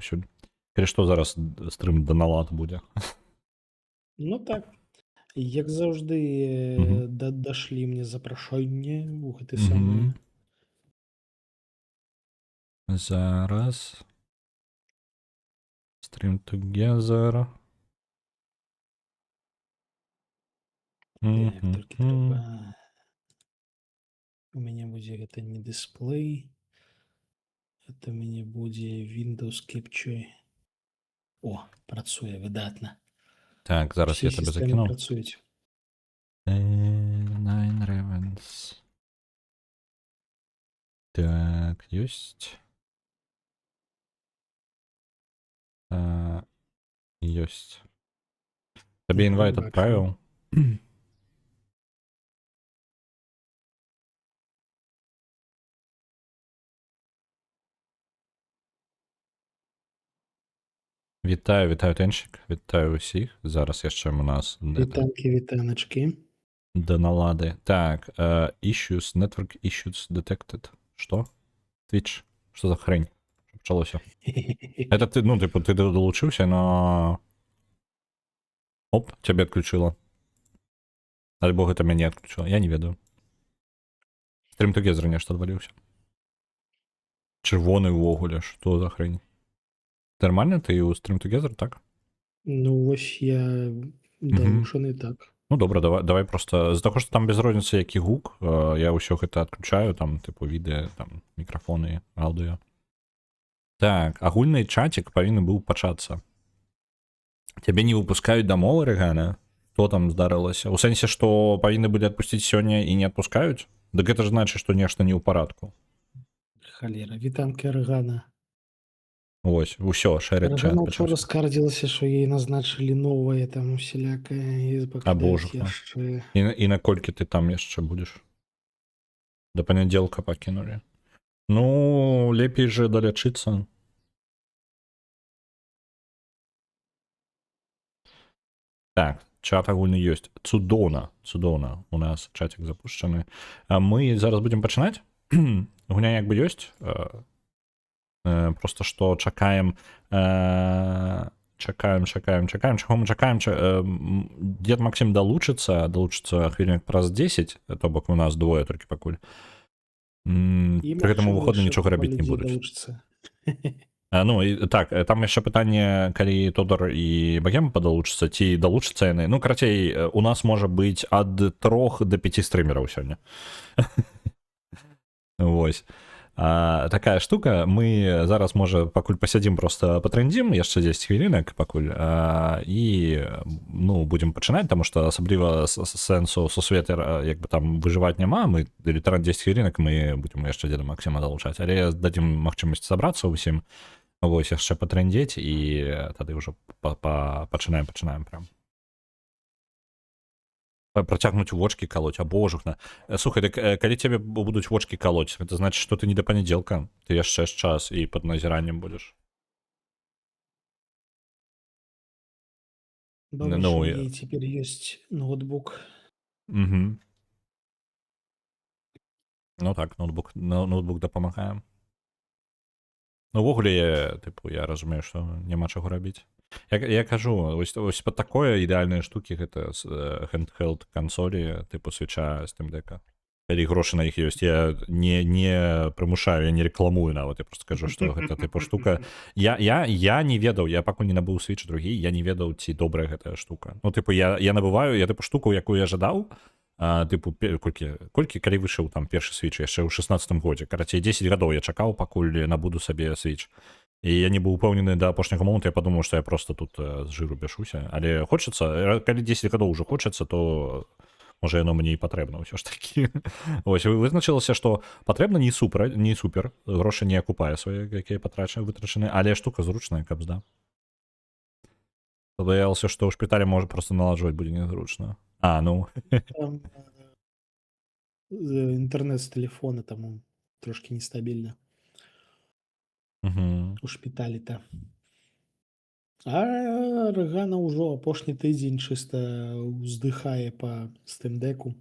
паўсюль. Калі што зараз стрым даналад будзе. Ну так. Як заўжды Мгм. дашлі мне запрашэнне ў гэты самы Мгм. Зараз. Stream together. так, толькі трэба Мгм. у мяне будзе гэта не дысплей. Это у мяне будзе Windows Capture. О, працуе выдатна. Так, зараз Усе я тебе сістэмы закінуў. працуюць. Nine Ravens. Так, ёсць. Ёсць. Табе інвайт Бачу. адправіў? Вітаю, Тэнчык. Вітаю ўсіх. Зараз яшчэ у нас Вітанкі, вітаначкі. даналады. Так, issues, network issues detected. Што? Twitch. Што за хрень? Што пачалося? Это ты, ну, типу, ты долучыўся, но... Оп, цябе адключыла. Альбо гэта мяне адключыла, я не ведаю. Stream together нешта адваліўся. Чырвоны ўвогуле, што за хрень? Нармальна ты ў Stream together, так? Ну, вось я далучаны, так. Ну добра, давай просто з-за таго, што там без розніцы які гук, я ўсё гэта адключаю, там тыпу відэа, там мікрафоны, аўдыё. Так, агульны чатик павінны быў пачацца. Цябе не выпускаюць дамовы, Рэгана? Што там здарылася? У сэнсе, што павінны былі адпусціць сёння і не адпускаюць? Дык гэта ж значыць, што нешта не ў парадку. Халера, вітанкі Аргана. Вось, усё, шэрыць чат Аргана учора пачаўся. скардзілася, што ей назначылі новае там усялякае і пакідаюць яшчэ. І наколькі ты там яшчэ будзеш? Да панядзелка пакінулі. Ну, лепей же далячыцца. Так, чат агульны ёсць. Цудоўна, у нас чатик запушчаны. Мы зараз будзем пачынаць. Гуня як бы ёсць. Просто што чакаем, чаго мы чакаем. Дед Максим далучыцца хвілінак праз 10, то бок у нас двое толькі пакуль. Пры гэтым у выходны нічога рабіць не будуць. Ну і так, там яшчэ пытанне, калі Тодар і Багем падалучыцца, ці далучыцца яны. Ну, карацей, у нас можа быць ад 3 до 5 стрымераў сёння. Вось. Такая штука, мы зараз, можа, пакуль пасядзім, просто патрэндзім, яшчэ 10 хвілінак пакуль, і, ну, будзем пачынаць, таму што асабліва сэнсу сусветы, як бы там выжываць няма, мы літаральна 10 хвілінак мы будзем яшчэ дзеда Максіма далучаць, але дадзім магчымасць сабрацца ўсім, вось, яшчэ патрэндзець, і тады ўжо пачынаем прям. Працягнуць вочки колоть, а божухна. Слухай, так калі цябе будуць вочки колоть, это значит, что ты не до панядзелка, ты яшчэ час і под назіраннем будзеш. Добра, Ну, што ў яе цяпер ёсць ноутбук. Ну так, ноутбук дапамагае. Ну, увогуле, тыпу, я разумею, што няма чаго рабіць. Я кажу, ось под такое ідэальныя штукі гэта handheld кансолі тыпу свіча Steam Deck'а. Калі грошы на іх ёсць, я не прымушаю, я не рекламую нават, я просто кажу, што гэта тыпу штука. Я не ведаў, я пакуль не набыў Switch другі, я не ведаў, ці добрая гэтая штука. Ну, тыпу, я набываю, я тыпу штуку, якую я жадаў, тыпу, колькі, калі выйшаў там першы Switch, яшчэ ў 16-м годзе. Карацей, 10 гадоў я чакаў, пакуль набуду сабе Switch. І я не быў упэўнены да апошняга моманту, я падумаў, што я просто тут з жыру бяшуся. Але хочацца, калі 10 гадоў ўжо хочацца, то можа яно мне і патрэбна ўсё ж такі. Вось, вызначылася, што патрэбна не супер, грошы не акупае свае, якія вытрачаны, але штука зручная, каб зда. Баялася, што ў шпіталі можа просто наладжваць будзе незручна. Ну. Там інтэрнэт з тэлефона таму трошки нестабільна. У шпіталі-то. А Рэгана ўжо апошні тыдзень чыста ўздыхае па Steam Deck'у.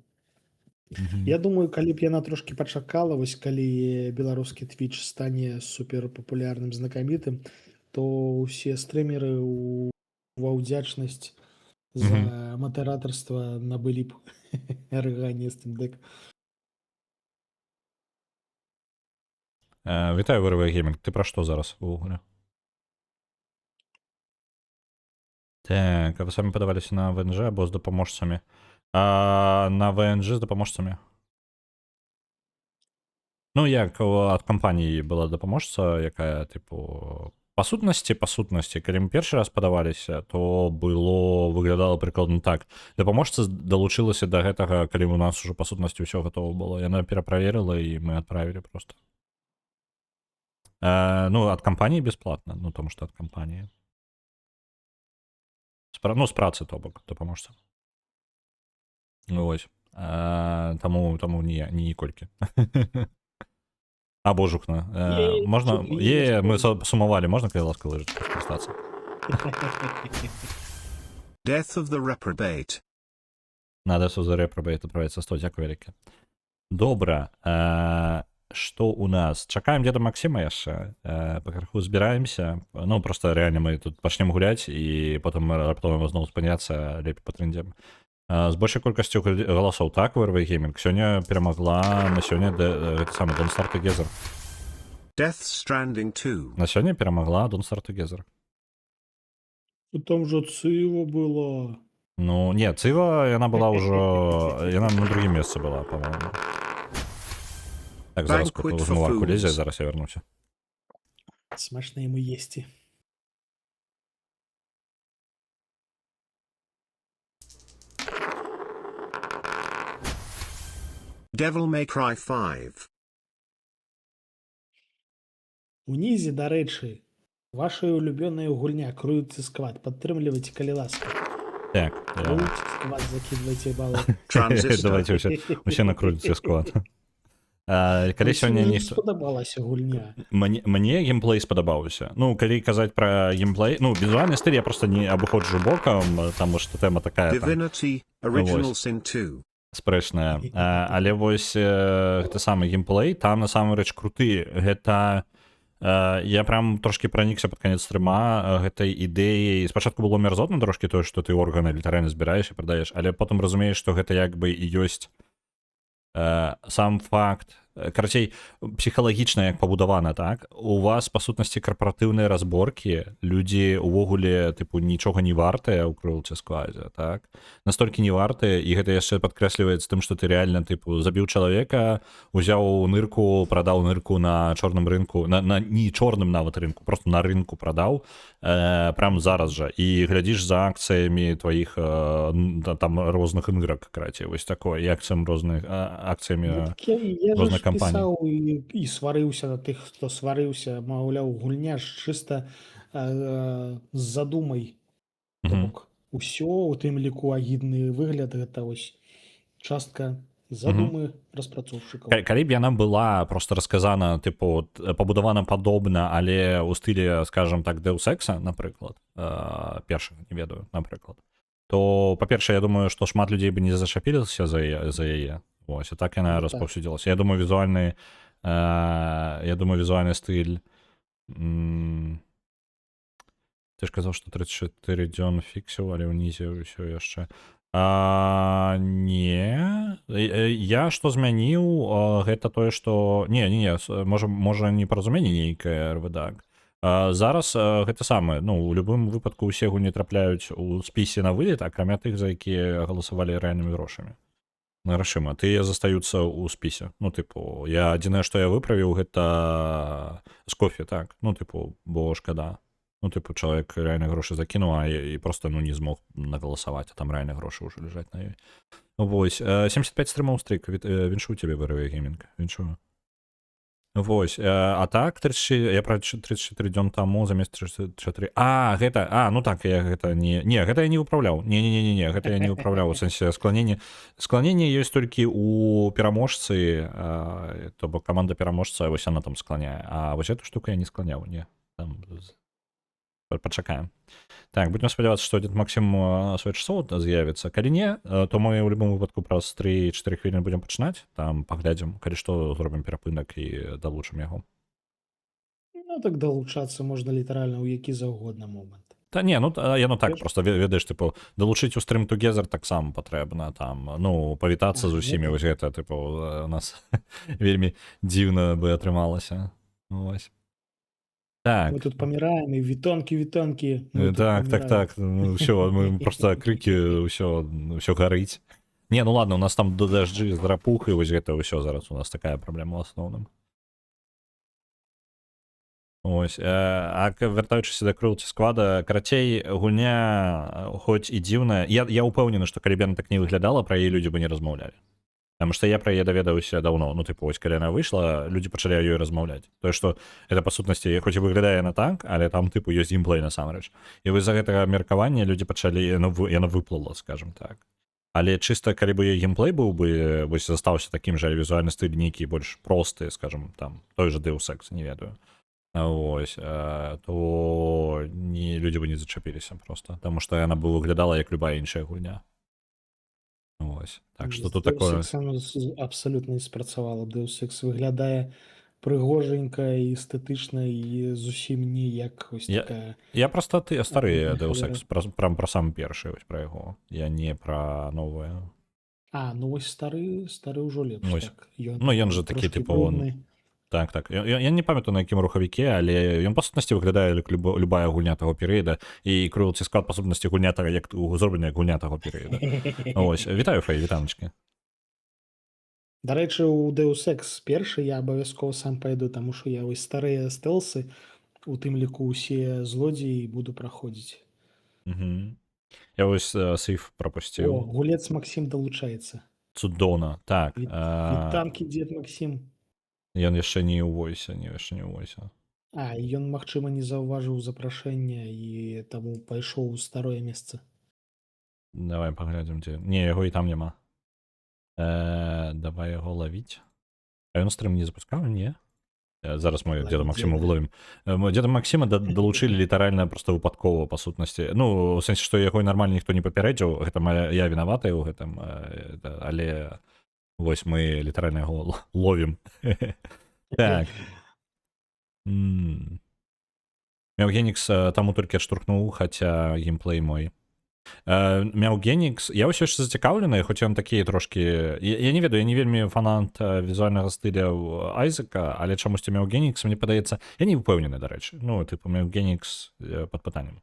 Я думаю, калі б яна трошки пачакала, вось калі беларускі Twitch стане суперпапулярным, знакамітым, то ўсе стрымеры ва ўдзячнасць за Мгм. матэратарства набылі б арыгані Steam Deck. Вітаю, ВРВ Геймінг. Ти про що зараз увогуле? Так, а ви самі подавалися на ВНЖ або з допоможцями? На ВНЖ з допоможцями. Ну, як ад кампаніі была дапаможца, якая, типу, па сутнасці, калі мы першы раз падаваліся, то выглядала прыкладна так. Дапаможца далучылася да гэтага, калі ў нас ужо па сутнасці ўсё гатова было. Яна пераправерыла, і мы адправілі проста. Ну, ад кампаніі бясплатна, ну, тому што ад кампаніі. Ну, з працы, то бок, дапаможца. Вось. Таму ніколькі. Або жухна. Можна... мы сумавалі, можна, калі ласка, лежачку скарыстацца? Death of the Reprobate. На Death of the Reprobate адправіцца 100, дзякую вялікі. Добра. Што у нас? Чакаем деда Максіма яшчэ. Пакарху збіраемся. Ну, просто реально мы тут пачнем гуляць, і потым раптоўна зноў спыняцца, лепей патрындзем. З большай колькасцю галасоў, так, ВРВ Геймінг? Сёння перамагла на сёння гэта самы Don't Start Together. Death Stranding 2. На сёння перамагла Don't Start Together. Там жа Цыва была. Ну, не, Цыва, яна была ўжо... Яна на другім месцы была, по-моему. Так, зараз Banquet for змываку лезе, Fools. зараз я вернуся. Смачна яму есці. Devil May Cry 5. Унізе, дарэчы, ваша улюбёная гульня Круиз Сквад. Падтрымлівайце, калі ласка. Так, Круиз Сквад, закидвайце балы. Transistor. давайте усе накрутіце склад. Калі сёння Мне ніхто... спадабалася гульня. Мне геймплей спадабаўся. Ну, калі казаць пра геймплей... Ну, візуальны стыль я просто не абыходжу бокам, таму што тэма такая там Divinity Original вот. Sin 2. спрэчная. Але вось гэты самы геймплей, там насамрэч круты. Гэта... Я прям трошки пранікся пад канец стрыма гэтай ідэяй. Спачатку было мерзотна трошки тое, што ты органы літаральна збіраеш і прадаеш, але потым разумееш, што гэта як бы і ёсць сам факт, карацей, псіхалагічна як пабудавана, так? У вас, па сутнасці, карпаратыўныя разборкі, людзі увогуле, тыпу, нічога не вартыя ў Круиз Сквадзе, так? Настолькі не вартыя, і гэта яшчэ падкрэсліваецца тым, што ты реально, тыпу, забіў чалавека, узяў нырку, прадаў нырку на чорным рынку, на не чорным нават рынку, просто на рынку прадаў, прям зараз жа, і глядзіш за акцыямі тваіх там розных нырак, карацей, вось такое, і акцыям розных, акцыямі Я розных ж кампаній. пісаў і сварыўся на тых, хто сварыўся, маўляў, гульня ж чыста з задумай. То бок, усё, у тым ліку агідны выгляд, гэта вось частка задумы распрацоўшчыкаў. Калі б яна была просто расказана, тыпу, пабудавана падобна, але ў стылі, скажем так, Deus Ex, напрыклад, першага, не ведаю, напрыклад, то, па-першае, я думаю, што шмат людзей бы не зачапіліся за яе. Вось, і так яна распаўсюдзілася. Я думаю, візуальны стыль... Ты ж казаў, што 34 дзён фіксіў, але ўнізе ўсё яшчэ. Не. Я што змяніў, гэта тое, што... Не, можа непаразуменне нейкае, РВДАК. Зараз гэта самае, ну, у любым выпадку ўсе гульні трапляюць у спісе на вылет, акрамя тых, за якія галасавалі рэальнымі грошамі. Грашыма, тыя застаюцца ў спісе. Ну, тыпу, я адзінае, што я выправіў, гэта з кофе, так. Ну, тыпу, бо шкада. Ну, тыпу, чалавек рэальна грошы закінуў, а і проста, ну, не змог нагаласаваць, а там рэальна грошы ўжо ляжаць на ёй. Вось, 75 стрымаў стрик, віншую цябе, ВРВ Геймінг, віншую. Вось, а так, 34, я пра 34 дзён таму замест 34... гэта... ну так, я гэта не... Не, гэта я не выпраўляў. Не, гэта я не выпраўляў. У сэнсе скланенне ёсць толькі у пераможцы, то бок каманда пераможца, вось яна там скланяе. А вось эту штуку я не скланяў, не. Там... Пачакаем. Так, будем спадзявацца, што дзед Максім своечасова з'явіцца. Калі не, то мы ў любым выпадку праз 3-4 хвіліны будзем пачынаць. Там паглядзім, калі што, зробім перапынак і далучым яго. Ну, так далучацца можна літаральна ў які заўгодна момант. Та ні, ну яно так, Ведаеш? просто ведаеш, типу, долучыць у стрім тугезер таксама патрэбна там, ну, павітацца з Ну усімі, так. вось гэта, типу, у нас вельмі дзіўна бы атрымалася. Вось. Так. Мы тут паміраем і вітонкі, мы тут Так, так, паміраем. так. Ну, все, мы просто крыкі, ўсё гарыць. Не, ну ладно, у нас там дажджы з рапух, і вось гэта ўсё зараз у нас такая праблема ў асноўным. Ось, вяртаючыся да Cruelty Squad, карацей, гульня, хоць і дзіўная, я ўпэўнены, што калі б яна так не выглядала, пра яе людзі бы не размаўлялі. Таму што я пра яе даведаўся даўно, ну, тыпу, вось, калі яна выйшла, людзі пачалі о ёй размаўляць. Тое, што гэта, па сутнасці, хоць і выглядае яна так, але там, тыпу, ёсць геймплей насамрэч. І вось за гэтага меркавання людзі пачалі, яна выплыла, скажем так. Але чыста, калі бы яе геймплей быў бы, вось, застаўся такім жа, візуальны стыль нейкі больш просты, скажем, там, той же Deus Ex, не ведаю. Ось, то людзі бы не зачапіліся просто, таму што яна бы выглядала як любая іншая гульня. Ось, так што тут такое... Абсалютна не спрацавала. Deus Ex выглядае прыгоженька і эстэтычна і зусім не як ось такая... Я проста старыя Deus халера. Ex, пра сам першы, вось пра яго. Я не пра новае. Ну вось стары ўжо лепш, Вось. так. Ну, ён жа такі, трошкі типу, брудны. Так. Я не памятаю, на якім рухавіке, але ён, па сутнасці, выглядае як любая гульня таго перыяда, і Cruelty Squad, па сутнасці, гульня таго, як зроблена як гульня таго перыяда. Ось, вітаю, Фэй, вітаночкі. Дарэчы, у Deus Ex першы я абавязкова сам пайду, таму што я вось старыя стэлсы, у тым ліку ўсе злодзеі буду праходзіць. Я вось сейф прапусціў. Гулец Максім далучаецца. Цудоўна, так. Вітанкі, дзед Максім. Ён яшчэ не ў войсе, Ён, магчыма, не заўважыў запрашэння і таму пайшоў у старое месца. Давай паглядзім, дзе... Не, яго і там няма. Давай яго лавіць. А ён стрым не запускаў, не? Зараз мы дзеда Максіма выловім. Дзеда Максіма далучылі літаральна проста выпадкова, па сутнасці. Ну, у сэнсе, што яго нармальна ніхто не папярэдзіў, гэта я вінаваты ў гэтым, але вось мы літаральна яго ловім. Так. Мяугенікс таму толькі адштурхнуў, хаця геймплей мой. Мяугенікс, я ўсё яшчэ зацікаўлены, хоць ён такі трошкі... Я не ведаю, я не вельмі фанат візуальнага стыля Айзека, але чамусьці Мяугенікс, мне падаецца... Я не ўпэўнены, дарэчы. Ну, тыпу, Мяугенікс пад пытаннем.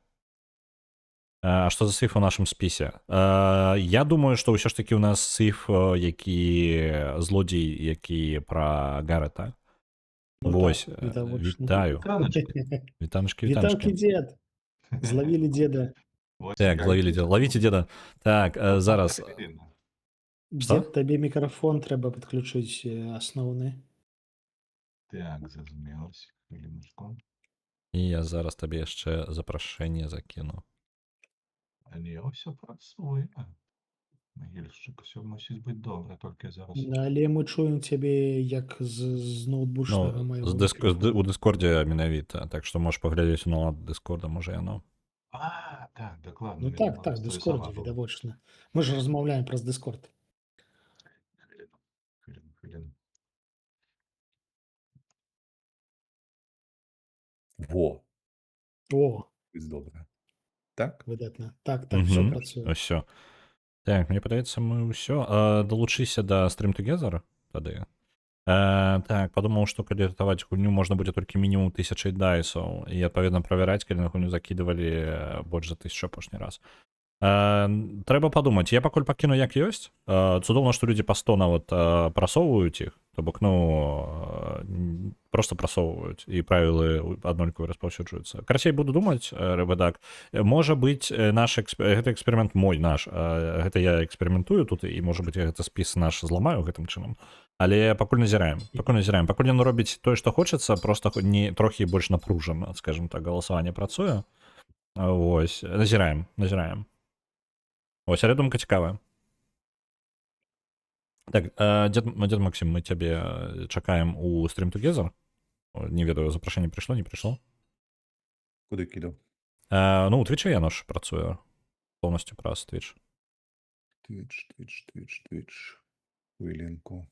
А што за сейф у нашым спісе? Я думаю, што ўсё ж такі ў нас сейф, які злодзей, які пра Гарэта. Вось, вітаю. Вітаночкі. Вітанкі, дзед! Злавілі дзеда. Так, злавілі дзеда. Лавіце дзеда. Так, зараз... Дзед, табе мікрафон трэба падключыць асноўны. Так, зразумелася. Хвіліночку. І я зараз табе яшчэ запрашэнне закіну. Але ўсё працуе. Магільшчык, усё мусіць быць добра, толькі зараз... Але мы чуем цябе як з ноутбучнага майго мікрафона. У Дыскордзе менавіта, так што можаш паглядзець на Дыскорда, можа яно. Так, дакладна. Ну так, Дыскордзе, відавочна. Мы ж размаўляем праз Дыскорд. Хвіліну. Во. О, Добра. Так? выдатна. Так, все працуе. Усё. Так, мне падаецца, мы ўсё. Далучыся да Stream Together тады. Так, падумаў, што калі ратаваць гульню можна будзе толькі мінімум 1000 дайсаў, і адпаведна правяраць, калі на гульню закідывалі больш за 1000 апошні раз. Трэба падумаць, я пакуль пакіну як ёсць. Цудоўна, што людзі па 100 нават прасоўваюць іх, то бок, ну, просто прасоўваюць, і правілы аднолькава распаўсюджваюцца. Карацей, буду думаць, рэбадак. Можа быць, гэта эксперымент мой, наш. Гэта я эксперыментую тут, і, можа быць, я гэта спіс наш зламаю гэтым чынам. Але пакуль назіраем. Пакуль ён робіць тое, што хочацца, проста не трохі больш напружана, скажем так, галасаванне працуе. Вось, назіраем. Ось, але думка цікавая. Так, дзед Максім, мы цябе чакаем у Stream Together. Не ведаю, запрашэнне прыйшло, не прыйшло? Куды кідаў? Ну, у Твічы яно ж працуе. Поўнасцю праз Твіч. Твіч. Хвілінку.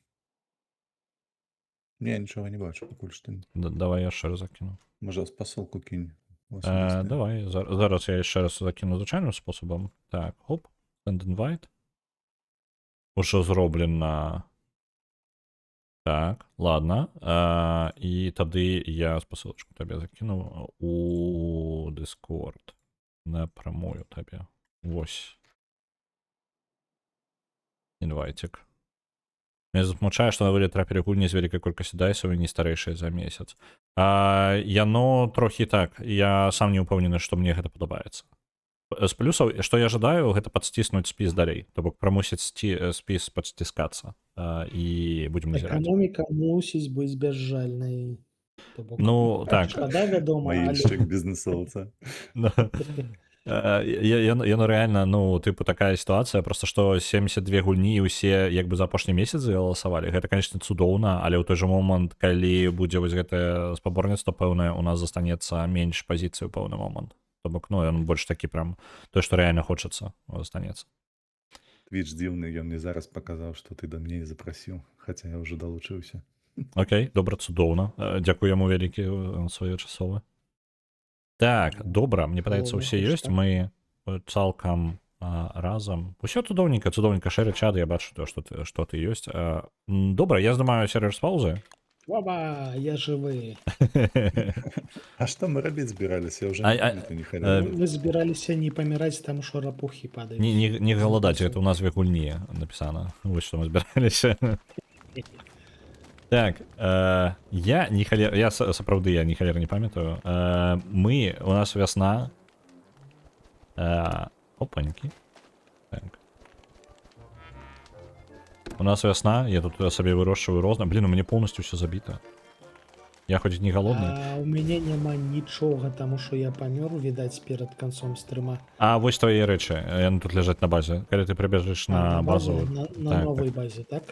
Я нічого не бачу, пакуль што. Давай я ще раз закину. Може, спасылку кинь. у особисте. Давай, зараз я ще раз закину звичайним способом. Так, хоп, send invite. Уже зроблено. Так, ладно. І тоді я посилочку тобі закинув у Discord. Напрямую тобі. Ось. Інвайтик. Меня засмучает, что на вылет трапперы гульні з великой кількості дайсів і не старейшие за месяц. Яно трохи так. Я сам не упевнений, що мені гэта падабаецца. З плюсаў, што я ожидаю, гэта падсціснуць спіс далей. То бок прамусіць спіс падсціскацца. І будзем назіраць. Эканоміка мусіць быць бязжальнай. То бок, Ну, так. шкада, вядома, але... Маільшчык бізнесоўца. Яно реально, ну, типу, такая ситуація, просто што 72 гульні і ўсе як бы за апошні месяц галасавалі. Гэта, конечно, цудоўна, але ў той жа момант, калі будзе вось гэтае спаборніцтва пэўнае, у нас застанецца менш пазіцый у пэўны момант. То бок, ну, ён больш такі прям той, што рэальна хочацца, застанецца. Твіч дзіўны, ён мне зараз паказаў, што ты да мне і запрасіў, хаця я ўжо далучыўся. Окей, добра, цудоўна. Дзякую яму вялікі своечасовы. Так, добра, мне падаецца, ўсе ёсць, мы цалкам разам. Усё цудоўненька, шэры чат, я бачу, што ты ёсць. Добра, я здымаю сервер з паўзы. Оба, я жывы. А што мы рабіць збіраліся? Я ўжо не халяву. Мы збіраліся не паміраць, там што рапухі падаюць. Не галадаць, гэта ў назве гульні напісана. Вось што мы збіраліся. Так, я не халер... Я сапраўды, я не халер не памятаю. У нас вясна. Опанькі. Так. У нас вясна, я тут сабе вырошчваю розна. Блин, у мяне полностью все забіта. Я хоць не галодны. У мяне няма нічога, таму што я памёр, відаць, перад канцом стрыма. Вось твае рэчы, яны тут ляжаць на базе. Калі ты прыбежыш на базу... На новай базе, так?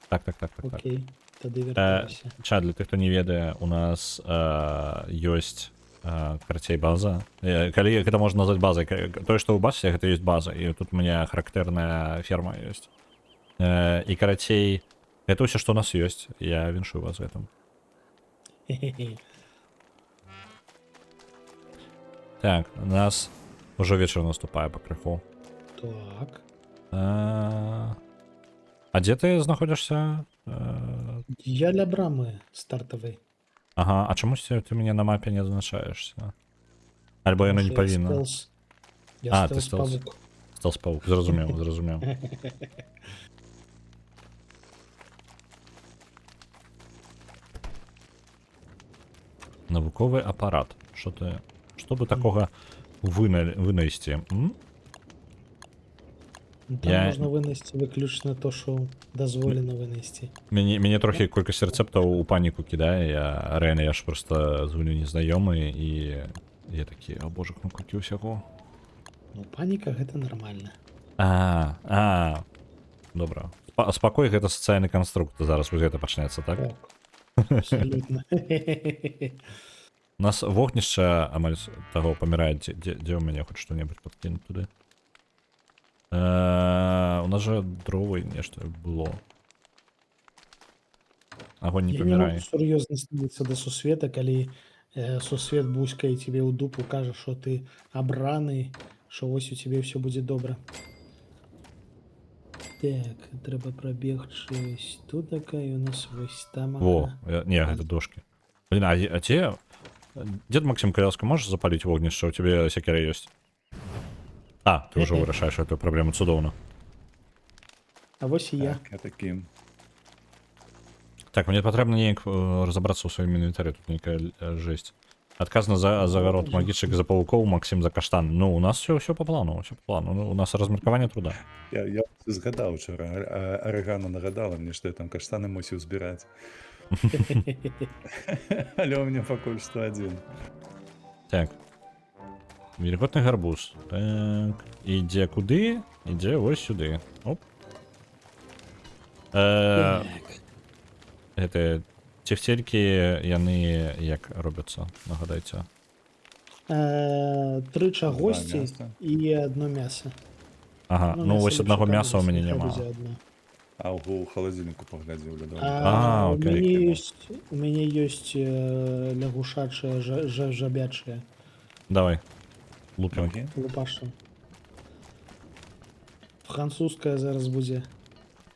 Так. Окей, тады вяртаюся. Чат, для тых, хто не ведае, у нас ёсць карацей база. Калі гэта можна назваць базай, тое, што вы бачыце, гэта ёсць база, і тут у мяне характэрная ферма ёсць. І карацей, гэта ўсё, што у нас ёсць. Я віншую вас гэтым. Так, у нас ўжо вечар наступае пакрыху. Так. А дзе ты знаходзішся? Я ля брамы стартавай. Ага, а чамусьці ты мяне на мапе не азначаешся? Альбо яно не павінна. Я ты стелс-павук. Стелс-павук, зразумеў. Навуковы апарат. Што бы такога вынайсці? Там можна вынайсці выключна то, што дазволена вынайсці. Мяне трохі колькасць рэцэптаў у паніку кідае. Я ж проста з гульню незнаёмы і я такі, о божак, ну колькі ўсяго. Ну, паніка гэта нармальна. Добра. Спакой, гэта сацыяльны канструкт. Зараз вось гэта пачнецца, так? Абсолютно. У нас вогнішча амаль таго памірае, дзе ў мяне хоць што-небудзь падкінуць туды. У нас же дровы нешта было. Агонь не памірае. Я не могу сур'ёзна ставіцца да сусвета, калі сусвет буськае тебе ў дупу, кажа, што ты абраны, што вось у тебе ўсё будзе добра. Так, трэба прабегчы ось тут такая у нас вось там. Не, гэта дошки. Блин, а дзе... Дед Максим Каляска, можешь запаліць вогнішча? У тебе секера ёсць. Ты ўжо вырашаеш эту праблему, цудоўна. А вось і я. Так, я такім. Так, мне патрэбна неяк разабрацца ў сваім інвентарі, тут нейкая жесть. Адказна за агарод магічык, за павукоў, Максим за каштан. Ну, у нас все по плану, Ну, у нас размеркаванне труда. Я згадаў учора, Арыгана нагадала мне, што я там каштаны мусіў збіраць. Але ў мяне пакуль што адзін. Так. Вільготны гарбуз. Так. Ідзе куды? Ідзе вось сюды. Оп. Гэта цефтелькі, яны як робяцца, нагадайце. 3 чагосьці і 1 мяса. Ага, ну вось аднаго мяса ў мяне няма. А у холодильнику поглядзеў да А, у окей. мяне ёсць лягушачыя жабячыя Давай. Лупим. ногі. лупашы. Французская зараз будзе.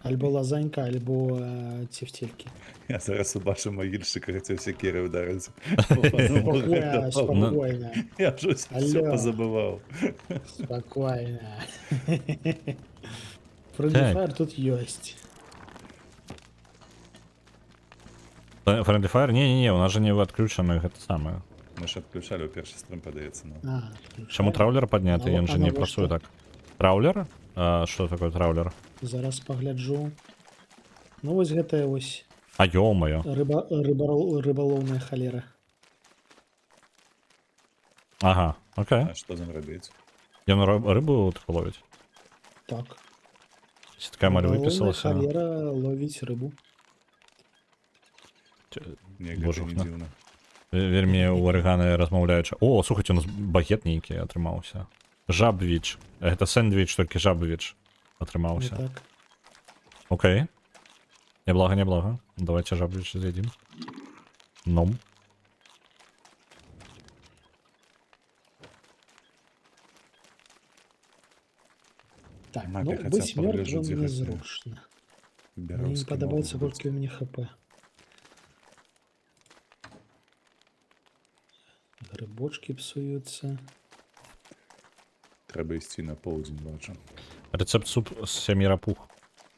Альбо лазанька, альбо цефтелькі. Я зараз убачу могильщика, хацеў секеры ударыць. Спокойно, спокойно, Я вже все Алло. позабываў. спокойно. Friendly Fire тут ёсць. Friendly Fire? Не, у нас же не отключено гэта самае. Мы ж адключалі ў першы стрым, падаецца нам. Чаму траулер падняты? А Ён же не навошта? працуе так. Траулер? Что такое траулер? Зараз пагляджу. Ну вось гэтая вось А ё-моё. рыбалоўная халера. Ага, окей. А што з ім рабіць? Ён рыбу так ловіць. Так. Сетка маль Рыбалоўная выпісалася. халера ловіць рыбу. Не, Боже, гэта не на. дзіўна. Вельмі у арыганы размаўляючы. О, слухайте, у нас багет нейкі атрымаўся. Жабвіч. Гэта сэндвіч, толькі жабвіч Не атрымаўся. так. Окей. Неблага. Давайте жабвіч з'едзім. Ном. Так, Мапе ну хотя быць б пагляджу, мёртвым дзе гэта. незручна. Мне не Бяроўскі падабаецца могуць быць. колькі ў мяне хп. Грыбочки псуюцца. Трэба ісці на поўдзень, бачу. Рецепт суп з 7 рапух.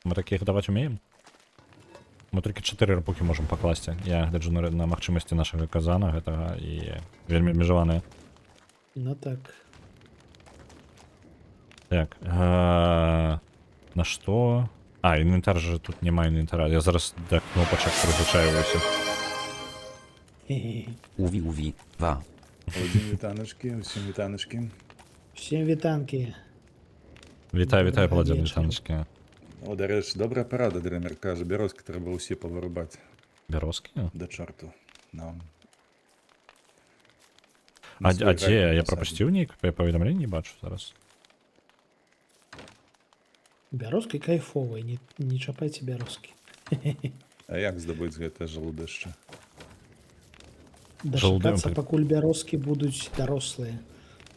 Мы такіх даваць умеем? Мы толькі 4 рапухі можам пакласці. Я гляджу на магчымасці нашага казана гэтага і вельмі абмежаваныя. Ну так. Так. На што? А, інвентар же тут няма інвентара. Я зараз да кнопачак прызвычаюся. Уви, ва. Одзін вітаначкі, усім вітаначкі. Всем вітанкі. Вітаю, Добрага паладзін вечара. вітаначкі. О, дарэчы, добрая парада, дрэмер кажа, бярозкі трэба ўсе павырубаць. Бярозкі? Да чорту. Нам. А дзе? Я прапусціў нейкае паведамленне, не бачу зараз. Бярозкі кайфовыя, не чапайце бярозкі. А як здабыць гэтае жалудэшча? Дачакацца, Жалудем. пакуль бярозкі будуць дарослыя.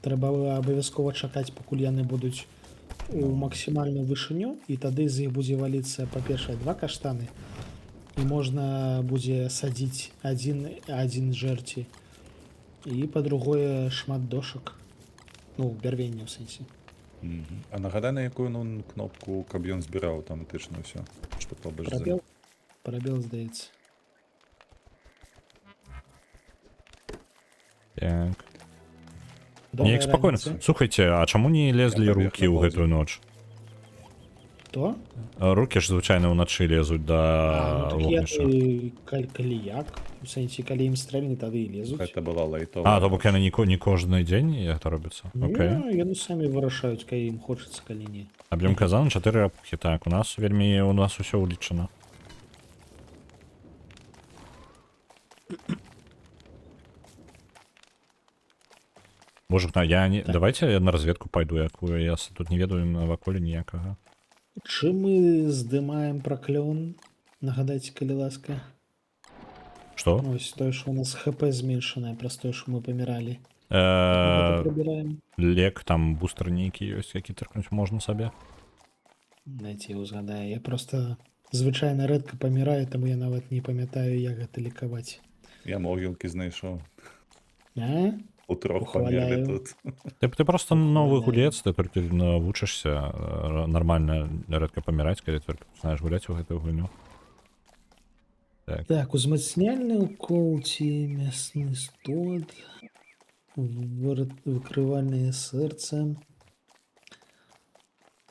Трэба абавязкова чакаць, пакуль яны будуць у максімальную вышыню, і тады з іх будзе валіцца, па-першае, 2 каштаны, і можна будзе садзіць адзін жэрці, і па-другое, шмат дошак. Ну, бярвення ў сэнсе. А нагадай, на якую ну, кнопку, каб ён збіраў аўтаматычна ўсё, што побач за. Прабел, здаецца. Так. Добрая Неяк спакойна. раніца. Слухайте, а чаму не лезлі Я рукі ў пабег на гэтую ноч? То? Рукі ж звычайна ўначы лезуць да Ну, так я, вогнішча. калі як? У сэнсе, калі ім стрэльні, тады і лезуць. Гэта была лайтовая. А, то бок яны не кожны дзень гэта робіцца. Окей. Яны самі вырашаюць, калі ім хочацца, калі не. Аб'ём казана 4 рапухі. Так, у нас усё улічана. Боже, я не... Так. Давайте я на разведку пойду, якую я тут не ведаю наваколе ніякага. Чым мы здымаем праклён? Нагадайце, калі ласка. Што? Ось тое, што у нас ХП зменшанае праз тое, што мы паміралі. Гэта прыбіраем. Лек, там бустер нейкі ёсць, які тэркнуць можна сабе. Дайце я узгадаю. Я просто звычайна рэдка паміраю, таму я нават не памятаю, як гэта лікаваць. Я могілкі знайшоў. А? Утрох Ухваляю. памерлі тут. Ты просто новы гулец, ты толькі навучышся нармальна рэдка паміраць, калі ты знаеш гуляць у гэтую гульню. Так, узмацняльны укол ці мясны стод, выкрывальнае сэрца,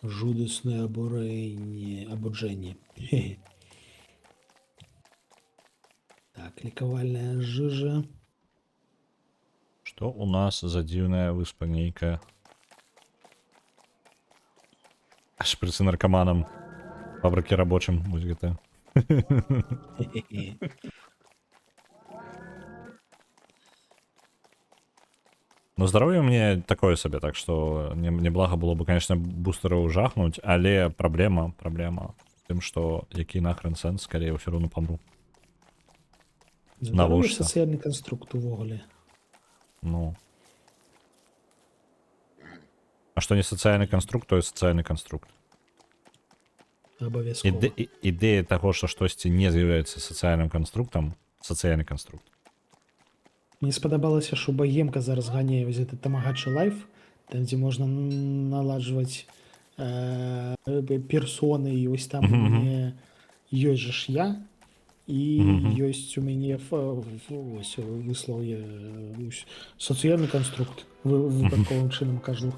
жудаснае абуджэнне. Так, лікавальная жыжа. Што у нас за дзіўная выспа нейкая? Шпрыцы наркаманам, фабрыкі рабочым, вось гэта. Но здароўе у мне такое сабе, так што мне блага было бы, конечно, бустера жахнуць, але праблема. тым што які нахрен сэнс, калі я ўсё роўно памру. Здаровы Навошта? сацыяльны канструкт увогуле. Ну. А што не сацыяльны канструкт, то сацыяльны канструкт. Абавязкова. Ідэя таго, што штосьці не з'яўляецца сацыяльным канструктам, сацыяльны канструкт. Мне спадабалася, што багемка зараз ганяе вось гэты тамагачы лайф, там дзе можна наладжваць персоны, і вось там у мяне ёсць жа ж я, і ёсць у мяне ось выслоўе сацыяльны канструкт, выпадковым чынам кажу.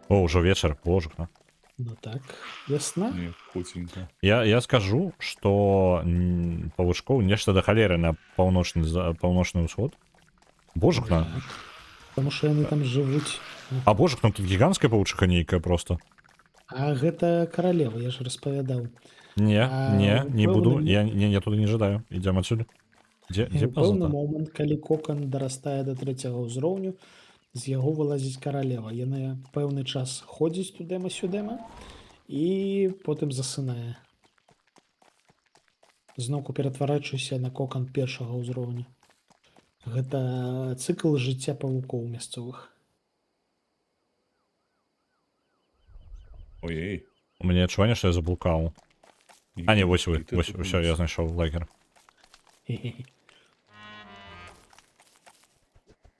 О, ўжо вечар, божухна. Ну так, вясна. Не, хутенько. Я скажу, што павучкоў нешта да халеры на паўночны ўсход. Божухна. Таму што яны там жывуць. А божухна, тут гіганцкая павучыха нейкая просто. А гэта каралева, я ж распавядаў. Не буду, я туды не жадаю. Ідзем адсюль. Дзе Пэўны пазата? момант, калі кокан дарастае да 3-го ўзроўню, з яго вылазіць каралева. Яна пэўны час ходзіць тудэма-сюдэма і потым засынае. Зноўку ператвараючыся на кокан 1-го ўзроўню. Гэта цыкл жыцця павукоў мясцовых. Ой-ей. У мяне адчуванне, што я заблукаў. А не, вось вы, І ты вось, тут усё, я знайшоў лагер. Хе-хе.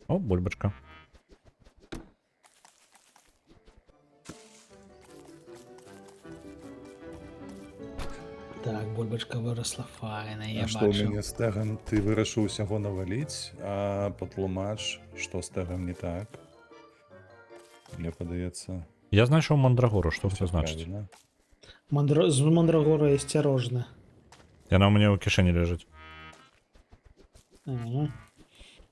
О, бульбачка. Так, бульбачка выросла файна, я А што ў бачу. мяне з тэгам? Ты вырашыў усяго наваліць, а патлумач, што з тэгам не так? Мне падаецца, Я знайшоў мандрагору, што гэта значыць? правільна. З мандрагорай асцярожна. Яна ў мяне ў кішэні ляжыць. Ага.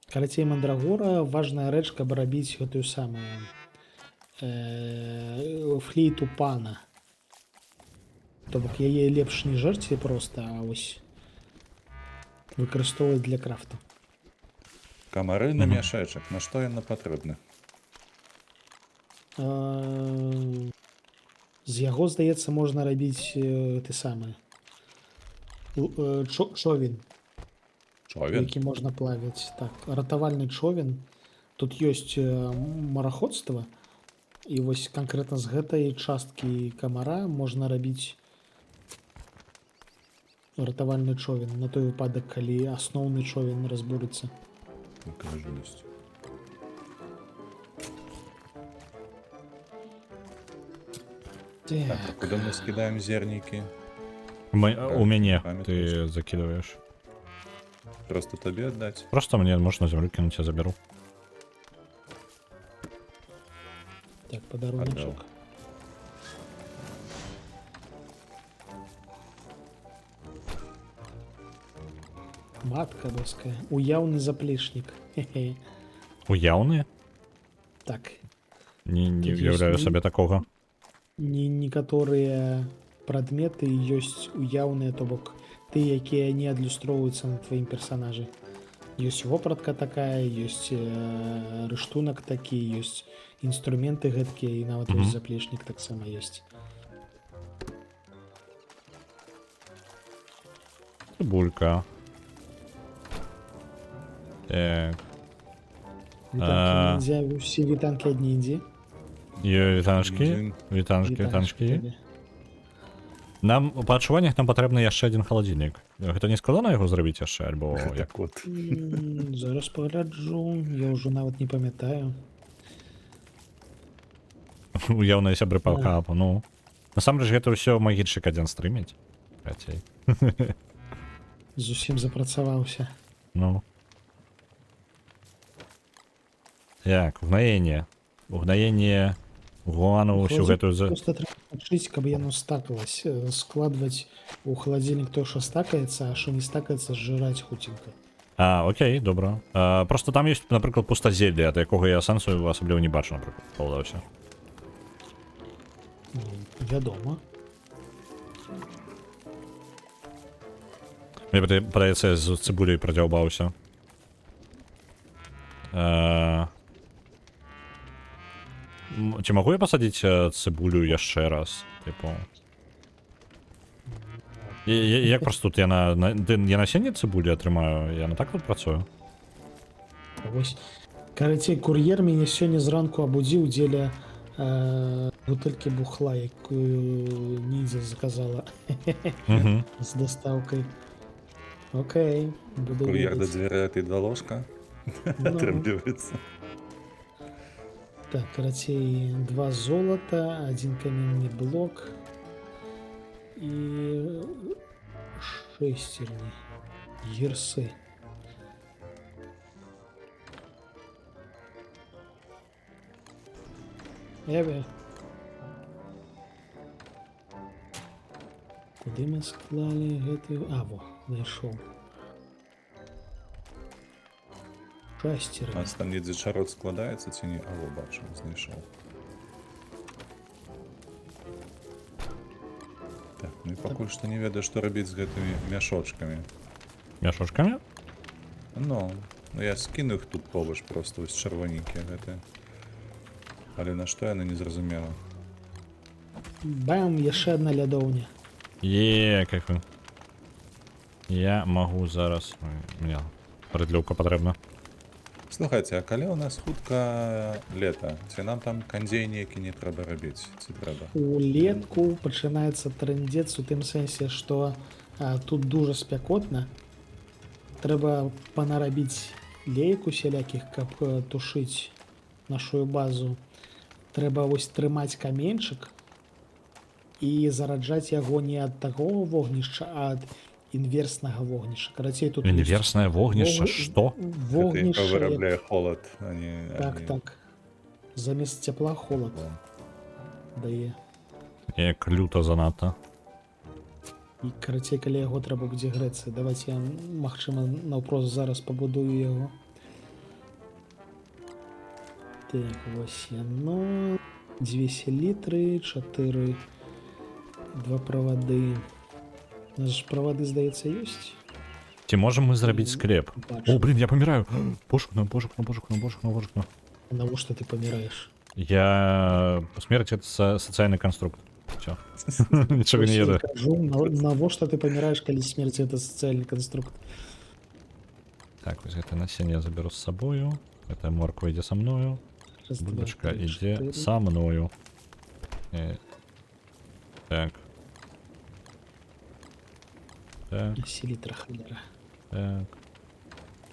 Карацей, мандрагора важная рэч, каб рабіць гэтую самую флейту пана. То бок яе лепш не жарці проста, а ось выкарыстоўваць для крафту. Камары на мяшэчак, на што яна патрэбна? З яго, здаецца, можна рабіць ты самы човен, Човен? які можна плавіць. Так, ратавальны човен. Тут ёсць мараходства, і вось канкрэтна з гэтай часткі камара можна рабіць ратавальны човен на той выпадак, калі асноўны човен разбурыцца. Якая жудасць. Так, а куды мы скідаем зернікі? У мяне Памятаеш? ты закидываешь. Просто табе аддаць? Просто мне можна зямлю кінуць, я заберу. Так, падаруначок. Матка боская. Уяўны заплечнік. Хе-хе. Уяўныя? Так. Не Тут уяўляю ёсць сабе такога. Некаторыя прадметы ёсць уяўныя, то бок ты, якія не адлюстроўваюцца на тваім персанажы. Ёсць вопратка такая, ёсць рыштунак такі, ёсць інструменты гэткія, і нават ёсць заплечнік таксама ёсць. Цыбулька. Так. Вітанкі ніндзя, усе вітанкі ад ніндзі. Вітанчкі. Вітанчкі. Нам па адчуваннях нам патрэбны яшчэ адзін халадзільнік. Гэта не складана яго зрабіць яшчэ, альбо як? Так от. Зараз пагляджу, я ўжо нават не памятаю. Уяўныя сябры паўкапу, ну. Насамрэч гэта ўсё магільшчык адзін стрыміць. Хацей. Зусім запрацаваўся. Ну. Як, угнаенне гуану ўсю гэтую... Просто трэба пачыць, каб яно стакалась. Складваць у халадзільнік той, што стакаецца, а што не стакаецца, зжыраць хуценька. Окей, добра. Просто там ёсць, напрыклад, пустазелле, ад якога я сэнсу асабліва не бачу, напрыклад, паўдаўся. Вядома. Мне падаецца, я з цыбуляй Ці магу я пасадзіць цыбулю яшчэ раз, типу. Як просто тут я я насенне цыбулі атрымаю, я на так тут працую. Вось. Карацей, кур'ер мяне сёння зранку абудзіў дзеля бутэлькі бухла, якую Ніндзя заказала Угу. з дастаўкай. Окей, буду Кур'єр до ведаць. дверей, ти до ложка. Ну, Атрымліваецца. так, карацей, 2 золата, 1 каменны блок і шестерні. Гірсы. Эве. Куды мы склалі гэтую... А, во, знайшоў. У Шестерні. нас там недзе чарот складаецца ці не? Алло, бачу, знайшоў. Так, ну і пакуль што не ведаю, што рабіць з гэтымі мяшочкамі. Мяшочкамі? Ну я скіну іх тут побач просто, вось чырвоненькія гэтыя. Але на што яны, не зразумела. Бам, яшчэ адна лядоўня. Кайфы. Я магу зараз... Ой, мне прыдлёўка патрэбна. Слухайце, а калі у нас хутка лета, ці нам там кандзей нейкі не трэба рабіць, ці трэба? Улетку пачынаецца трындзец у тым сэнсе, што тут дужа спякотна. Трэба панарабіць лейку сялякіх, каб тушыць нашу базу. Трэба вось трымаць каменьчык і зараджаць яго не ад таго вогнішча, а ад інверснага вогнішча. Карацей, тут Інверснае вогнішча, што? Гэта вогнішча. вырабляе холад, а не... Так, так. Замест цяпла холад дае. Як люта занадта. І карацей, калі яго трэба будзе грэцца. Давайте я, магчыма, наўпрост зараз пабудую яго. Так, вось яно. 2 селітры, 4, 2 правады. У нас ж правады, здаецца, ёсць. Ці можам мы зрабіць склеп? О, блин, я паміраю. Пошукну. Навошта ты паміраеш? Я... Смерць — это сацыяльны конструкт. Всё. Нічога не еду. Кажу, навошта ты паміраеш, калі смерць — это сацыяльны конструкт? Так, вось гэта насенне я заберу з сабою. Гэта морква ідзе са мною. Раз, два, Будачка три, ідзе чотири. са мною. Так. Так, Селітра, халера. так.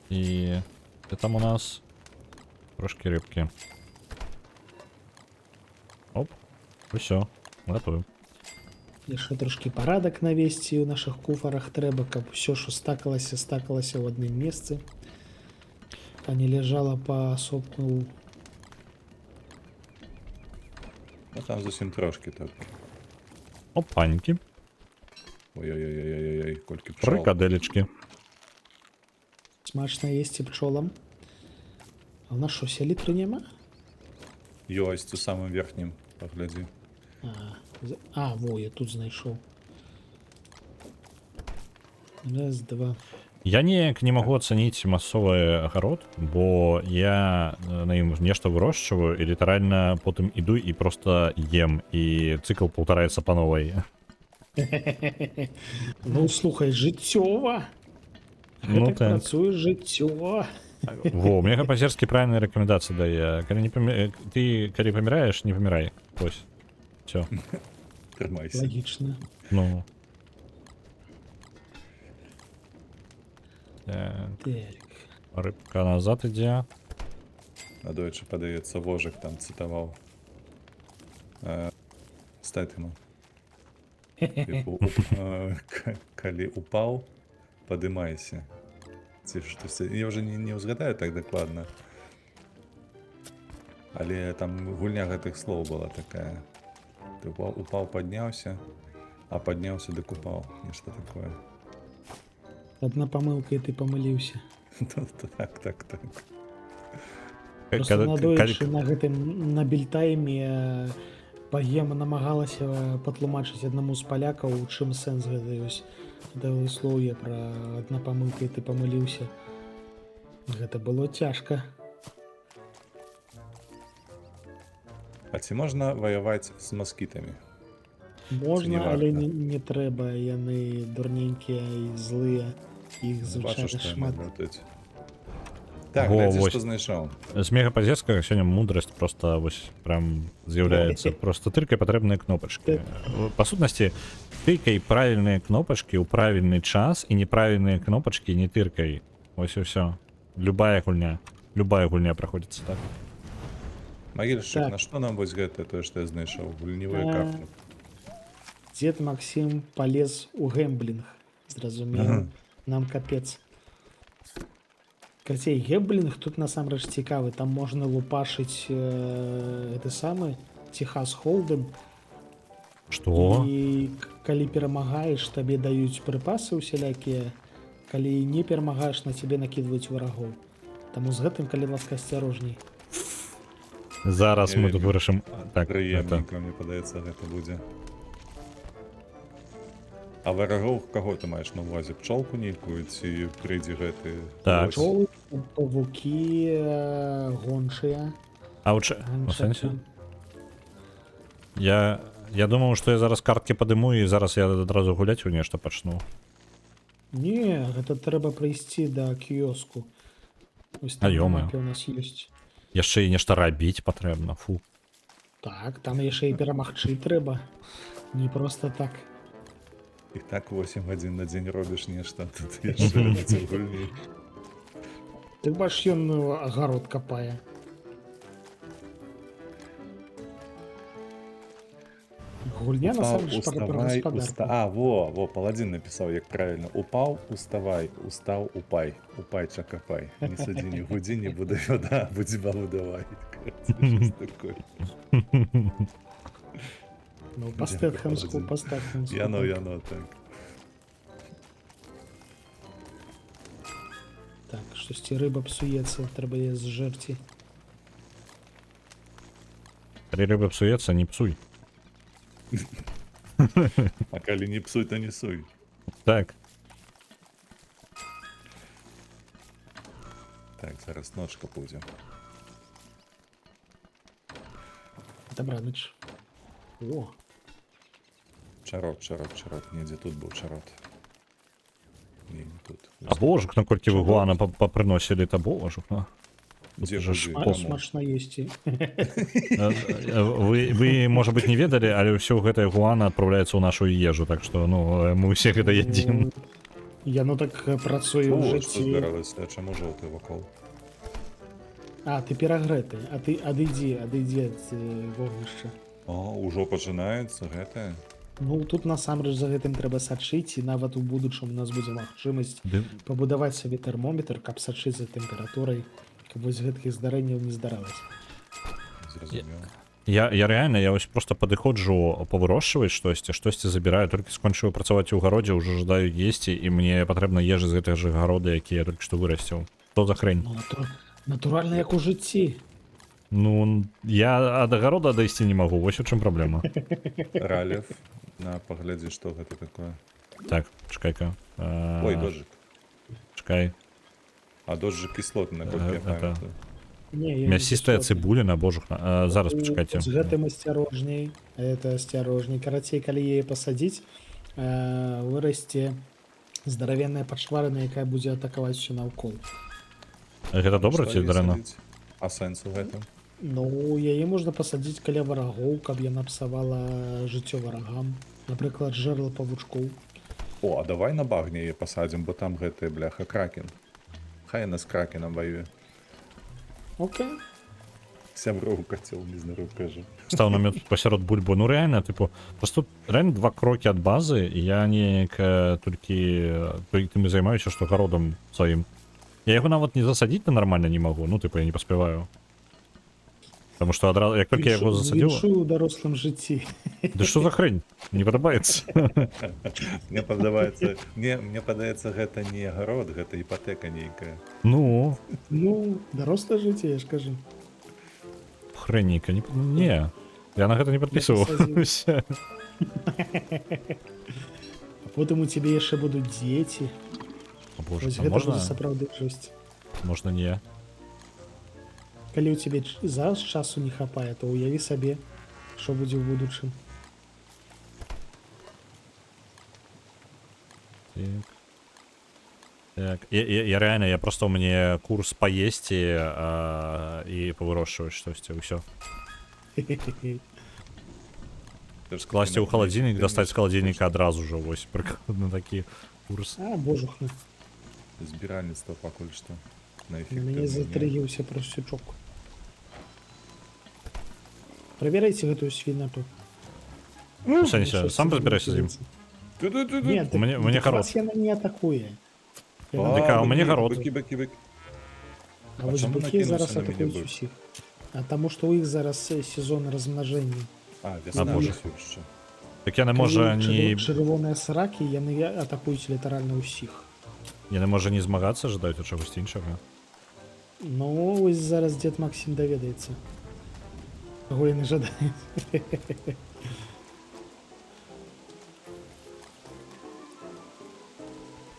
І де там у нас трошки рибки. Оп. Усё, готую. Яшчэ трошки парадак навесці ў наших куфарах трэба, каб усё, што стакалася ў адным месцы, а не ляжала паасобку. Ну там зусім трошки так. Опаньки. Ой-ой-ой-ой-ой, колькі пчол. Фрикаделечки. Смачна есці пчолам. А ў нас што, селітры няма? Ёсць у самым верхнім, паглядзі. Во, я тут знайшоў. Раз, два. Я неяк не магу ацаніць масовы агарод, бо я на ім нешта вырошчваю і літаральна потым іду і просто ем, і цыкл паўтараецца па новай. Ну, слухай, жыццёва. Ну Гэтак так. працуе жыццё. Во, мне гапазерскі правільныя рэкамендацыі дае. Калі не ты калі паміраеш, не памірай. Вось. Всё. Трымайся. Лагічна. Ну. Так, Так. рыбка назад ідзе. Надоечы, падаецца, вожык там цытаваў. Стэтэму. Калі упаў, падымайся. Ці штосьці. Я ўжо не ўзгадаю так дакладна. Але там гульня гэтых слоў была такая. Ты упаў, падняўся, а падняўся, дык упаў. Нешта такое. Адна памылка, і ты памыліўся. Так. Просто надоечы на гэтым на більтайме пагема намагалася патлумачыць аднаму з палякаў, у чым сэнс гэтай вось слоўе пра адна памылка, і ты памыліўся. Гэта было цяжка. А ці можна ваяваць з маскітамі? Можна, не але варта. не трэба, яны дурненькія і злыя. Іх Бачу, звычайна што шмат. яны лютаюць. Так, Во, глядзі, вось. што знайшоў. З мегапазецкага сёння мудрасць просто вось прям з'яўляецца. Просто тыркай патрэбныя кнопачкі. Па сутнасці, тыкай правільныя кнопачкі ў правільны час і неправільныя кнопачкі не тыркай. Вось і ўсё. Любая гульня праходзіцца так. Магільшчык, Так. на што нам вось гэта тое, што я знайшоў? Гульневыя А. карты. Дзед Максім палез у гэмблінг. Зразумеў, Ага. нам капец. Карацей, гэмблінг тут насамрэч цікавы. Там можна лупашыць гэты самы Техас Холдем. Што? І калі перамагаеш, табе даюць прыпасы усялякія. Калі не перамагаеш, на цябе накідваюць варагоў. Таму з гэтым, калі ласка, асцярожней. Зараз Я мы тут вельмі вырашым. Так, гэта. Прыемненька, мне падаецца, гэта будзе. А варагоў каго ты маеш на ўвазе? Пчолку нейкую ці прыйдзе гэты? Так. лось? Пчолы, павукі, гончыя. А у сэнсе? Я думаў, што я зараз карткі падыму і зараз я адразу гуляць у нешта пачну. Не, гэта трэба прыйсці да кіёску. Ось А, там на ё-моё. мапе у нас ёсць. Яшчэ і нешта рабіць патрэбна. Фу. Так, там яшчэ і перамагчы трэба. Не проста так. І так 8 гадзін на дзень робіш нешта, тут яшчэ на ці гульні. Ты бачиш, ён агарод капае. Гульня насамрэч пра гаспадарку. Во, паладзін напісаў, як правільна. Упаў, уставай, устаў, упай. Упай, чакапай. Не садзі, не гудзі, не буду вада, будзі бабу давай. Такое. Ну, пастав хамску, пастав хамску. Яно, так. Так, штосьці рыба псуецца, трэба яе зжэрці. Калі рыба псуецца, не псуй. А калі не псуй, то не суй. Так. Так, зараз ночка будзе. Добраніч. О, Чарот. Недзе тут быў чарот. Не тут. А божук, наколькі вы гуана папрыносілі, та божук, ну. Дзе Же ж Кому? смачна есці. Вы, можа быць, не ведалі, але ўсё гэтая гуана адпраўляецца ў нашу ежу, так што, ну, мы ўсе гэта ядзім. Яно так працуе ў О, што жыцці. збіралася, а чаму жоўты вакол? А, ты перагрэты, а ты адыдзі ад вогнішча. О, ужо пачынаецца гэтае? Ну, тут насамрэч за гэтым трэба сачыць, і нават у будучым у нас будзе магчымасць пабудаваць сабе тэрмометр, каб сачыць за тэмпературай, каб вось гэтых здарэнняў не здаралася. Зразумеў. Я реально, я вось просто падыходжу павырошчваць штосьці забіраю, толькі скончыў працаваць у гародзе, ўжо жадаю есці, і мне патрэбна ежы з гэтых жа гарода, які я толькі што вырасціў. Што за хрень? Ну, натуральна, як у жыцці. Ну, я ад агарода дайсці не магу, вось у чым праблема. Ралев, на, паглядзі, што гэта такое. Так, чакай-ка. Ой, дождик. Чакай. А дождик кислотны, наколькі я Это- памятаю. Не, я не Мясістая кислотны. цыбуліна, божух. Зараз, Ну, пачакайце. З гэтым асцярожней, это асцярожней. Карацей, калі яе пасадзіць, вырасце здаравенная пачварына, якая будзе атакаваць усё наўкол. Гэта добра ці дрэнна? А сэнс у гэтым? Ну, яе можна пасадзіць каля варагоў, каб яна псавала жыццё варагам. Напрыклад, жэрла павучкоў. О, а давай на багне яе пасадзім, бо там гэтая бляха кракен. Хай яна з кракенам ваюе. Окей. Сяброў кацёл, не знаю, кажу. Стаў намёт пасярод бульбу. Ну реально, типу, просто реально 2 крокі ад базы, і я неяк толькі тым і займаюся, што гародам сваім. Я яго нават не засадзіць нармальна не магу, ну типу я не паспяваю. Таму што адразу, як толькі я яго засадзіў... Віншую ў дарослым жыцці. Да што за хрень? Не падабаецца. Мне падаецца, гэта не агарод, гэта іпатэка нейкая. Ну, Ну, дарослае жыццё, я ж кажу. хрэнейка, не. Я на гэта не падпісываўся. А потым у цябе яшчэ будуць дзеці. О боже, Вось а гэта можна? будзе сапраўды жэсць. Можна не. Калі ў цябе зараз часу не хапае, то уяві сабе, што будзе ў будучым. Так. Так. Я реально, я просто у меня курс поесть и повыращивать штосьці, ўсё. Класти у холодильник, достать с холодильника одразу же, вось, прикладно такі курс. А, божухна. Збіральніцтва пакуль што. На Мяне эфектыўны, затрыгіўся прасючок. Праверайце гэтую свінату. Ну, Саня, сам разбирайся з ім. Нет, Мне так хорош. вас яна не атакуе. Так, а у мяне гарод. Быкі. А вось чаму быкі накінуўся зараз на мяне атакуюць бык? усіх. А таму што ў іх зараз сезон размнажэння. А, вясна Боже. ўсё яшчэ. Так я не можа Калі не... чырвоныя сракі, яны атакуюць літаральна ўсіх. Я не можа не змагацца, жадаюць ад чагось іншага. Ну, вось зараз дзед Максім даведаецца. Каго яны жадаюць.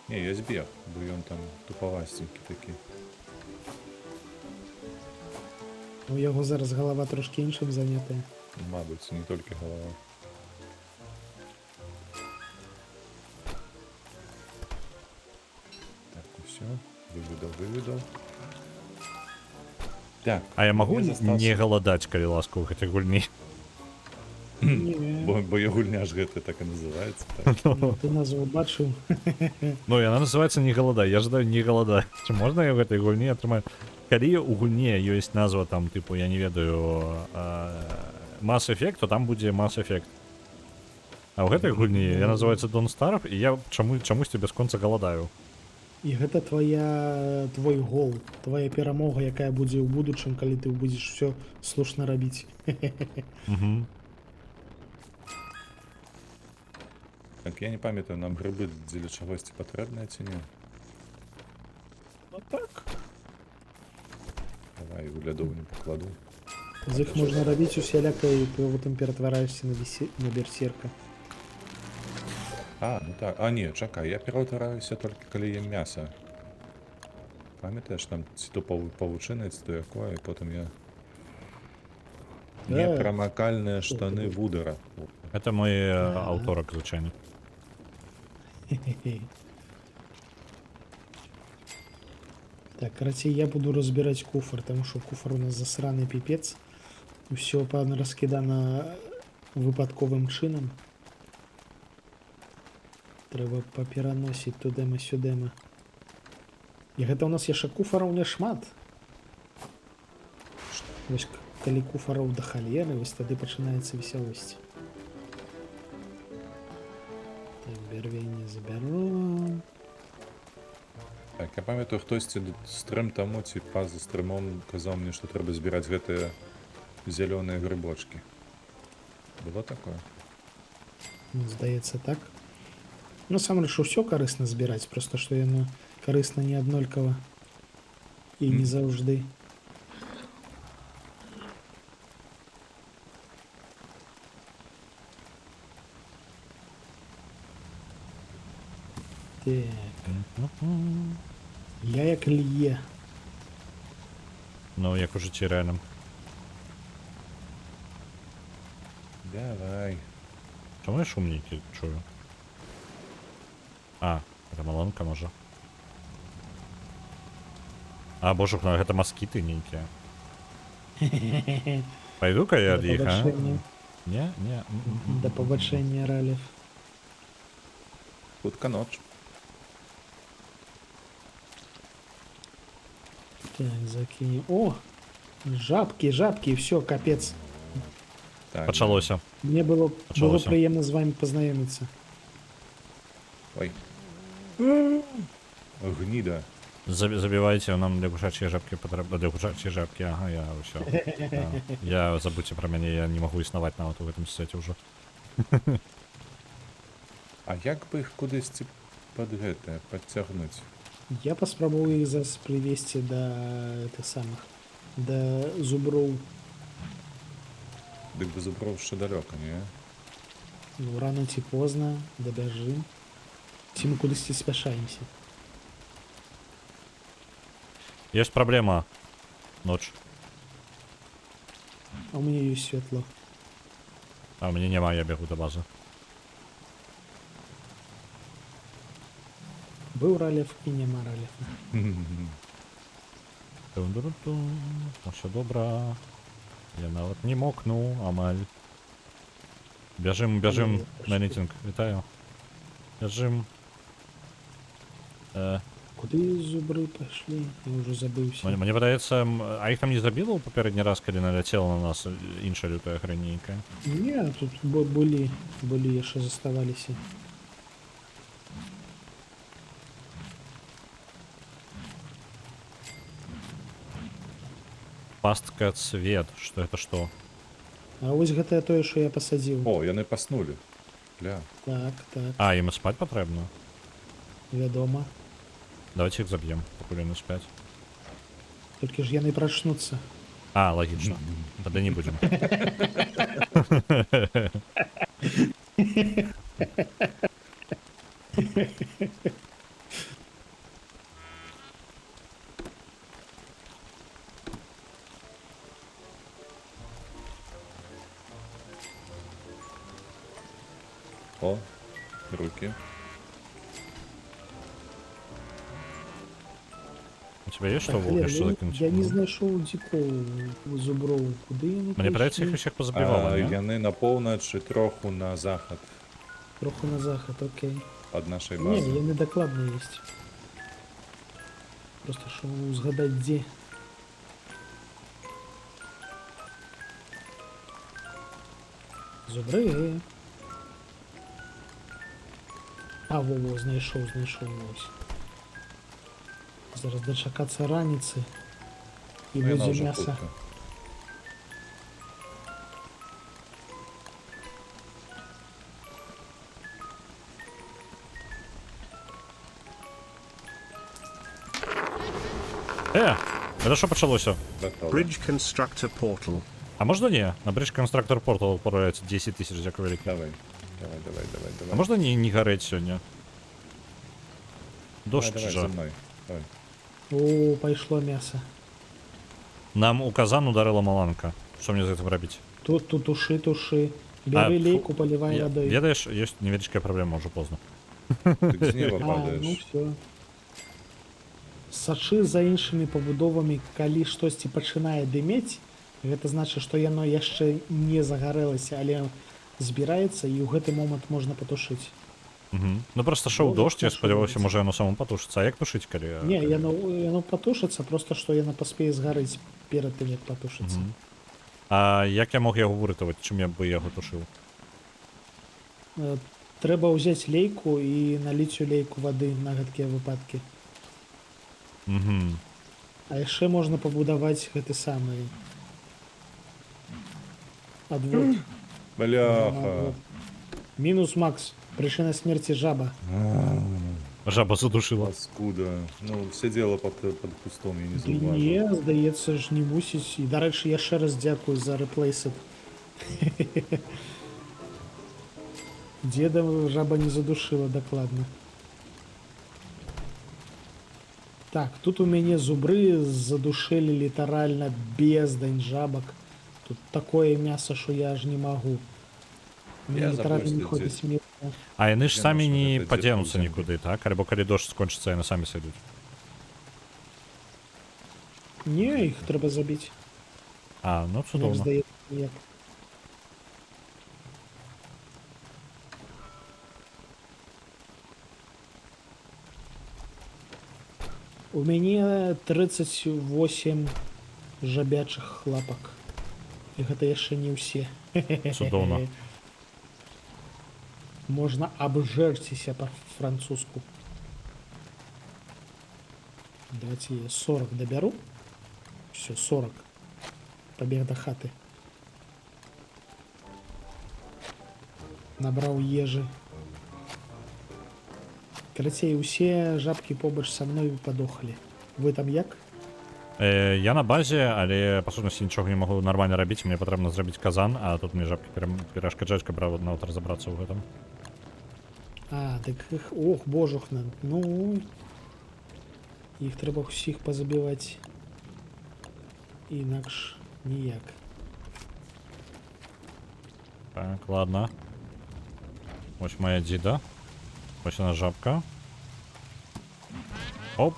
Не, я збег, бо ён там тупавасценькі такі. У яго зараз галава трошкі іншым занятая. Мабыць, не толькі галава. Так, усё. Выведаў. Так, А я магу я застаўся. не галадаць, калі ласка, у гэтай гульні? Не, Бо я гульня ж гэта так і называецца. Так. ты назву бачыў. Ну, яна называецца не галадай, я жадаю не галадаць. Ці можна я ў гэтай гульні атрымаю? Калі у гульне ёсць назва там, тыпу, я не ведаю, Mass Effect, то там будзе Mass Effect. А ў гэтай гульні я называецца Don't Starve, і я чамусьці бясконца галадаю. І гэта твой гол, твоя перамога, якая будзе ў будучым, калі ты будзеш все слушна рабіць. Угу. Так, я не памятаю, нам грыбы дзеля чагосьці патрэбныя ці не? Ну так. Давай у лядоўню пакладу. З іх можна рабіць усяляка, і ты потым ператвараешся на берсерка. А, ну так. А, не, чакай, я пераўтвараюся толькі калі ем мяса. Памятаеш, там ці то павучына, ці то якое, і потым я... Непрамакальныя штаны вудара. Это мой аўторак, звычайна. Так, карацей, я буду разбирать куфар, потому что куфар у нас засраный пипец. Все раскидано выпадковым чином. Трэба папераносіць тудема-сюдема. І гэта у нас яшчэ куфараў няшмат. Вось калі куфараў да халеры, вось тады пачынаецца весялосць. Так, бярвенне забяру. Так, я памятаю, хтосьці стрым таму ці па-за стрымом казаў мне, што трэба збіраць гэтыя зялёныя грыбочкі. Было такое? Ну, здаецца, так. Насамрэч, усё карысна збіраць, проста што яно карысна не аднолькава і не заўжды. Так. Я як лье. Ну, як у жыцці рэальным. Давай. Чаму я шум нейкі чую? А, гэта малонка, можа. А, божух, ну гэта маскіты нейкія. Пайду-ка я ад іх, а? Не, не. Да пабачэння ралів. Хутка ноч. Так, закинем. О! Жабки, жабки, все, капец. Так, Пачалося. Мне было Пачалося. приємно з вами познайомитися. Ой. Гніда. Забівайце, нам для кушачьей жабки патрэбна. Для кушачьей жабки, ага, я ўсё. Я забудьце пра мяне, я не магу існаваць нават у гэтым свеце ўжо. А як бы іх кудысьці пад гэтае падцягнуць? Я паспрабую іх зараз прывесці да этих самых, да зуброў. Дык бы зуброў яшчэ далёка, не? Ну, рано ці позна, дабяжым. Ці мы кудысьці спяшаемся. Ёсць праблема. Ноч. А у меня есть светло. А у меня нема, я бегу до базы. Был ралев и нема ралев. Тун-ду-ру-тун. Ну все добра. Я нават не мокну, амаль. Бяжим Ой, на мітинг. Вітаю. Бяжим. Куды зубры пошли? Я уже забылся. Мне падаецца, а іх там не забіла ў папярэдні раз, калі наляцела на нас іншая лютая гранейка. Не, тут были яшчэ заставаліся. Пастка цвет. Что это что? А вось гэтае тое, што я пасадзіў. О, яны паснулі. Бля. Так, так, А, ім спаць патрэбна? вядома. Давайте их забьем, покуль яны спять. Толькі ж яны прачнуцца. А, логично. Тогда не будем. О, руки. У тебя есть что Так, в угле, что я закинуть? не знайшоў дзікоў зуброў. Куды яны Мне падаецца, пайшлі? их усіх позабивала, не? Яны на поўнач і троху на захад Троху на захад, окей. ад нашай Не, базы. яны дакладна ёсць. Просто што узгадаць дзе. Зубры. А, во, знайшоў, вось. Зараз дачакацца раніцы і Ну, яна будзе ўжо мяса. хутка. Это що почалося? Готово. Bridge constructor portal. А можна не? На Bridge Constructor Portal отправляется 10 тысяч, дякую велике. Давай. А Давай. можно не гореть сегодня? Дождь Давай же. за мною. Давай. О, пайшло мяса. Нам у казан ударила маланка. Что мне за это робить? Тут туши. Бяры фу, лейку, полівай вадой. Ведаешь, есть невеличкая проблема, уже поздно. Ты з неба А, ну падаєш. все. Сачы за іншымі пабудовамі, калі штосьці пачынае дымець, гэта значыць, што яно яшчэ не загарэлася, але збіраецца і ў гэты момант можна патушыць. Угу. Ну просто шоу Ну, дождь, я хорошо, сподівався, дивіться. може воно само потушиться. А як тушить, коли... Не, яно патушыцца, просто што яно паспее згарыць перад тым, як патушыцца. Мгм. А як я мог його вирятувати, чим я би його тушив? Трэба ўзяць лейку і наліць у лейку вады на гэткія выпадкі. Угу. А яшчэ можна пабудаваць гэты самы адвод. Бляха. Мінус Макс. Прычына смерці жаба. Жаба задушила. Паскуда. Ну, сидела под кустом, я не Ды зауважив. не, здаецца ж, не мусіць. І, дарэчы, яшчэ раз дзякую за рэплейсет. Деда жаба не задушила дакладна. Так, тут у мяне зубры задушылі літаральна бездань жабак. Тут такое мяса, што я аж не магу. Мне Я літаральна не забыўся ходзіць здесь. месца. А яны ж Я самі нашел не это поденуться где-то в нікуди, так? Або коли дощ скончиться, яны самі сойдуть. Не, іх трэба забіць. А, ну Як цудовно. здаецца, як. У мяне 38 жабячых лапак. І гэта яшчэ не ўсе. Цудоўна. Можна абжэрціся па-французску. Давайте я 40 дабяру. Все, 40. Пабег да хаты. Набраў ежы. Карацей, усе жабкі побач са мной падохалі. Вы там як? Я на базе, але па сутнасці нічога не магу нармальна рабіць, мне патрэбна зрабіць казан, а тут мне жабкі перашкаджаюць, каб нават разабрацца ў гэтым. А, так іх... Ох, божухна. Ну... Іх трэба ўсіх пазабіваць. Інакш ніяк. Так, ладно. Ось моя діда. Ось вона жабка. Оп.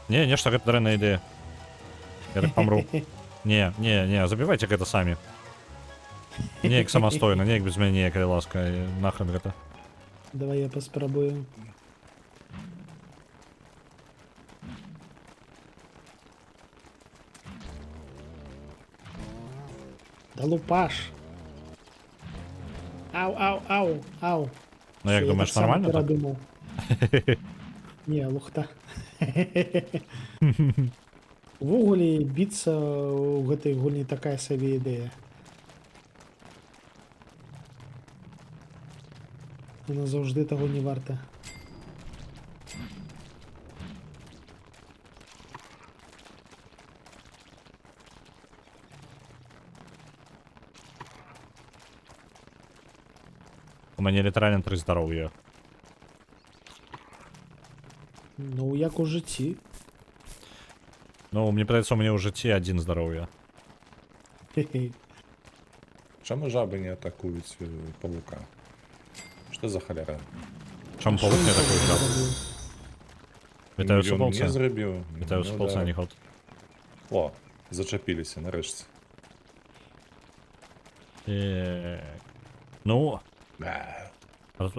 Не, нешта гэта дрэнная ідэя. Я так помру. Не, забівайце гэта самі. Неяк самастойна, неяк без мяне, калі ласка, нахрен гэта. Давай я паспрабую. Да лупаш. Ау. Ну як Всё, я думаєш, так само нормально так? перадумав. Не, лухта. Увогуле біцца ў гэтай гульні такая сабе ідэя. Яна заўжды таго не варта. У мяне літаральна 3 здароўя. Ну, як у жыцці. Ну, мне падаецца, у мяне ў жыцці 1 здароўя. Хе-хе. Чаму жабы не атакуюць павука? Што за халера? Чаму павук не такой жаб? Вітаю Ён супалца. не зрабіў. Вітаю Ну, супалца, да. не ход. О, зачапіліся нарэшце. Ну, Да.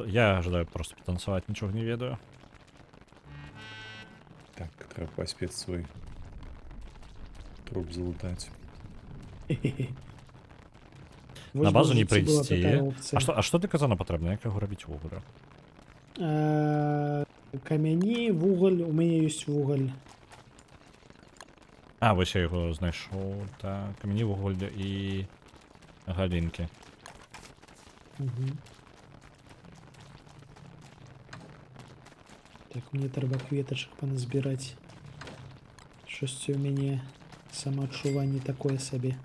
я ожидаю просто потанцевать, ничего не ведаю. Так, трэба паспець свой труп залутаць. На базу не прийти. прийти. А что для казана патрэбна? Як яго рабіць вугля? Камяні, вуголь, у мяне ёсць вуголь. А, вось я яго знайшоў. Так, камені, вуголь і галінкі. Мгм. Так, мне трэба кветачак паназбіраць. Щось у мяне самаадчуванне такое сабе.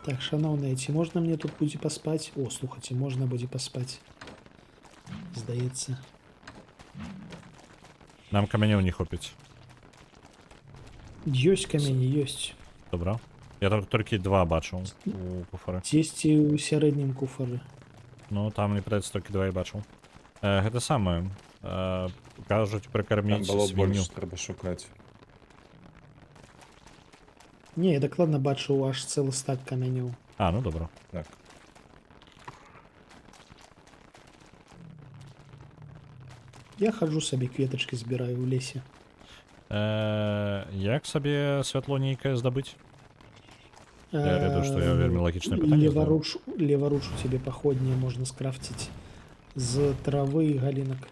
Так, шановныя, ці можна мне тут будзе паспаць? О, слухайце, можна будзе паспаць. Здаецца. Нам камянёў не хопіць. Ёсць камені, ёсць. Добра. Я там толькі 2 бачыў у куфары. Дзесьці ў сярэднім куфары. Ну, там мне падаецца толькі 2 і бачыў. Гэта самае. Кажуць Там прыкарміць было свінню. больш трэба шукаць. Не, я дакладна бачыў аж цэлы стак камянёў. А, ну добра. Так. Я хаджу сабе кветачкі збіраю ў лесе. Як сабе святло нейкае здабыць? Я ведаю, што я вельмі лагічнае пытанне задаю. Леваруч у цябе паходні можна скрафціць з травы і галінак.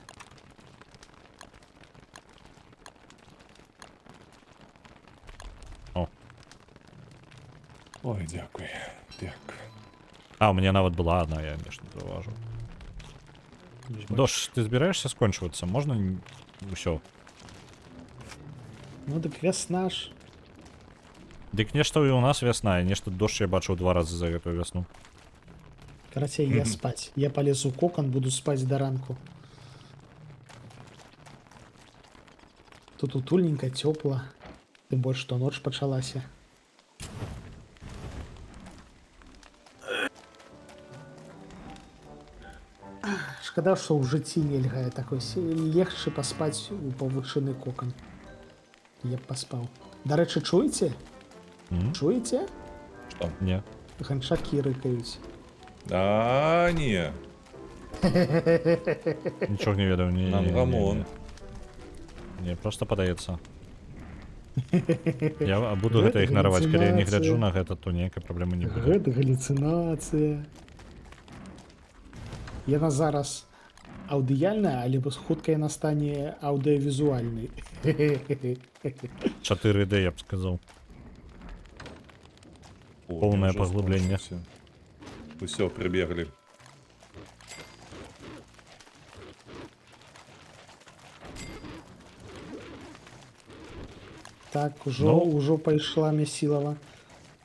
Ой, дзякуй. Дзякуй. А, у меня нават была одна, я нешта заўважыў. Дош, ты збіраешся скончвацца? Можна ўсё? Ну дык вясна ж. Дык нешта і у нас вясна, і нешта дождж я бачыў 2 разы за гэтую вясну. Карацей, я спаць. Я палезу ў кокон, буду спаць да ранку. Тут утульненька, цёпла. Тым больш, што ноч пачалася. Шкада, што ў жыцці нельга такой легчы паспаць у павучыны кокон. Я б паспаў. Дарэчы, чуеце? Чуеце? Што? Не. Ганчакі рыкаюць. А, не. Нічога не ведаю. Нам гамон. Не, просто падаецца. Я буду гэта ігнараваць. Калі я не гляджу на гэта, то ніякай праблемы не будзе. Гэта галюцынацыя. Яна зараз аўдыяльная, але хутка яна стане аўдыявізуальнай. 4D, я б сказаў. Поўнае паглыбленне. Усё, прыбеглі. Так, ужо пайшла мясілава.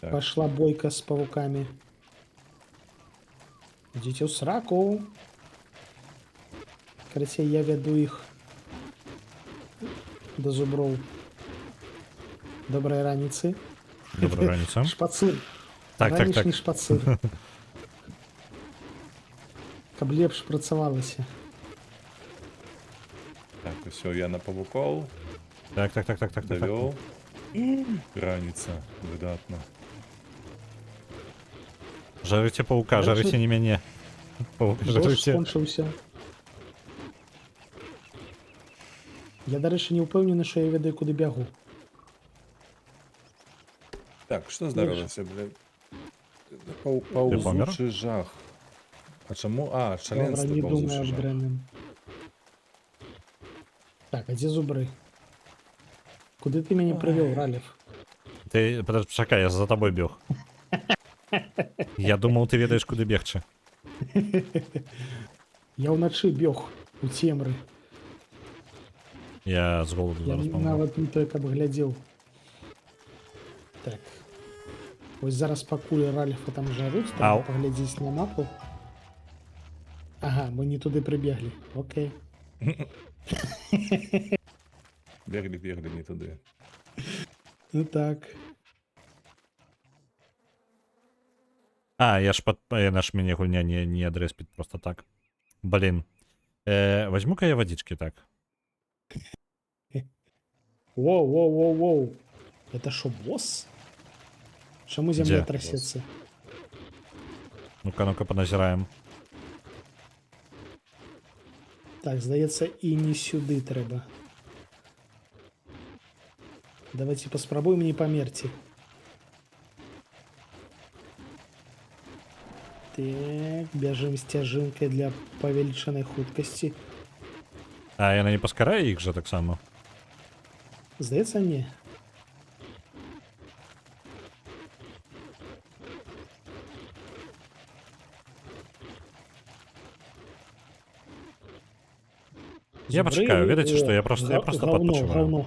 Так. Пашла бойка з павукамі. Ідзіце ў сраку. Карацей, я вяду іх да зуброў. Добрай раніцы. Добрая раніца. Так, так, Ранішні так. шпацыр. Каб лепш працавалася. Так, усё, я на павукоў Так, так, так, так, так, так. давёў. Раніца, выдатна. Жарыце паука, Дальше- жарыце не мяне. Паука Дождь жарыце. скончыўся. Я, дарэчы, не ўпэўнены, што я ведаю, куды бягу. Так, што здарылася, блядь? Ты памёр? Паўзучы жах. А чаму? А, Добра, шаленства не думаю паўзучы аб жах. дрэнным. Так, а дзе зубры? Куды ты мяне прывёў, Ралев? Ты, подожди, чакай, я за тобой бег. Я думал, ты ведаешь, куды бегчы. Я ўначы бег у цемры. Я з голоду Я зараз помру. нават не той, каб глядзеў. Так. Вось зараз пакуль Ральфа там жаруць, Ау. трэба паглядзець на мапу. Ага, мы не туды прыбеглі. Окей. Беглі не туды. Ну так. А, я ж наш мяне гульня не адрэспіць просто так. Блин. Возьму-ка я водички так. Воу. Это шо, босс? Чаму зямля Дзе? трасецца? Ну-ка, поназираем. Так, здаецца, і не сюды трэба. Давайте паспрабуем не памерці. Так, бяжым сцяжынкай для павелічанай хуткасці. А, яна не паскарае іх жа таксама. Здаецца, не. Я пачакаю, ведаеце што, я просто падпачываю. Гаўно.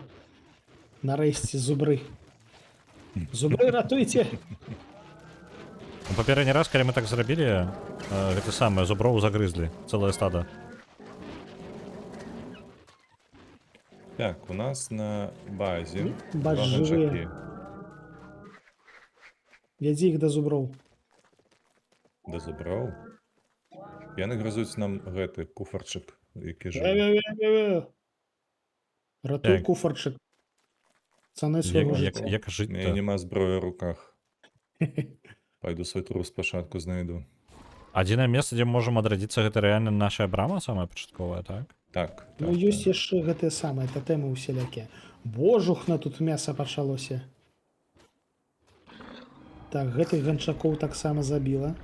Нарэшце зубры. Зубры, ратуйце! Ну, папярэдні раз, калі мы так зрабілі, гэта самае, зуброў загрызлі, цэлае стада. Так, у нас на базе Бач, два жывыя. ганчакі. Вядзі іх да зуброў. Да зуброў. Яны грызуць нам гэты куфарчык, які жыве. Ратуй Так. куфарчык. Цаны свайго жыцця. Як У мяне жыць-то? няма зброі ў руках. Пайду свой трус спачатку знайду. Адзінае месца, дзе можам адрадзіцца, гэта рэальна наша брама самая пачатковая, так? Так, Ну, так, ёсць так. яшчэ гэтыя самыя татэмы усялякія. Божухна, тут мяса пачалося. Так, гэтых ганчакоў таксама забіла.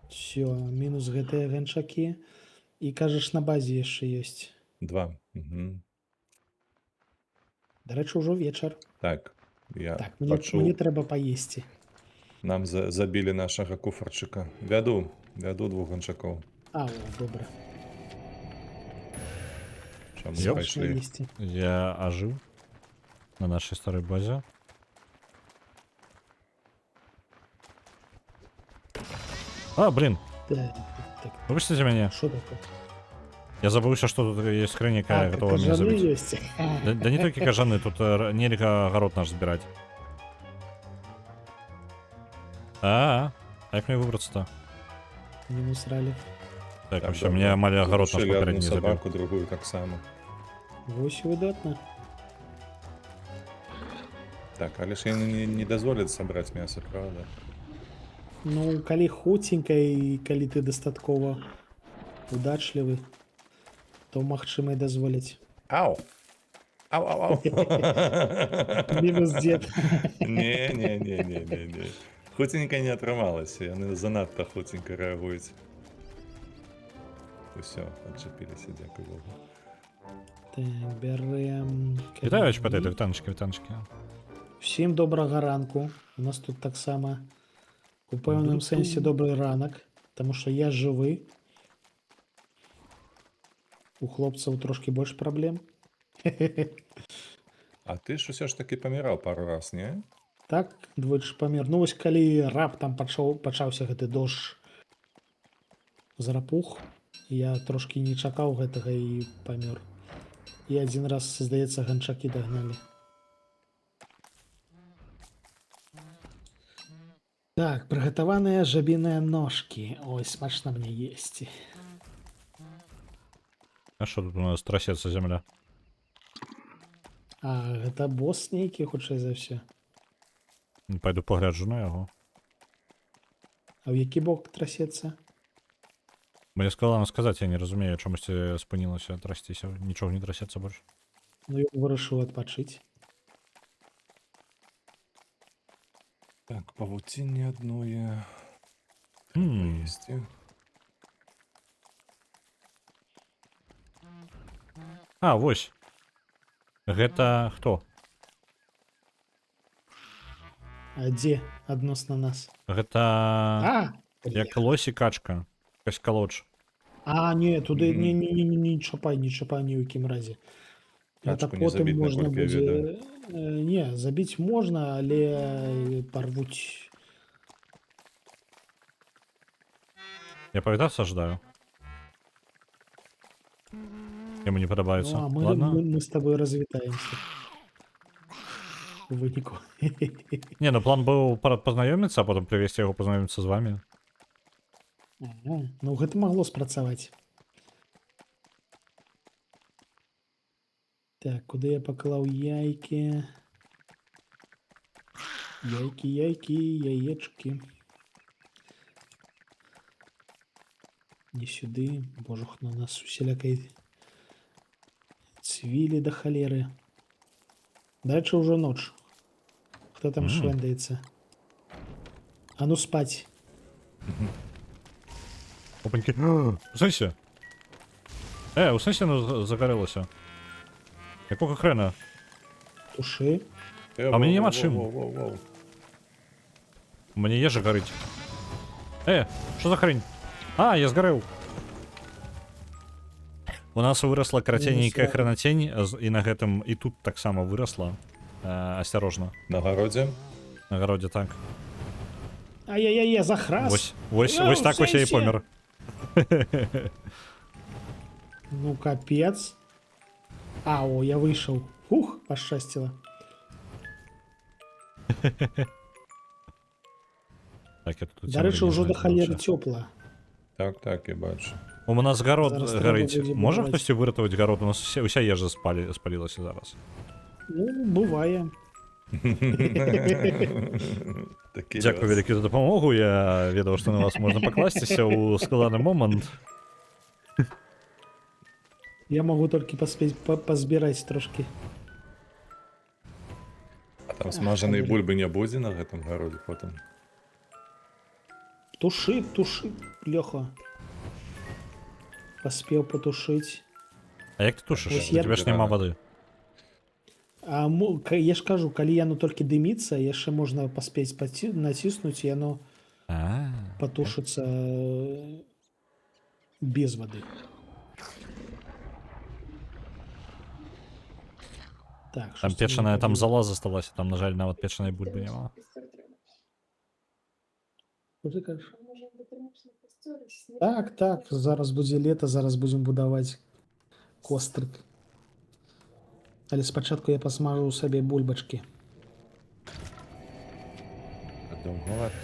Всё, мінус гэтыя ганчакі. І кажаш, на базе яшчэ ёсць. Два. Угу. Дарэчы, ўжо вечар. Так, я Так, мне пачуў. трэба паесці. Нам забілі нашага куфарчыка. Вяду двух ганчакоў. А, о, добра. Чаму Ёп. пайшлі? Есці. Я ажыў на нашай старой базе. А, блин, Так, выбачце мяне. що таке? Я забыўся, што тут є скрыня, якая гатова мяне кажаны забіць. ёсць. Да не толькі кажаны, тут нельга агарод наш збіраць. А як мне выбрацца-то? Мінус ралік. Так, Так, вообще, добра. мне амаль агарод наш Лишили папярэдні одну забіў. собаку, другую таксама. Вось выдатна. Так, але ж яны не дазволяць сабраць мяса, правда? Ну, калі хуценька і калі ты дастаткова удачлівы, то магчыма і дазволіць. Ау! Ау. Мінус дзед. Не. Хуценька не атрымалася, яны занадта хуценька рэагуюць. Усё, адчапіліся, дзякуй Богу. Так, бярэм... Вітаю, патэты, вітанчыкі. Усім добрага ранку. У нас тут таксама у пэўным сэнсе добры ранак, таму што я жывы. У хлопцаў трошкі больш праблем. А ты ж усё ж такі паміраў пару раз, не? Так, двойчы памер. Ну вось калі раптам пачаўся гэты дождж зарапух, я трошкі не чакаў гэтага і памёр. І адзін раз, здаецца, ганчакі дагналі. Так, прыгатаваныя жабіныя ножкі. Ой, смачна мне есці. А що тут у нас трасецца земля? А, гэта босс нейкі, хутчэй за ўсё. Пайду погляджу на яго. А ў які бок трасецца? Мне складана сказаць, я не разумею, чамусьці спынілася трасціся, нічога не трасецца больш. Ну, я вырашыў адпачыць. Так, павуцінне адное. Хм. Есці. А, вось. Гэта хто? А дзе адносна нас? Гэта як лось і качка. Якась калодж. А, не, туды Мгм. не чапай ні ў якім разе. Гэта Качку не потым забіць, можна наколькі я будзе... ведаю. Не, забіць можна, але парвуць. Я павітацца жадаю. Яму не падабаецца. Ну, а мы, Ладно. мы з табой развітаемся. У выніку. Не, ну план быў пазнаёміцца, а потым прывесці яго пазнаёміцца з вамі. Ага, ну, гэта магло спрацаваць. Так, куды я паклаў яйкі? Яйкі, яечкі. Не сюды. Божух, на нас усялякай цвілі да халеры. Дальше ўжо ноч. Хто там швэндаецца? А ну спаць. Опанькі. У сэнсе? У сэнсе ну загарэлася. Якога хрена? Туши. А мне няма чым. Воу-воу-воу. У мяне ежа гарыць. Што за хрень? А, я згарэў. У нас вырасла караценькая хрэнацень, і на гэтым і тут таксама вырасла. Асцярожна. На гародзе? На гародзе так. Ай-яй-яй, захрас. Вось так вось я і помер. Ну, капец. А, о, я выйшаў. Фух, пашчасціла. Так, я тут Дарэчы, ўжо да халеры цёпла. Так, я бачу. У нас гарод Зараз гарыць. трэба будзе Можа будаваць. хтосьці выратаваць гарод? У нас уся ежа спалілася зараз. Ну, бывае. Дзякую вялікі за дапамогу. Я ведаў, што на вас можна пакласціся ў складаны момант. Я магу толькі паспець пазбіраць трошкі. А там смажанай бульбы не будзе на гэтым гародзе потым? Туши, Лёха. Паспеў патушыць. А як ты тушыш? Вось У я- тебя ж няма вады. А я ж кажу, калі яно толькі дыміцца, яшчэ можна паспець націснуць, і яно патушыцца без вады. Так, Там штось печаная, там мне зала засталася, там, на жаль, нават печанай бульбы няма. Що ти кажеш? Так, зараз будзе лета, зараз будзем будаваць кострык. Але спачатку я пасмажу сабе бульбачкі.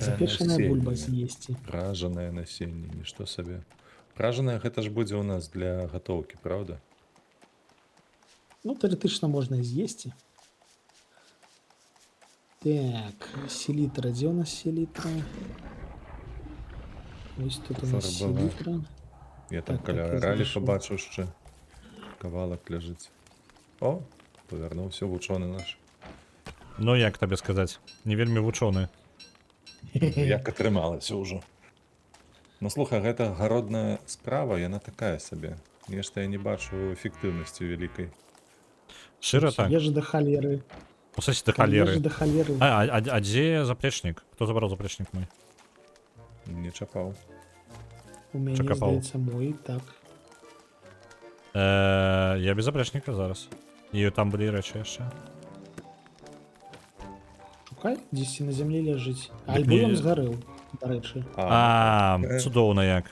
Запечаная бульба з'есці. Пражанае насенне, нішто сабе. Пражанае гэта ж будзе ў нас для гатоўкі, правда? Ну, тэоретычна можна і з'есці. Так, селітра. Дзе ў нас селітра? Вось тут у нас Фарбова. селітра. Я там Так, каля я ралі знайшоў. пабачыў яшчэ. Кавалак ляжыць. О, павярнуўся вучоны наш. Ну, як табе сказаць? Не вельмі вучоны. Як атрымалася ўжо. Ну, слухай, гэта гародная справа, яна такая сабе. Нешта я не бачу эфектыўнасці вялікай. Шчыра так. Ежа да халеры. У сэнсе да Ежа халеры. да халеры. А дзе заплечнік? Хто забраў заплечнік мой? Не чапаў. У мяне, Чакапаў. здаецца, мой, так. Я без заплечніка зараз. І там былі рэчы яшчэ. Шукай, дзесьці на зямлі ляжыць. Дык Альбо не- ён згарэў, дарэчы. Цудоўна як.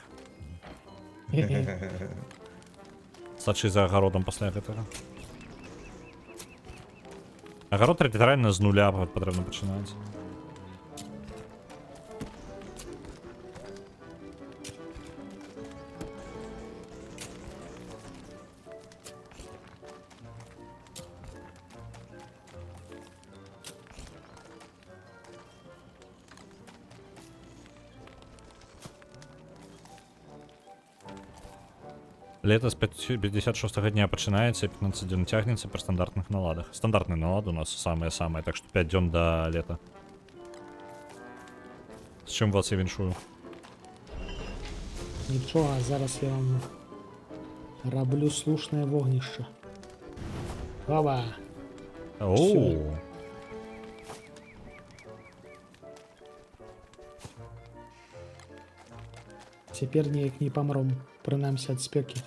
Сачы за агародам пасля гэтага. Агарод літаральна з нуля патрэбна пачынаць. Лето з 56-го дня починається, і 15 днів тягнеться при стандартних наладах. Стандартний налад у нас самое-самое, так що 5 днів до лета. З чим вас я віншую? Нічого, зараз я вам роблю слушне вогнище. Ова! Оу. Цяпер ніяк не памром, прынамсі ад спекі.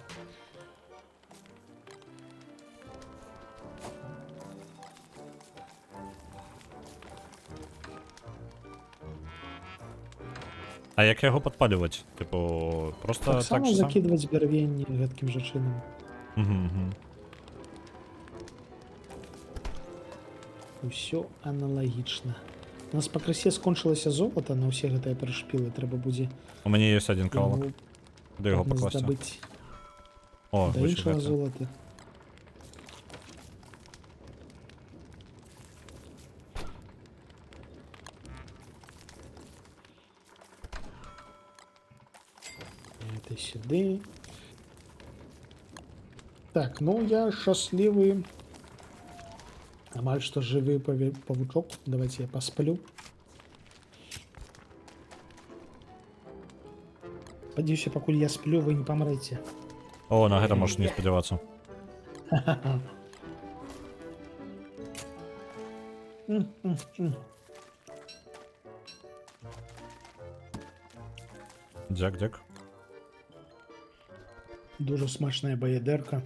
А як яго падпалювати? Типу, просто Так так само же сам? закидваць бярвенні гэткім жа чынам. Угу. Усё аналагічна. У нас пакрысе скончылася золата на ўсе гэтыя перашпілы, трэба будзе У мяне ёсць один кавалок. яго Куди його покласти? здабыць О, да вось іншага гэта. золата. Это сюды. Так, ну я шчаслівы. Амаль што жывы павучок. Давайте я посплю. Спадзяюся, пакуль я сплю, вы не памрэце. О, на гэта можеш не спадзявацца. Дзяк. Дуже смачная баядерка.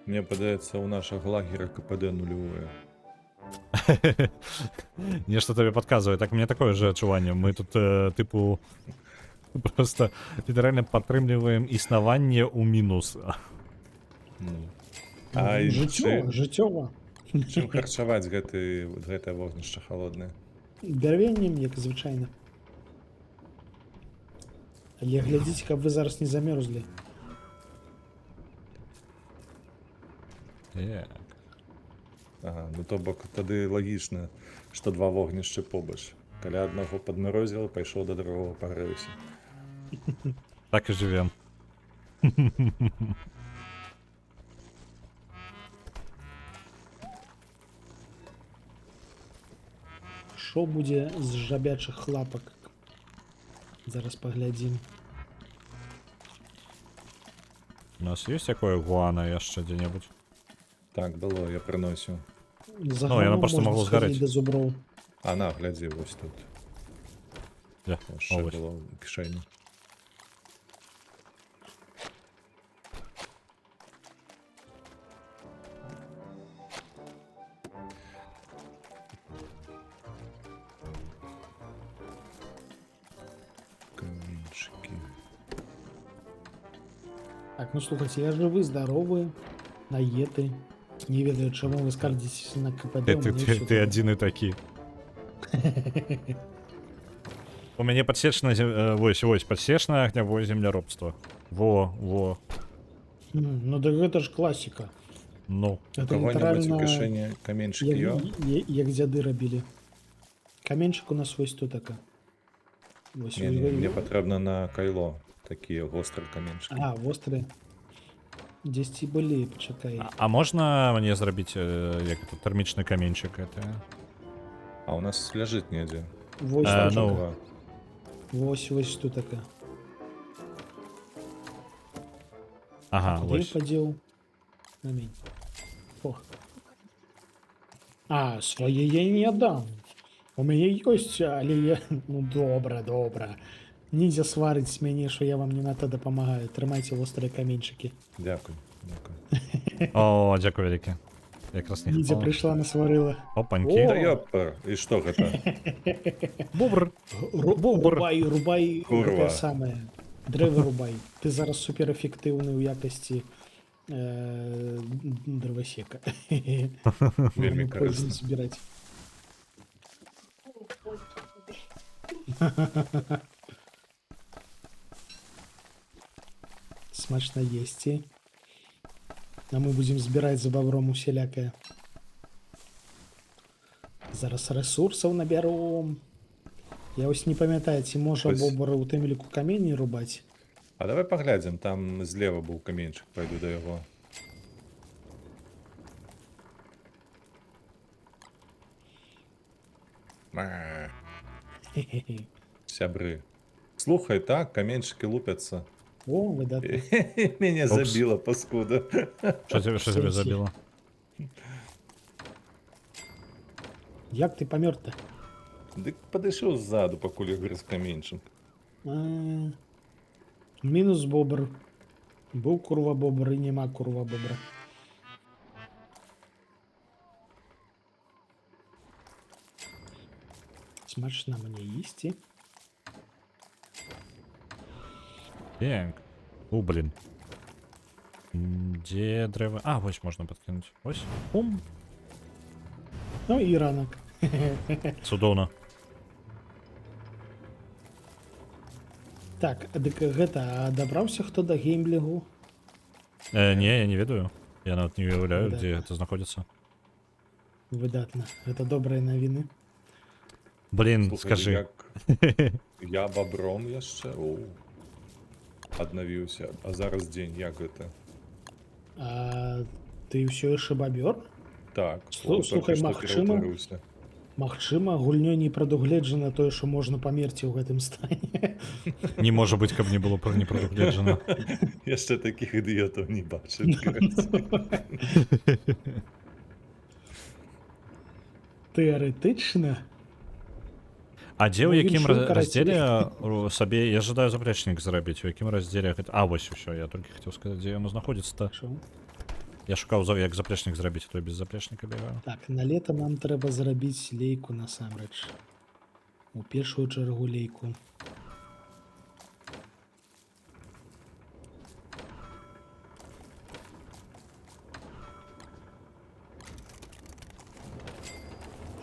Мне падаецца, у нашых лагерах КПД нулевое. Нешта табе падказвае, так мне такое же адчуванне. Мы тут тыпу просто літаральна падтрымліваем існаванне ў мінус. Ну. А і Жыццёва, жыццёва. чым харчаваць гэтае вогнішча халоднае? Бярвеннем, як звычайна. Але глядзіце, каб вы зараз не замерзлі. Ага, ну то бок тады лагічна, што два вогнішчы побач. Каля аднаго падмарозіла, пайшоў да другого пагрэўся. Так і жывем. Што будзе з жабячых лапак? Зараз паглядзім. У нас ёсць якое гуана яшчэ дзе-небудзь? Так, было, я прыносіў. Ну, яно просто магло згарэць. Да зуброў. А на, глядзі, вось тут. Дзе? Яшчэ О, вось. было ў кішэні. Каменьчыкі. Так, ну слухайте, я живы, здоровы, наеты. Не ведаю, чаму вы скардзіцеся на КПД. у мяне всё Ты добра. адзіны такі. У мяне падсечна вось падсечна агнявое земляробства. Во. Ну да гэта ж класіка. Ну, У Это кого-нибудь у літаральна кішэні каменьчыкі ёсць? як дзяды рабілі. Каменчык у нас вось тут така. Вось Мне патрэбна на кайло такія вострыя каменьчыкі. А, вострые. Дзесьці былі, пачакай. а можна мне зрабіць як это тэрмічны каменьчык это? А у нас ляжыць недзе. Вось, А, тут ну. така. Вось тут така. Ага, Куды вось. падзеў? Камень. О. А, свае я не аддам. У мяне ёсць, але я... Ну, добра. Нельзя сварыць мяне, што я вам не надта дапамагаю. Трымайце вострыя каменьчыкі. Дякую. О, дзякую вялікі. Якраз не Нідзя хапала. прыйшла, насварыла. Опанькі. Та ёппар, і што гэта? Бобр. Рубай Курва. гэтае самае. Дрэва рубай. Ты зараз суперэфектыўны ў якасці дровосека. Вельмі Мы пойдем карысна. собирать. Смачно есть. А мы будем збирать за бобром усялякае. Зараз ресурсов наберем. Я ось не памятаю, ці можа Ось. бобра у тым ліку камені рубаць. А давай паглядзім, там злева быў каменьчык, пайду да яго. Ма, Хе-хе-хе. сябры. Слухай, так, каменьчыкі лупяцца. О, выдатна. Мяне Упс. забіла, паскуда. Что тебе Сенсі. забило? Як ты памёр-то? Дык падышоў ззаду, пакуль я грыз каменьчык. А, Мінус бобр. Быў курва бобр і няма курва бобра. Смачна мне їсти. Так. Блин. Где древо? А, ось можно подкинуть. Ось. Пум. Ну і ранок. Цудоўна. Так, дык гэта, а дабраўся хто да геймблігу? Не, я не ведаю. Я нават не уяўляю, Да. где это находится. Выдатна. Гэта добрыя навіны. Блин, Слухай, скажи. як я бобром яшчэ. О, аднавіўся. А зараз дзень, як гэта? А ты ўсё яшчэ бабёр? Так, Слухай, толькі што магчыма. пераўтварыўся. Магчыма, гульнёй не прадугледжана тое, што можна памерці ў гэтым стане. Не может быть, каб не было не прадугледжана. Яшчэ такіх ідыётаў не бачыць. Тэарэтычна. А дзе Ну, ў якім іншую раздзеле сабе я жадаю запрэчнік зрабіць, у якім раздзеле гэта. А вось усё, я толькі хацеў сказаць, дзе яно знаходзіцца-то. Шо? Я шукаў як запрэчнік зрабіць, а то я без запрэчніка бегаю. Так, на лета нам трэба зрабіць лейку насамрэч. У першую чаргу лейку.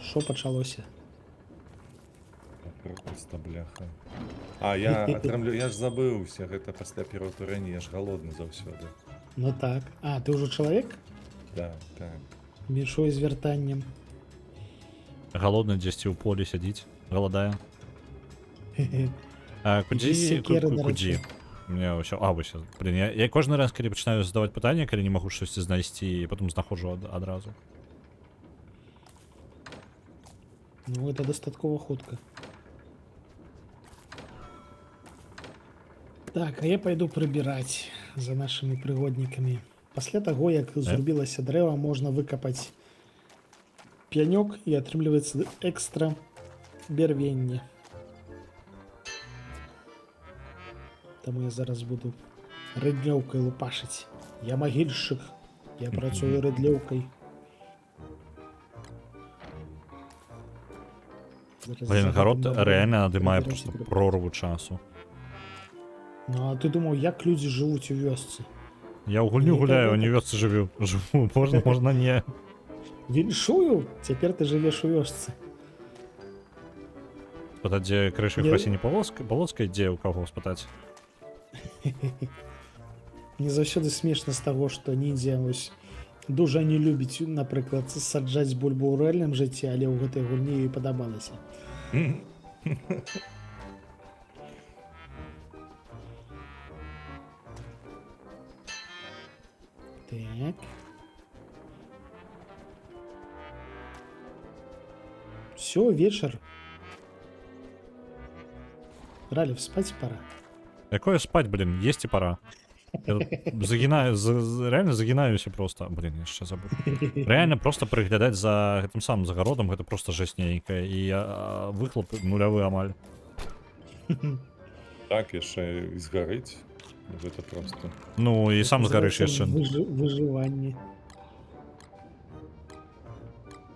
Що пачалося? Просто бляха. А, я атрымлю, я ж забыўся, гэта пасля пераўтварэння, я ж галодны заўсёды. Ну так. А, ты ўжо чалавек? Да, так. Міншой з вяртаннем. Галодны дзесьці ў полі сядзіць, галадае. А кудзі Без секеры, кудзі? дарэчы. Мне ўсё. А вось. Блин, я кожны раз, калі пачынаю задаваць пытанне, калі не магу штосьці знайсці, і потым знаходжу адразу. Ну, это дастаткова хутка. Так, а я пайду прыбіраць за нашымі прыгоднікамі. Пасля таго, як зрубілася дрэва, можна выкапаць пянёк і атрымліваецца экстра бярвенне. Таму я зараз буду рыдлёўкай лупашыць. Я магільшчык, я працую рыдлёўкай. Зараз Блин, за гарод гэтым добром рэальна адымае прыбіраць просто і прорву часу. Ну, а ты думаў, як людзі жывуць у вёсцы? Я ў гульню Не гуляю, так, не вёсцы жыву. Можна не. Віншую, цяпер ты жывеш у вёсцы. Спытаць, дзе крыша Не- Храсіні Полоцкай, дзе ў каго спытаць? Мне заўсёды смешна з таго, што ніндзя вось дужа не любіць, напрыклад, саджаць бульбу ў рэальным жыцці, але ў гэтай гульні ёй падабалася. Так. Всё, вечер. Ралев, спать пора. Якое спать, блин, есть и пора. Я тут загинаю, реально загинаюся просто. Блин, я ще забыл. Реально просто приглядать за гэтым самым загородом, гэта просто жесть нейкая. І выхлоп нулявы амаль. Так, яшчэ і згарыць. Гэта просто. Ну і сам згарыш яшчэ. Выжыванне.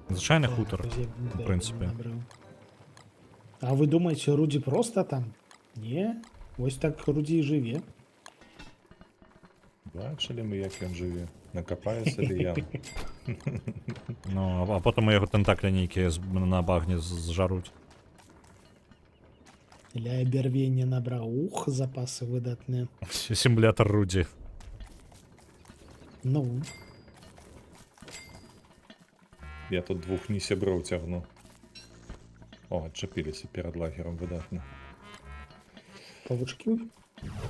Звычайны Так, хутар, друзі, в принципе. набраў. А вы думаете, Руді просто там? Не, вось так Руді і жыве. Бачылі мы, як ён жыве. Накапае сабе ям. Ну, а потом яго тентаклі нейкія на багне зжаруць. Ля бярвення набраў. Ух, запасы выдатныя. Сімулятор Руді. Ну, Я тут двух не сяброў цягну. О, адчапіліся перад лагером выдатна. павучкі.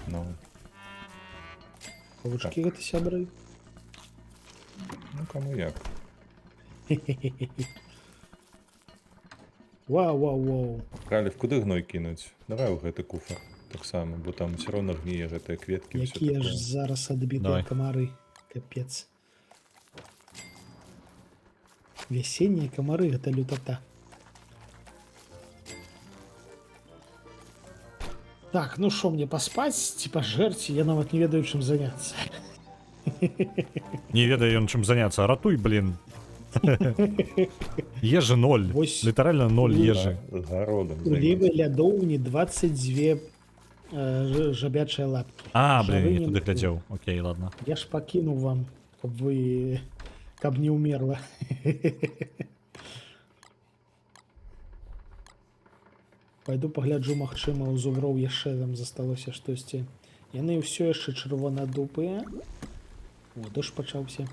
Ну, Павучки гэта сябры. Ну, кому як. Вау. Ралів, куди гной кинуть? Давай у гэты куфар. Так само, бо там все равно гніе гэтыя кветкі. Всё Якія ж такое. зараз адбітыя Давай. камары. Капец. Вясеннія камары гэта лютата. Так, ну шо мне паспаць ці пажэрці, я нават не ведаю, чым заняцца. Не ведаю ён чым заняцца. Ратуй, блин. Ежы 0. Вось. Літаральна 0 ежы. З гародам У лівай лядоўні 22 жабячыя лапкі. А, блин, Жары не не туды было. глядзеў. Окей, ладно. Я ж пакінуў вам, каб не ўмерла. Пайду пагляджу, магчыма, у зуброў яшчэ там засталося штосьці. Яны ўсё яшчэ чырвонадупыя. О, дождж пачаўся.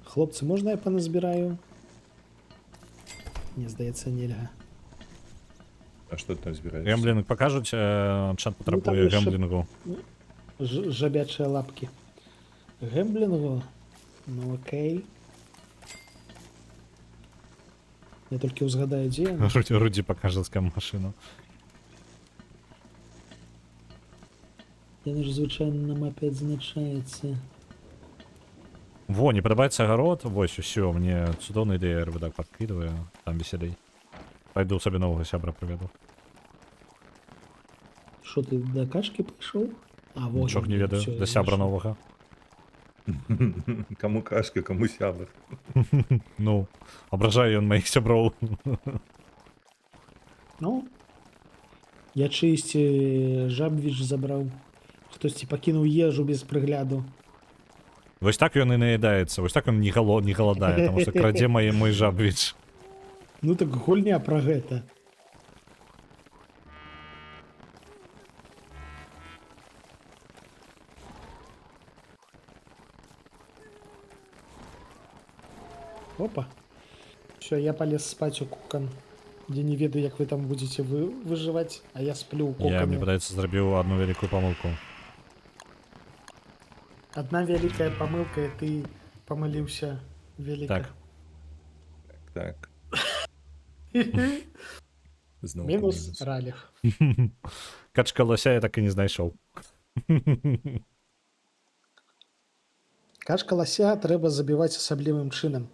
Хлопцы, можна я паназбіраю? Мне здаецца, нельга. А што ты там збіраешся? Гемблінг пакажуць, чат патрабуе яшчэ- гемблінгу. Жабячыя лапкі. Гэмблінгу? Ну окей. Я толькі ўзгадаю, дзе яна. Рудзі пакажа з кам машыну. Яна ж звычайна на мапе адзначаецца. Во, не падабаецца агарод. Вось усё, мне цудоўная ідэя, рыбак падкідвае. Там весялей. Пайду сабе новага сябра прыведу. Що ти до качки прийшов? А, вот. Нічога не ведаю. всё, Да я сябра знайшов. новага. Кому кашка, кому сябр. Ну, абражае ён маіх сяброў. Ну, я чыйсьці жабвіч забраў. Хтосьці пакінуў ежу без прыгляду. Вось так ён і наедаецца. Вось так ён не галадае, таму што крадзе мой жабвіч. Ну так гульня пра гэта. Опа. Все, я полез спать у кокон. Я не ведаю, як вы там будете выживать, а я сплю у Я, мне коконе. падаецца, зрабіў одну вялікую памылку. Одна великая помылка, и ты помылился велико. Так. Так. Знову Минус Ралих. Качка лося я так і не знайшов. Кашка лося трэба забіваць асаблівым чынам.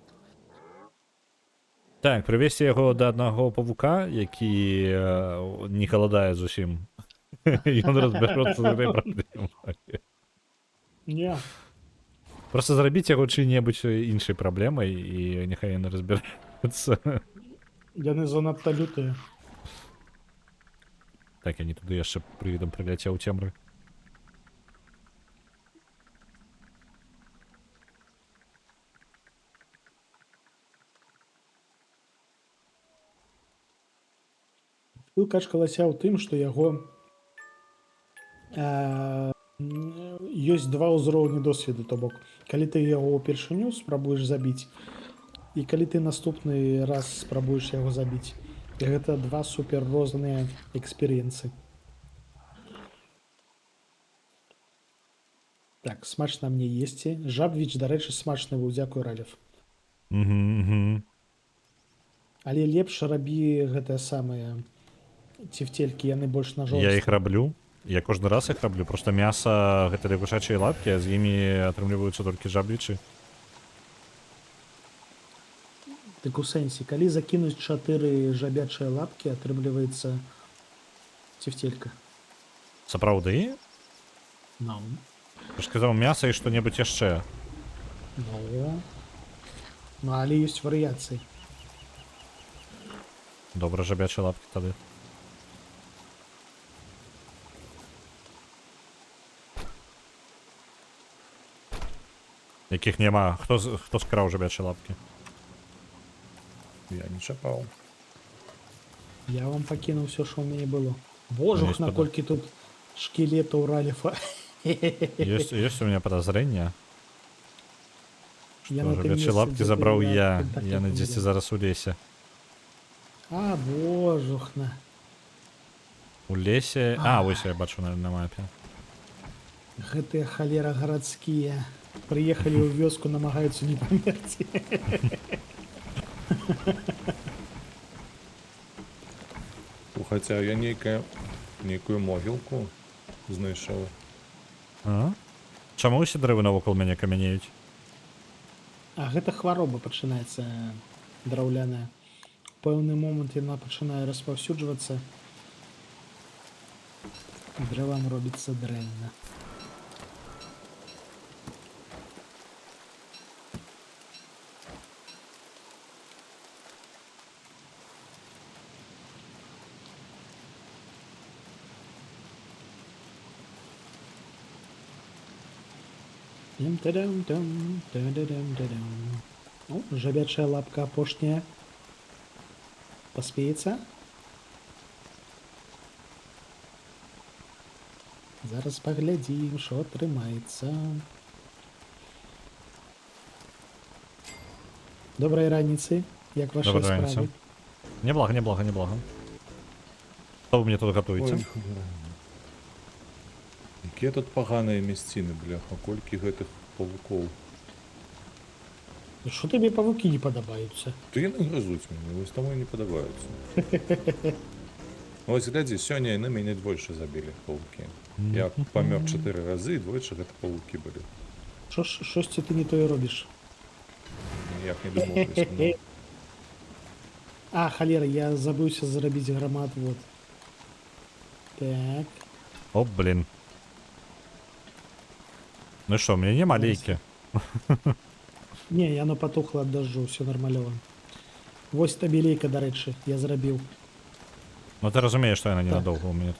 Так, прывесці яго да аднаго павука, які не галадае зусім. Ён разбярэцца з гэтай праблемай. Не. Просто зрабіць яго чый-небудзь іншай праблемай і няхай яны разбярэцца. Яны занадта лютыя. Так, я не туды яшчэ прывідам прыляцеў цемры. Быў качка лася ў тым, што яго ёсць два ўзроўні досведу, то бок калі ты яго ўпершыню спрабуеш забіць і калі ты наступны раз спрабуеш яго забіць, і гэта два супер розныя эксперыенсы. Так, смачна мне есці. Жабвіч, дарэчы, смачны быў, дзякуй, Ралев. Але лепш рабі гэтае самае цівтелькі, яны больш нажорстыя. Я іх раблю. Я кожны раз іх раблю. Просто мяса гэта лягушачыя лапкі, а з імі атрымліваюцца толькі жаблічы. Так у сэнсе, калі закінуць 4 жабячыя лапкі, атрымліваецца цівтелька. Сапраўды? Ну. Ты ж сказаў мяса і што-небудзь яшчэ. Ну. Ну, але ёсць варыяцыі. Добра, жабячыя лапкі тады. Якіх няма. Хто скраў жабячыя лапкі? Я не чапаў. Я вам пакінуў все, што ў мяне было. Божух, Есть наколькі тут шкілетаў Ралефа. Ёсць у меня подозрение, Я што на тым жабячыя месцы, лапкі дзе забраў ты, я. так Яны і дзесьці памятаю. зараз у лесе. А, божухна. У лесе. А, ось я бачу на мапе. Гэтыя халера гарадскія. Прыехалі ў вёску, намагаюцца не памерці. Хаця я нейкую могілку знайшов. А? Чаму усе дрэвы навокал мяне камянеюць? А гэта хвароба пачынаецца драўляная. У пэўны момант яна пачынае распаўсюджвацца. Дрэвам робіцца дрэнна. О, жабячая лапка апошняя. Паспеецца? Зараз паглядзім, што атрымаецца. Добрай раніцы. Як ваши Добрай справы? раніцы. Неблага, неблага, неблага. Што вы мне тут гатуеце? Ой, якія тут паганыя мясціны, бляха, колькі гэтых павукоў. Што табе павукі не падабаюцца? Ты яны грызуць мяне, вось таму і не падабаюцца. Вось глядзі, сёння яны мяне двойчы забілі павукі. Я памёр 4 разы, і двойчы гэта павукі былі. Шосьці ты не тое робіш. Ніяк не думаў. А, халера, я забыўся зрабіць грамад, вот. Так. О, блин. Ну що, у меня нема лейки. Не, яно потухло ад дажджу, все нармалёва. Вось табе лейка, дарэчы, я зрабіў. Ну ты разумееш, што яна ненадоўга у мяне.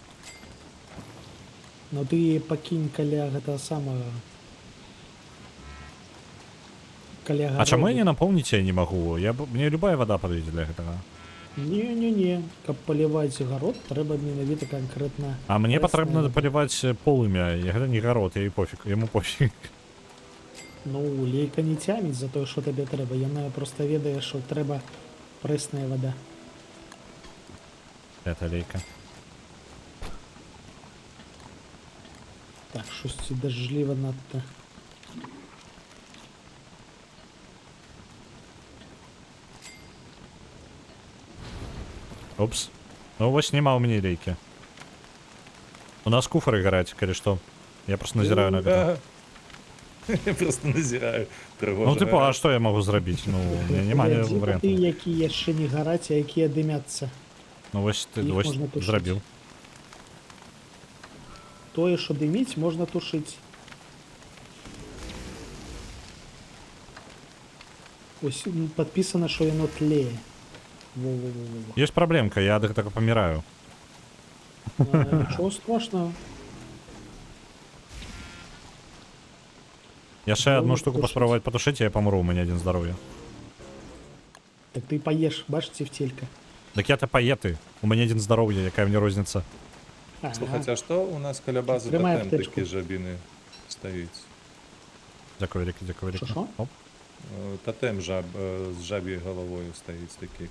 Но ты пакінь каля гэтага самага. Каля А чаму я гароду. не напоўніць я не магу? Мне любая вода падыдзе для гэтага. Не-не-не, каб паліваць гарод, трэба менавіта канкрэтна. А мне прэсная патрэбна вада. паліваць полымя. Гэта не гарод, я і пофіг, яму пофіг. Ну, лейка не цяміць за тое, што табе трэба. Яна проста ведае, што трэба прэсная вада. Это лейка. Так, шосьці дажджліва надта. Упс. Ну вось няма ў мяне лейкі. У нас куфары гараць, калі што. Я просто назіраю на гэта. Я просто назіраю. Ну типу, а што я магу зрабіць? Ну, у мяне няма Глядзі, варыянту. ты, які яшчэ не гараць, а якія дымяцца. Ну вось ты Іх вось можна тушыць. зрабіў. Тое, што дыміць, можна тушыць. Ось падпісана, што яно тлее. Во-во-во-во. Ёсць праблемка, я ад гэтага паміраю. Нічого страшного. Яшчэ одну Ну, штуку тушыць. паспрабаваць патушыць, і я памру, у мяне адзін здароўя. Так ты паеш, бачыце втелька. Дак я-то паеты, у мяне адзін здароўя, якая мне розніца. Слухайте, а што у нас каля базы Трымай тотем аптечку. такі жабіны стаіць? Дзякую, Рікі, дзякую, Рікі. Што? Оп. Тотем з жабіяй галавою стаіць такі.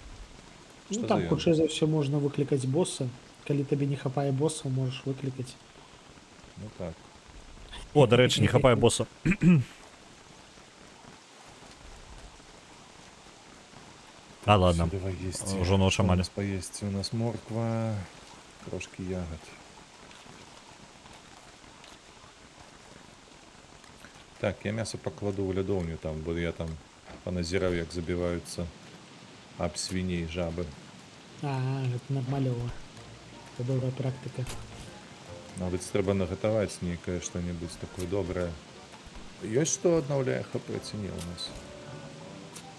Ну Што там, за ён? хутчэй за ўсё, можна выклікаць босса. Калі табе не хапае босса, можаш выклікаць. Ну так. О, дарэчы, не хапае боса. А, ладно. Давай есці. Ужо ноч Што у амаль. нас паесці? У нас морква, трошки ягод. Так, я мясо покладу ў лядоўню там, бо я там паназіраў, як забіваюцца аб свіней жабы. А, гэта нармалёва. Це добрая практыка. Нават трэба нагатаваць нейкае што-небудзь такое добрае. Ёсць што аднаўляе ХП ці не ў нас?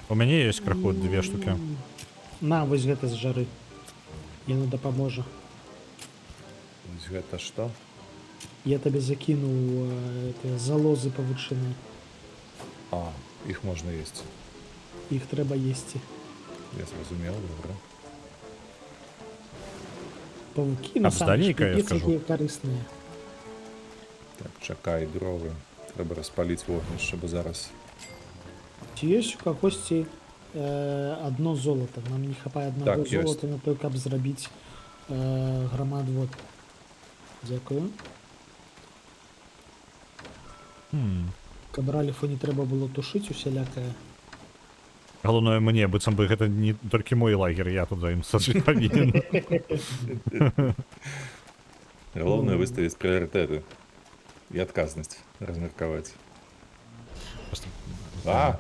У мяне ёсць краху 2 штукі. На, вось гэта з жары. Яно дапаможа. Вось гэта што? Я табе закінуў залозы павучыныя. А, іх можна есці. Іх трэба есці. Я зразумеў, добра. Павукі, на Абздалейка, я скажу. якія карысныя. Так, чакай, дровы. Трэба распаліць вогнішча, бо зараз Ці ёсць у кагосьці адно золата? Нам не хапае аднаго Так, ёсць. золата на то, каб зрабіць Громадвод. Дякую. Кабраліфу не трэба было тушыць усялякае. Галоўнае мне, быццам бы гэта не толькі мой лагер, я тут за ім сачыць павінен. Галоўнае выставіць прыярытэты і адказнасць размеркаваць. Просто- А!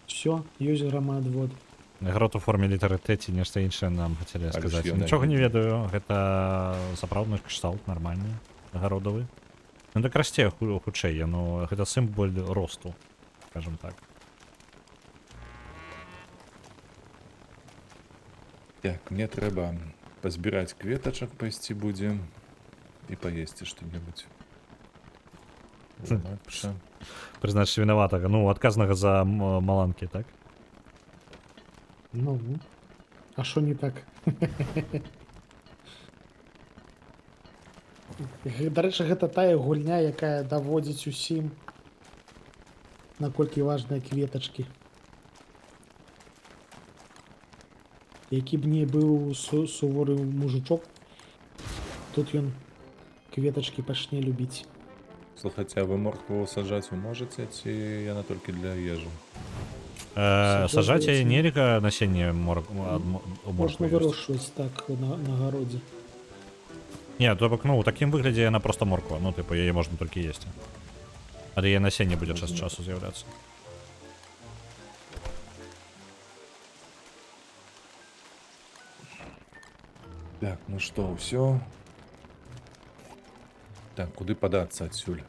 Все, ёсць громадвод. Грот у форме літары Т ці нешта іншае нам хацелі Але сказаць. ж ён Нічога не навіны. ведаю, гэта сапраўдны кшталт нармальны, гародавы. Ну так расце хутчэй, яно гэта сімвол росту, скажем так. Так, мне трэба пазбіраць кветачак пайсці будзе і паесці што-небудзь. Лапша. Прызначыць вінаватага, ну, адказнага за маланкі, так? Ну, а що не так? До речі, гэта тая гульня, якая даводзіць усім, наколькі важныя кветачкі. Які б не быў суворы мужичок, тут ён кветачкі пачне любіць. Слухайце, а вы моркву саджаць вы можаце, ці яна толькі для ежы? Сажаць здаецца, нельга насенне у Можна морквы ёсць. вырошчваць так на гародзе. Не, то бок, ну, у такім выглядзе яна проста морква, ну, типу, яе можна толькі есці. Але яе насенне будзе час часу з'яўляцца. Так, ну што, ўсё? Так, куды падацца адсюль?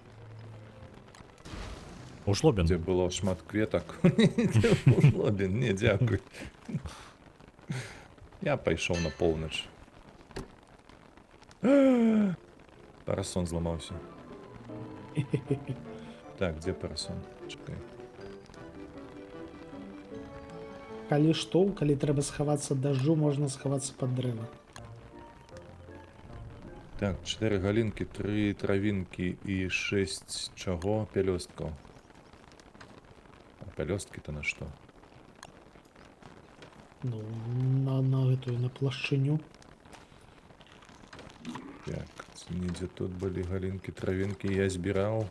У жлобін. Дзе было шмат кветак. У жлобін, не, дзякуй. Я пайшоў на поўнач. Парасон зламаўся. Так, дзе парасон? Чакай. Калі што, калі трэба схавацца ад дажджу, можна схавацца пад дрэва. Так, 4 галінкі, 3 травінкі і 6 чаго? Пялёсткаў. А пялёсткі-то на што? Ну, на гэтую, на плашчыню. Так, недзе тут былі галінкі, травінкі, я збіраў.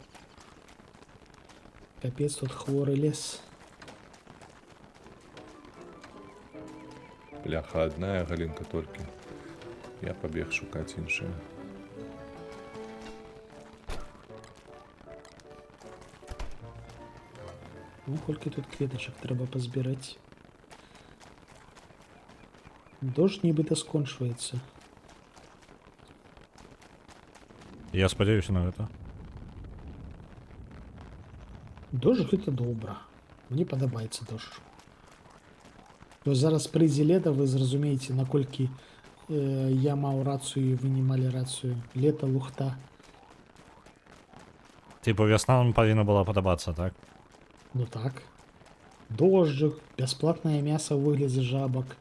Капец, тут хворы лес. Бляха, адная галінка толькі. Я пабег шукаць іншую. Ну, колькі тут кветачак трэба пазбіраць. Дождж нібыта скончваецца. Я спадзяюся на гэта. Дождж гэта добра. Мне падабаецца дождж. Вось зараз прыйдзе лета, вы зразумееце, наколькі я маў рацыю і вы не малі рацыю. Лета, лухта. Типу, вясна нам павінна была падабацца, так? Ну так. Дожджик, бясплатнае мяса ў выглядзе жабак.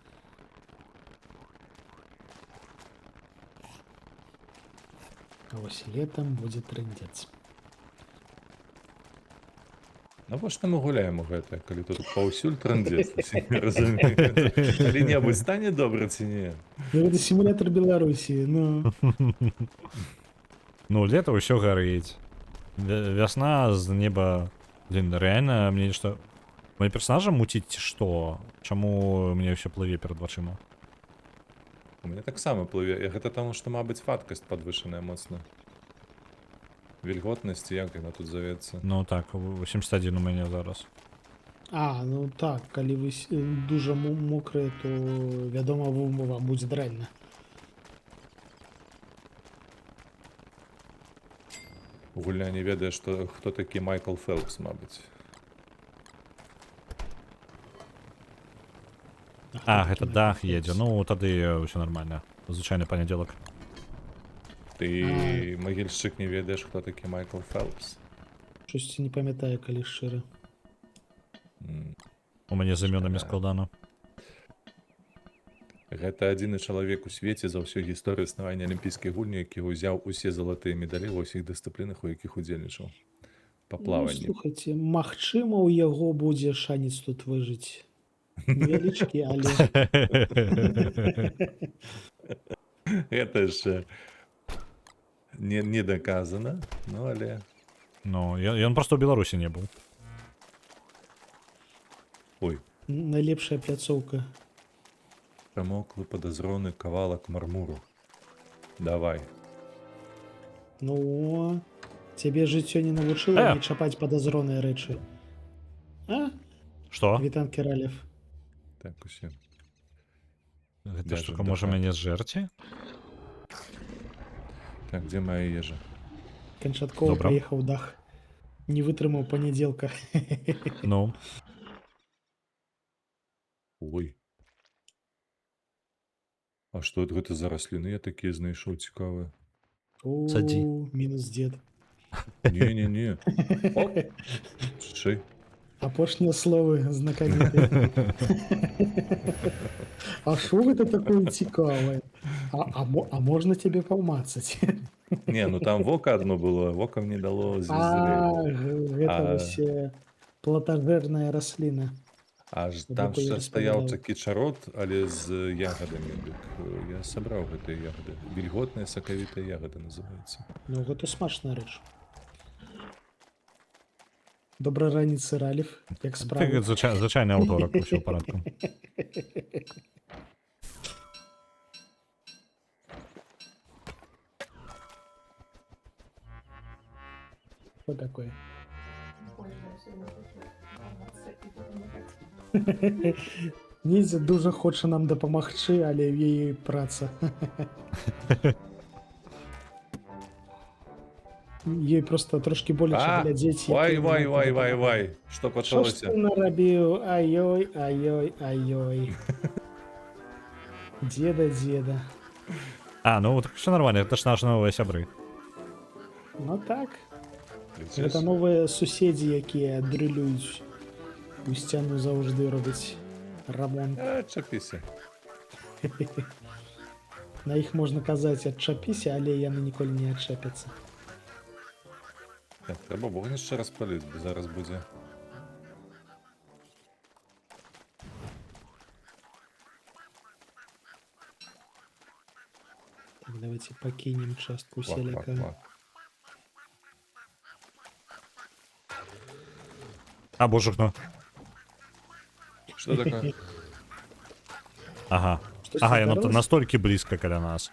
А вось летом будзе трындзец. Навошта мы гуляем у гэтае, калі тут паўсюль трандзец, разумею. Калі-небудзь стане добра ці не? Гэта сімулятор Беларусі, ну. Ну, лета ўсё гарыць. Вясна з неба... Блин, реально, мне нешта... Мои персонажа муціць ці што? Чаму мне ўсё плыве перад вачыма? У мяне таксама плыве. Гэта таму, што, мабыць, фаткасць падвышаная моцна. Вільготнасць, як яна тут завецца. Ну так, 81 у мяне зараз. А, ну так, калі вы дуже мокрые, то, вядома, вам будзе дрэнна. Гульня не ведае, што хто такі Майкл Фелпс, мабыць. А, гэта дах едзе. Ну, тады ўсё нормально. Звычайны панядзелак. Ты, магільшчык, не ведаеш, хто такі Майкл Фелпс? Штосьці не памятаю, калі шчыра. У мяне з імёнамі складана. Гэта адзіны чалавек у свеце за ўсю гісторыю існавання алімпійскай гульні, які ўзяў усе залатыя медалі ва ўсіх дысцыплінах, у якіх удзельнічаў. па Ну, плаванні. слухайце, магчыма, у яго будзе шанец тут выжыць. Невялічкі, але Гэта ж не даказана, ну але Ну, ён просто ў Беларусі не быў. ой, найлепшая пляцоўка. прамоклы падазроны кавалак мармуру. Давай. Ну, цябе жыццё не навучыла не чапаць падазроныя рэчы. А? Што? Вітан Кералев. Так, усе. Гэта Ляжем штука да можа хаты. мяне зжэрці? Так, дзе моя ежа? Канчаткова Добра. паехаў дах. Не вытрымаў панядзелка. Ну, Ой. А што гэта за расліны я такія знайшоў цікавыя? Садзі. Мінус дзед. Не-не-не. Оп. Шэй. Апошнія словы знакамітыя. А што гэта такое цікавае? А можна цябе памацаць? Не, ну там вока одно было, вока мне дало А, звезды. гэта А. вось платажэрная расліна. Аж Бо там такое ж стаяў распавядаў. такі чарот, але з ягадамі. Дык я сабраў гэтыя ягады. Вільготная сакавітая ягада называецца. Ну, гэта смачная рэч. Добрай раніцы, Ралев. Як ты справы? звычайны аўторак, усё ў парадку. Що такое? Нізя дуже хоче нам дапамагчы, але в яе праца. Ёй просто трошки боляче глядзець. Вай, вай, вай, вай, вай. Што Што ж пачалося? ты нарабіў? Ай-ой, ай-ой, ай-ой. Деда. А, ну так все нормально, это ж наши новые сябры. Ну так. Ліцес? Гэта новыя суседзі, якія дрылююць. У сцяну заўжды робяць рамонт. А, чапіся. На іх можна казаць адчапіся, але яны ніколі не адчэпяцца. Так, трэба вогнішча распаліць, бо зараз будзе. Так, давайте пакінем частку Вак, вак, селяка. вак. А, божухну. Што такое? Ага. Штосьці Ага, яно здарылася? настолькі блізка каля нас.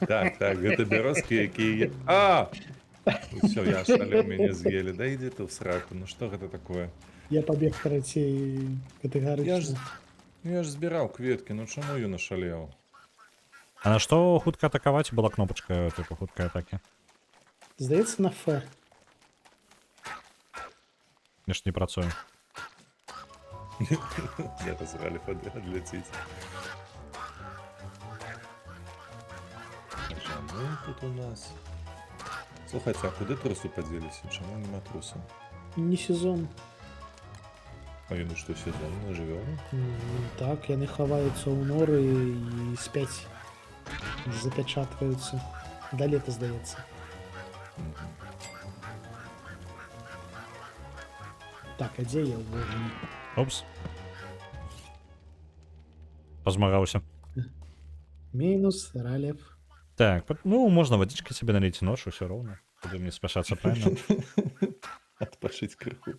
Так, гэта бярозкі, якія... А! Усё, я шалю, мяне з'елі. Да ідзі ты ў сраку, ну што гэта такое? Я пабег карацей катэгарычна. Я ж збіраў кветкі, ну чаму ён ашалеў? А на што хутка атакаваць была кнопачка типу хуткай атакі? Здаецца, на Ф. Я ж не працую. Я разралі адляціць. Чаму тут у нас? Слухайце, а куды трусы падзеліся? Чаму нема трусаў? Не сезон. А яны што, сезонна жывёлы? Так, яны хаваюцца ў норы і спяць. Запячатваюцца. Да лета, здаецца. Так, а дзе я ўвогуле? Опс. Позмагаўся. Мінус, Ралев. Так, ну можна водички себе налить ношу, все ровно. Будем не спешаться, правильно? Адпачыць крыху.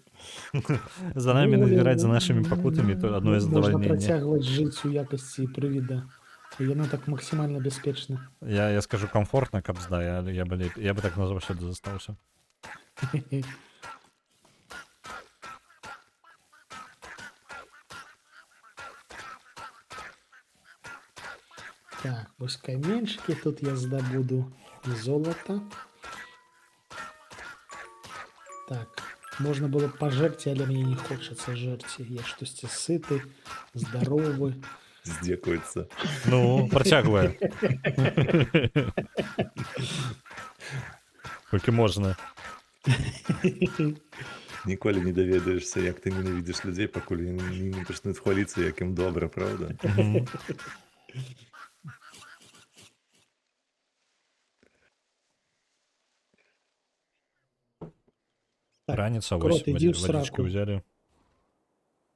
За нами надзіраць за нашими пакутамі, то одно из Можна задавальнення. працягваць жыць у якасці прывіда. Яно так максімальна бяспечна. Я скажу комфортно, капзда, я бы так назаўсёды застаўся. Так, вось каменьчики, тут я здабуду золото. Так, можна было б пажерці, але мне не хочацца жерці. Я штосьці сыты, здаровы. Здзекуецца. Ну, працягвае. Колькі можна. Ніколі не даведаешся, як ты ненавідзіш людзей, пакуль не пачнуць хваліцца, як ім добра, правда? Так, Раніца, крот, вось иди в водички сраку. взяли.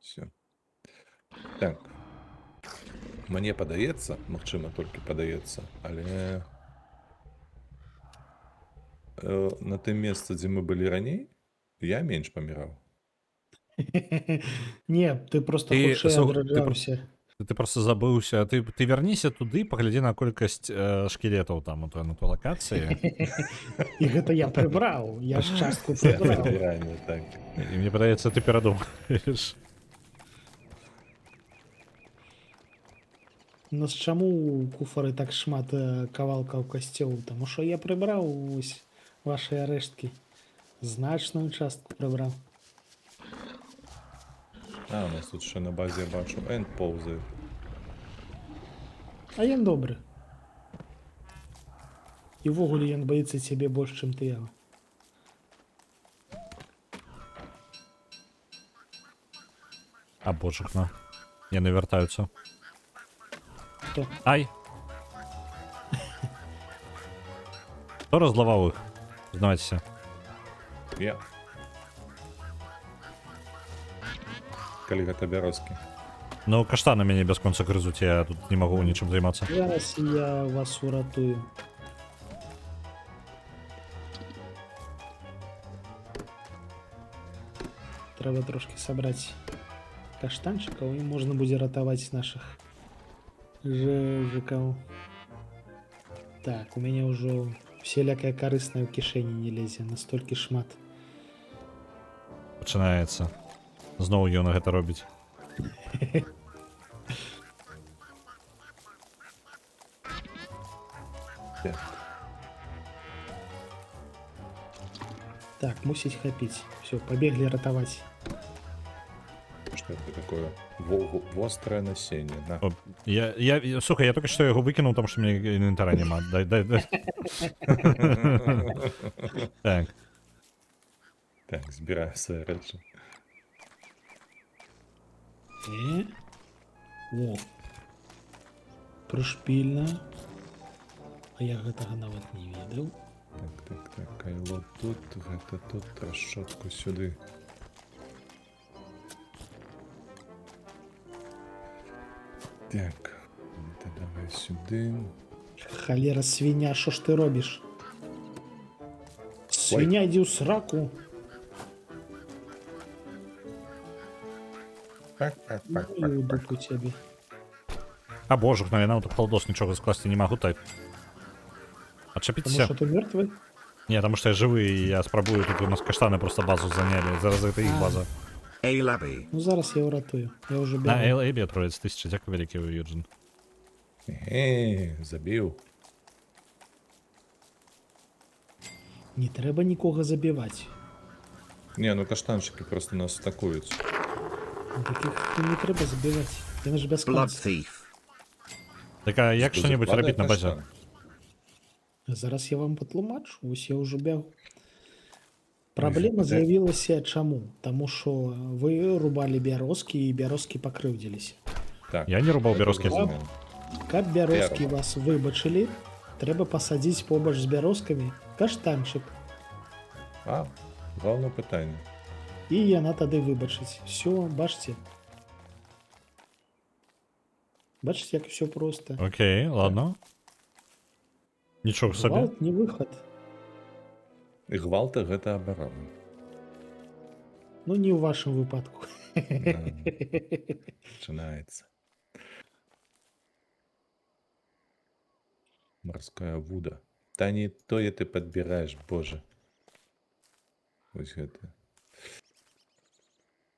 Все. Так. Мне падаецца, магчыма, толькі падаецца, але на тым месцы, дзе мы былі раней, я менш паміраў. Не, ты просто Ты, хутчэй слухай, адраджаўся. Ты просто забыўся, ты вярніся туды, паглядзі на колькасць шкілетаў там у той на той лакацыі. І гэта я прыбраў, я ж частку Це прыбраў. прыбірання, так. І мне падаецца, ты перадумаеш. У нас чаму у куфары так шмат кавалкаў касцёў? Таму што я прыбраў вось вашыя рэшткі. Значную частку прыбраў. А, у нас тут ще на базі я бачу енд повзає. А ён добры. І ўвогуле ён баіцца цябе больш, чым ты яго. А божухна. Яны вяртаюцца. Хто? Ай! Хто разлаваў іх? Знавайцеся. Я. Калі гэта бярозкі. Ну, каштаны мяне бясконца грызуць, я тут не магу нічым займацца. Зараз я вас уратую. Трэба трошки сабраць каштанчыкаў і можна будзе ратаваць нашых жыжыкаў. Так, у мяне ўжо всялякая карысная ў кішэні не лезе, настолькі шмат. Пачынаецца. Зноў ён гэта робіць. Так, мусіць хапіць. Все, пабеглі ратаваць. Што це такое? Вострае насенне. На. О, слухай, я только что яго выкінуў, тому што мне інвентара няма. Дай. Так. Так, збіраю свае рэчы. О. Прышпільна. А я гэтага нават не ведаў. Так, кайло тут, гэта тут, трашчотку сюды. Так, это давай сюды. Халера, свиня, що ж ти робиш? Свиня, йди у сраку. Ну і у дупу тебе. А божухна, я нам тут холодос нічого скласти не могу, так. Тому Отчепіться. що ти мертвий? Не, тому що я живий, і я спробую, тут у нас каштани просто базу зайняли. Зараз це їх база. A Labby. Ну зараз я уратую. Я вже На бігаю. LAB 30 тисяч, дякую великий, Юджин. Забіў. Не треба нікого забивати. Не, ну каштанчики просто нас атакують. Таких не треба забивати. Я ж без Blood конца. Thief. Так, а як що-небудь Падає робити на базі? каштан. Зараз я вам патлумачу, ось я вже бягу. Праблема Ой, з'явілася чаму? Тому що ви рубали бярозки і бярозки покривдилися. Так, Я не рубав це бярозки. зрозуміло. Каб бярозки Первое. вас вибачили, треба посадити побач з бярозками каштанчик. А, головне питання. І яна тады выбачыць. Все, бачите. Бачите, як все просто. Окей, ладно. Нічого собі. Гвалт не выход. І гвалта гэта абарона. Ну, не ў вашым выпадку. Пачынаецца. Морская вуда. Та не тое ты падбіраеш, боже. Вось гэта.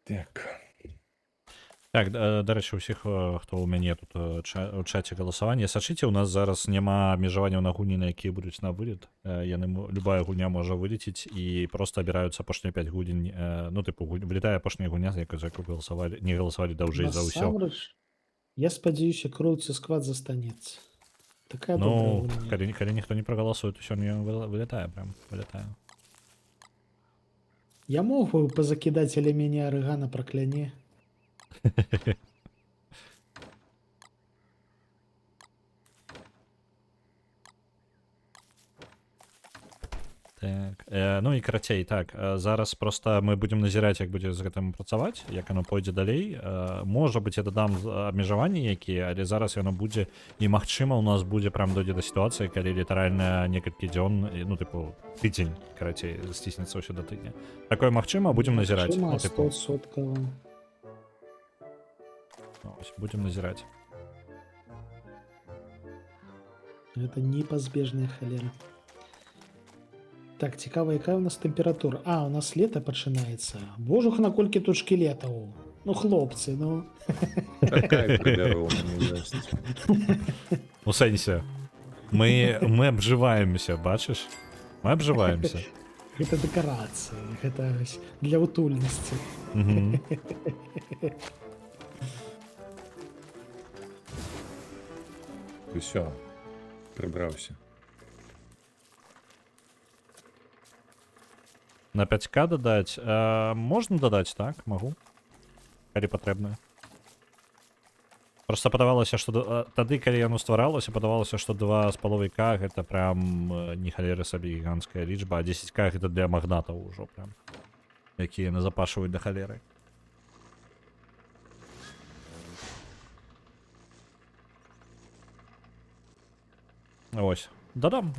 Так. Так, до речі, усіх, хто у мяне тут у чаце галасавання, сачыце, у нас зараз няма абмежаванняў на гульні, на якія будуць на вылет. Любая гульня можа вылеціць і просто абіраюцца апошнія 5 гульень. Ну, типу, вылетае апошняя гульня, за якую галасавалі, не галасавалі даўжэй за ўсё. Насамрэч, я спадзяюся, кроўцы склад застанецца. Такая добрая Ну, гульня. калі ніхто не прагаласуе, то сёння вылетае, прям, вылетае. Я мог бы позакидать, але мяне арыгана пракляне. Так, ну і карацей, так, зараз просто мы будзем назіраць, як будзе з гэтым працаваць, як оно пойдзе далей. Можа быць, я дадам абмежаванні якія, але зараз яно будзе, і магчыма, у нас будзе прям дойдзе да сітуацыі, калі літаральна некалькі дзён, ну, тыпу, тыдзень, карацей, сціснецца ўсё да тыдня. Такое магчыма, будзем назіраць. Ну, тыпу, 100%. ось, будзем назіраць. Гэта непазбежная халера. Так, цікава, якая у нас тэмпература? А, у нас лета пачынаецца. Божух, наколькі тут шкілетаў. Ну, хлопцы, ну. Такая халера у мяне ёсць. У сэнсе, мы абжываемся, бачыш? Мы абжываемся. Гэта дэкарацыі, гэта вось для утульнасці. Мгм. Усё, прыбраўся. На 5к дадаць? Можна дадаць, так? Магу. Калі патрэбна. Просто падавалася, што тады, калі яно стваралася, падавалася, што 2,5к гэта прям не халеры сабе гіганцкая лічба, а 10к гэта для магнатаў ужо прям, якія назапашваюць да халеры. Ось. Дадам.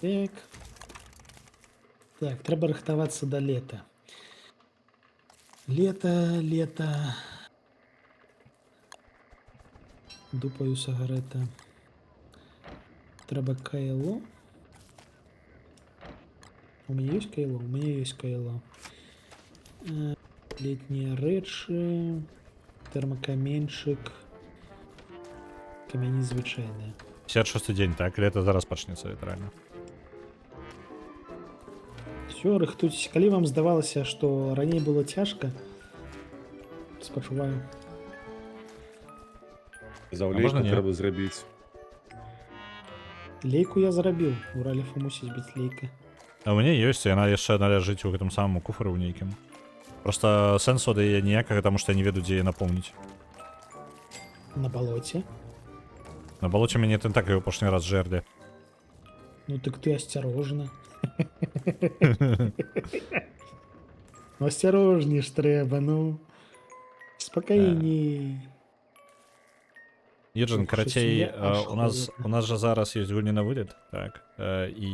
Так. Так, трэба рыхтавацца да лета. Лета. Дупаю сагарэта. Трэба кайло. У меня есть кайло? У меня есть кайло. Летние рэчы. Тэрмакаменьчык. Камяні звычайныя. 56 дзень, так? Лета зараз пачнецца, літаральна. Все, рыхтуйтесь. Калі вам здавалася, што раней было цяжка, спачуваю. Заўлейку можна не? трэба зрабіць. Лейку я зарабіў. У Раліфа мусіць быць лейка. А ў мяне ёсць, яна яшчэ належыць у гэтым самым куфару ў нейкім. Просто сэнсу ад яе ніякага, таму што я не ведаю, дзе яе напоўніць. На балоце. На балоце мяне тым так і ў апошні раз жэрдзе. Ну так ты асцярожна. Ну асцярожней ж трэба, ну. Спакайней. Юджин, Слушай, карацей, я аж у нас жа зараз ёсць гульні на вылет, так, і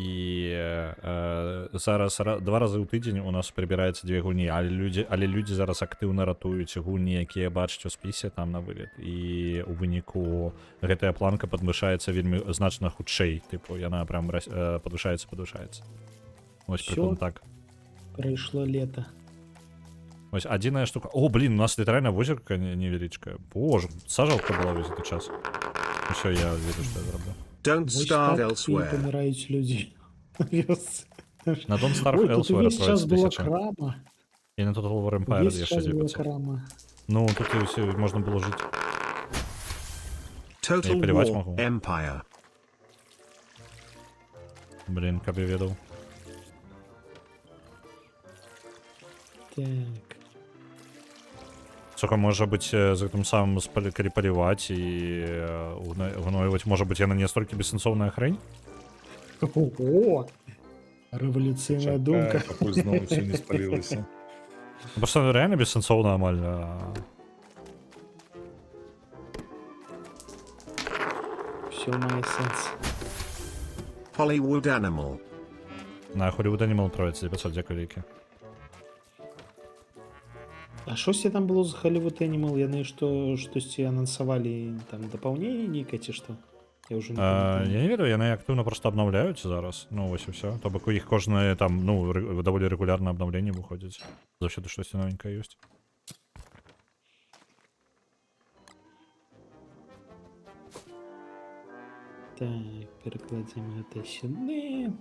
зараз 2 разы ў тыдзень у нас прыбіраецца 2 гульні, але людзі зараз актыўна ратуюць гульні, якія бачаць у спісе там на вылет, і у выніку гэтая планка падвышаецца вельмі значна хутчэй, тыпу, яна прям падвышаецца. Вось Всё. прыкладна так. Прыйшло лето. Вось адзіная штука. О, блин, у нас літаральна возерка невялічкая. Боже, сажалка была весь гэты час. Усё, я ведаю, што я зраблю. Don't Вось starve так і elsewhere. паміраюць людзі. Вёсцы. На Don't Starve Ой, тут Elsewhere увесь час была 1000. крама. І на Total War Empire Увесь яшчэ час была 900. крама. Ну, тут і ўсё можна было жыць. Total плевать War могу. Empire. Блин, каб я ведаў. Так. Слухай, можа быць, з гэтым самым калі паліваць і гноіваць, можа быць, яна не столькі бессэнсоўная хрень? О! Рэвалюцыйная думка. Пакуль зноў усё не спалілася. Просто рэальна бессэнсоўна амаль. Все мае сэнс. Hollywood Animal. На Hollywood Animal троіцца 900, дзякуй вялікі. А шосьці там было з Hollywood Animal? Яны штосьці анансавалі там дапаўненне нейкае ці што? Я ўжо не памятаю. Я не ведаю, яны актыўна просто абнаўляюць зараз. Ну, вось і ўсё. То бок у іх кожнае там, ну, даволі рэгулярна абнаўленне выходзіць. Заўсёды штосьці новенькае ёсць. Так, перакладзем гэта сюды.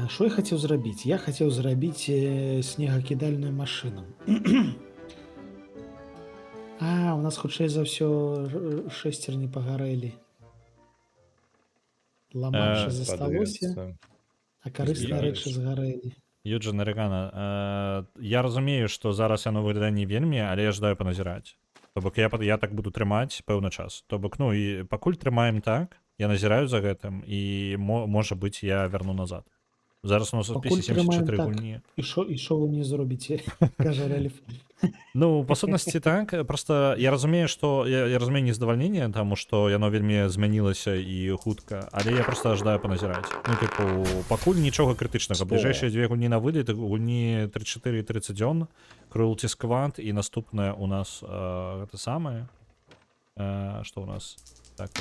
Што я хацеў зрабіць? Я хацеў зрабіць снегакідальную машыну. У нас хутчэй за ўсё шэсцерні пагарэлі. Ламачы засталося, а карысныя рэчы згарэлі. Юджин Арыгана, я разумею, што зараз яно выглядае не вельмі, але я жадаю паназіраць. То бок я так буду трымаць пэўны час. То бок, ну і пакуль трымаем так, я назіраю за гэтым і можа быць я вярну назад. Зараз у нас у Пакуль спісе трымаем 74 так. гульні. І що ви не зробіце? Кажа Рэльф. Ну, па сутнасці так, просто я разумею, што я разумею незадавальненне, таму што яно вельмі змянілася і хутка, але я просто жадаю паназіраць. Ну, тыпу, пакуль нічога крытычнага. Што? Бліжэйшыя дзве гульні на вылет, гульні 34 і 30 дзён, Cruelty Squad, і наступная у нас гэта самае. Што у нас? Так,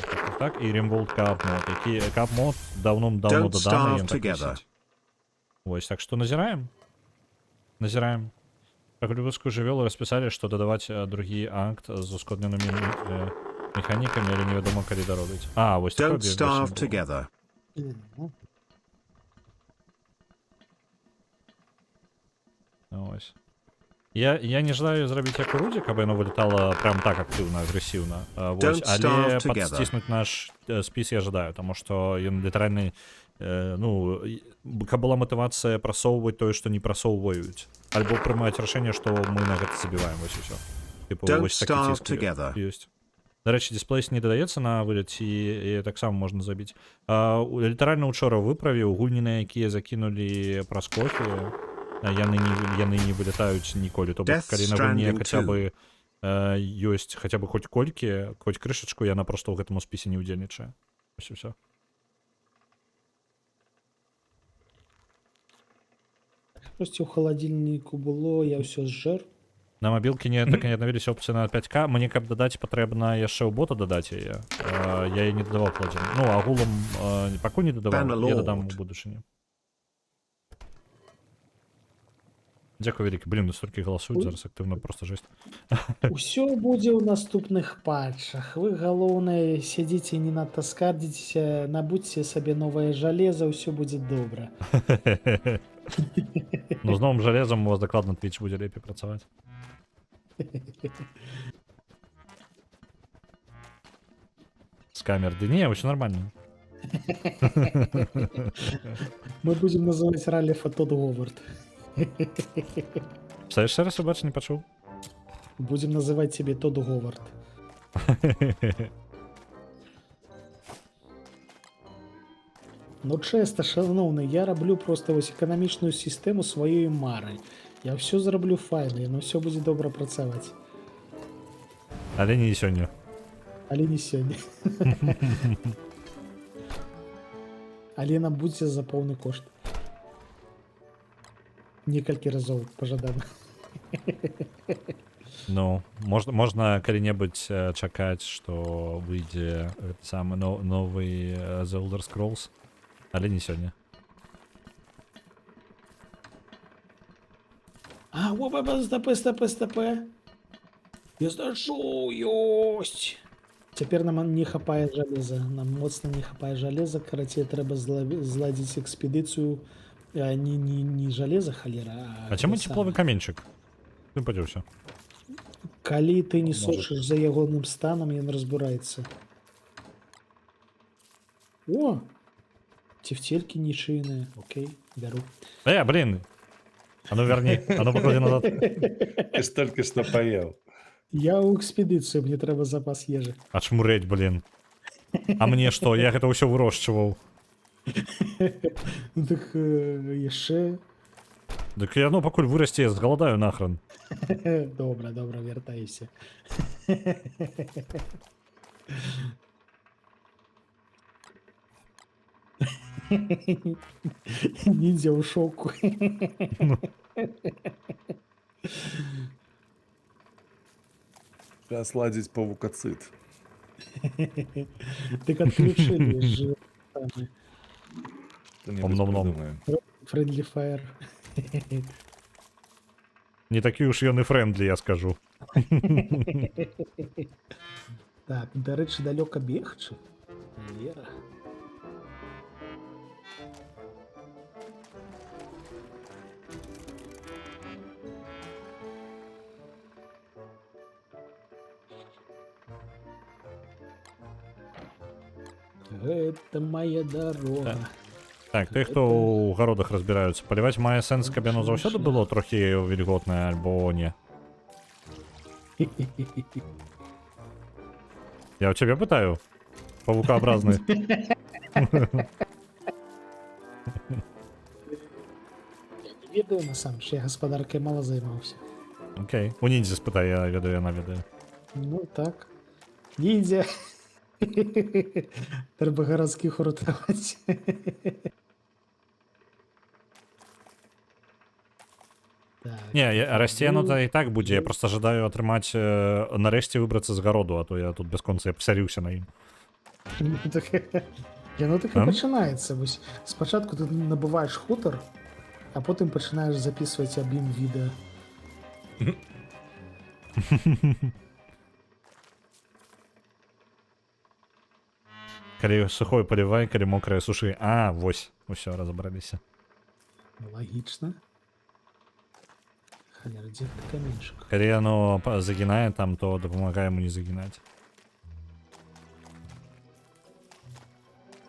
і Rimworld Cup мод, які Cup мод даўно-даўно Don't даданы, ён starve так together. вісіць. Вось, так што назіраем. Назіраем. Как выпуску жывёлы распісалі, што дадаваць другі акт з ускладненымі механікамі, але невядома, калі даробіць. Вось такое Don't starve together. Ось. Я не жадаю зрабіць як у Рудзі, каб яно вылетала прям так актыўна, агрэсіўна. Вось, Don't але starve together. падсціснуць наш спіс я жадаю, таму што ён літаральны, ну, каб была матывацыя прасоўваць тое, што не прасоўваюць. Альбо прымаць рашэнне, што мы на гэта забіваем, вось усё. Типу, Don't вось такі starve ціск together. ёсць. Дарэчы, дысплейс не дадаецца на вылеце, і таксама можна забіць. Літаральна учора выправіў гульні, на якія закінулі праз кофе, яны не вылетаюць ніколі. То бок, Death калі на гульне Stranding хаця бы ёсць хаця бы хоць колькі, хоць крышачку, яна проста ў гэтым спісе не ўдзельнічае. Вось і ўсё. Штосьці ў халадзільніку было, я ўсё зжэр. На мабілкі так не аднавіліся опцыі на 5К. Мне, каб дадаць, патрэбна яшчэ ў бота дадаць яе. Я яе не дадаваў пладзін. Ну, агулам пакуль не дадаваў, я дадам у будучыні. Дзякуй вялікі. Блін, столькі галасуюць зараз актыўна, просто жесть. Усё будзе ў наступных патчах. Вы, галоўнае, сядзіце, не надта скардзіцеся, набудзьце сабе новае жалеза, ўсё будзе добра. Ну, з новым жалезам у вас дакладна Twitch будзе лепей працаваць. З камер. Ды не, ўсё нормально. Мы будзем называць Ралефа Тодд Говард. Яшчэ раз убач, не пачуў? Будзем называць цябе Тодд Говард. Ну, чэста, шановны, я раблю проста вось эканамічную сістэму сваёй мары. Я ўсё зраблю файна, яно ўсё будзе добра працаваць. Але не сёння. Але не сёння. Але нам будзе за поўны кошт. Некалькі разоў пажадана. Ну, можна калі-небудзь чакаць, што выйдзе самы новы The Elder Scrolls, але не сёння. Стапэ. Я знайшоў, ёсць. Цяпер нам не хапае жалеза. Нам моцна не хапае жалеза. Карацей, трэба зладзіць экспедыцыю. Не жалеза, халера. А чаму цепловы каменьчык? Ты падзеўся. Калі ты не сочыш за ягоным станам, ён разбураецца. О! Цівцелькі нічыйныя. Окей, бяру. Блин! А ну верни, а ну поклади назад. Ты ж толькі што паеў. Я ў экспедыцыю, мне трэба запас ежы. Ачмурэць, блин. А мне што? Я гэта ўсё вырошчваў. Ну так яшчэ... Дык яно пакуль вырасце, я згаладаю нахрен. Добра, вяртайся. Ніндзя ў шоку. Час ладзіць павукацыт. Дык адключылі ж Ом-ном-ном. Friendly Fire. Не такі уж ён і френдлі, я скажу. Так, дарэчы, далёка бегчы. Вера. Гэта моя дорога. Так, ты, хто ў гародах разбіраюцца, паліваць мае сэнс, каб яно заўсёды было трохі вільготнае, альбо не? Я у тебя пытаю? Паукообразный. Не ведаю, насамрэч, я гаспадаркай мала займаўся. Окей. У ніндзі спытай, я ведаю, яна ведае. Ну так. Ніндзя. Трэба гарадскіх уратаваць. Так, Не, расце яно ну, і так будзе. Я просто жадаю атрымаць нарэшце выбрацца з гароду, а то я тут бясконца я пасярыўся на ім. ну, так, яно так і А? пачынаецца. Вось спачатку ты набываеш хутар, а потым пачынаеш записываць аб ім відэа. Калі сухой палівай, калі мокрае сушы. А, вось, усё, разабраліся. Лагічна. Халяра, дзе ты каменьчык? Калі яно загінае там, то дапамагае яму не загінаць.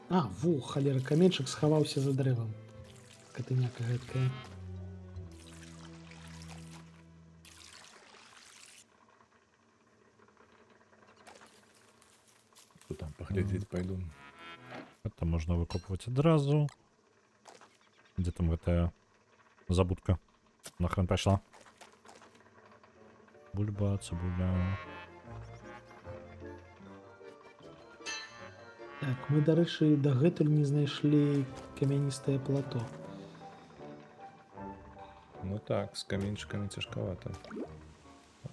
А, во, халера, каменьчык схаваўся за дрэвам. Катыняка гэткая. Там паглядзець пайду. Это можна выкопваць адразу. Дзе там гэтая забудка? Нахрен пайшла. Бульба, цыбуля. Так, мы, дарэчы, дагэтуль не знайшлі камяністае плато. Ну так, з каменьчыкамі цяжкавата.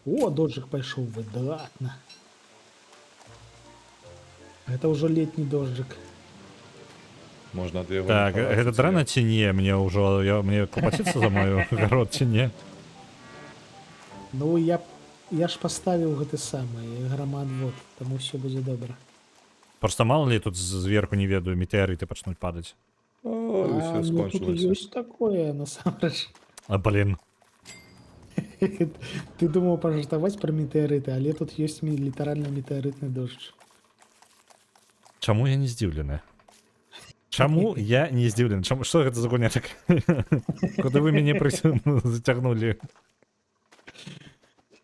О, дождик пайшоў, выдатна. Гэта ўжо летні дождик. Можна ад яго Так, не гэта хавацца, дрэнна ці не? Мне ўжо мне купаціцца за мою гарод ці не? Ну, я ж паставіў гэты самы грамаадвод, таму ўсё будзе добра. Просто мало ли тут зверху не ведаю, метеорыты пачнуць падаць. О, А, ўсё ну, тут скончылася. ёсць такое, насамрэч. А, блин. Ты думаў пажартаваць пра метеорыты, але тут ёсць літаральна метеорытны дождж. Чаму я не здзіўлены? Чаму я не здзіўлены? Чаму што гэта за гуня такая? Куды вы мяне зацягнулі?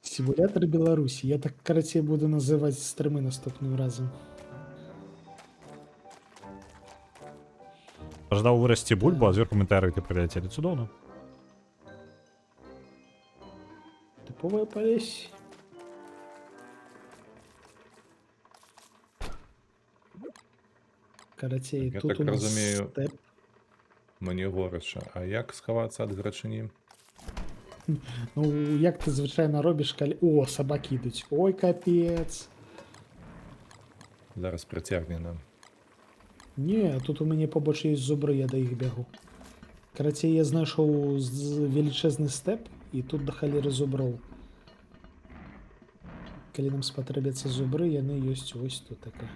Сімулятор Беларусі. Я так карацей буду называць стрымы наступным разам. Ждаў вырасці бульбу, а зверху метеорыты прыляцелі. Цудоўна. Тыповая палесь. Карацей, Я тут так у нас разумею. стэп. Мне горача. А як схавацца ад грачыні? Ну, як ты звычайна робіш, калі... О, сабакі ідуць. Ой, капец. Зараз прыцягне нам. Не, тут у мяне побач ёсць зубры, я да іх бягу. Карацей, я знайшоў велічэзны стэп, і тут да халеры зуброў. Калі нам спатрэбяцца зубры, яны ёсць вось тут такая.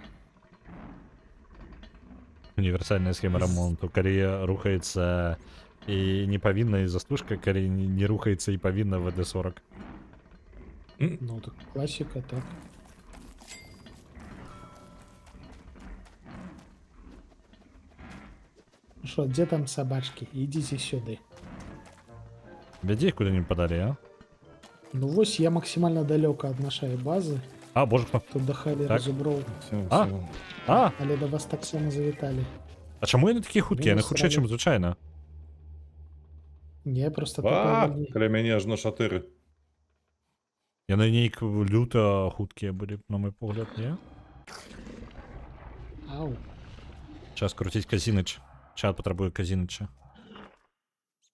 Універсальная схема рамонту. Калі рухаецца і не павінна і застужка, калі не рухаецца і павінна ВД-40. Ну, так класіка, так. Шо, дзе там сабачкі? Ідзіце сюды. Вядзі іх куды-нибудь падалі, а? Ну вось я максімальна далёка ад нашай базы. А, боже, хто? Тут да халеры Так. зуброў. Всё, А? всё. А, Але да вас таксама завіталі. а чаму яны такі хуткія? Яны Мінус хутчэй, чым сразу. звычайна. Не, просто А, такое. каля мяне ажно 4. Яны нейк люта хуткія былі, на мой погляд, не? Ау. Час круціць казіныч. Чат патрабуе казіныча.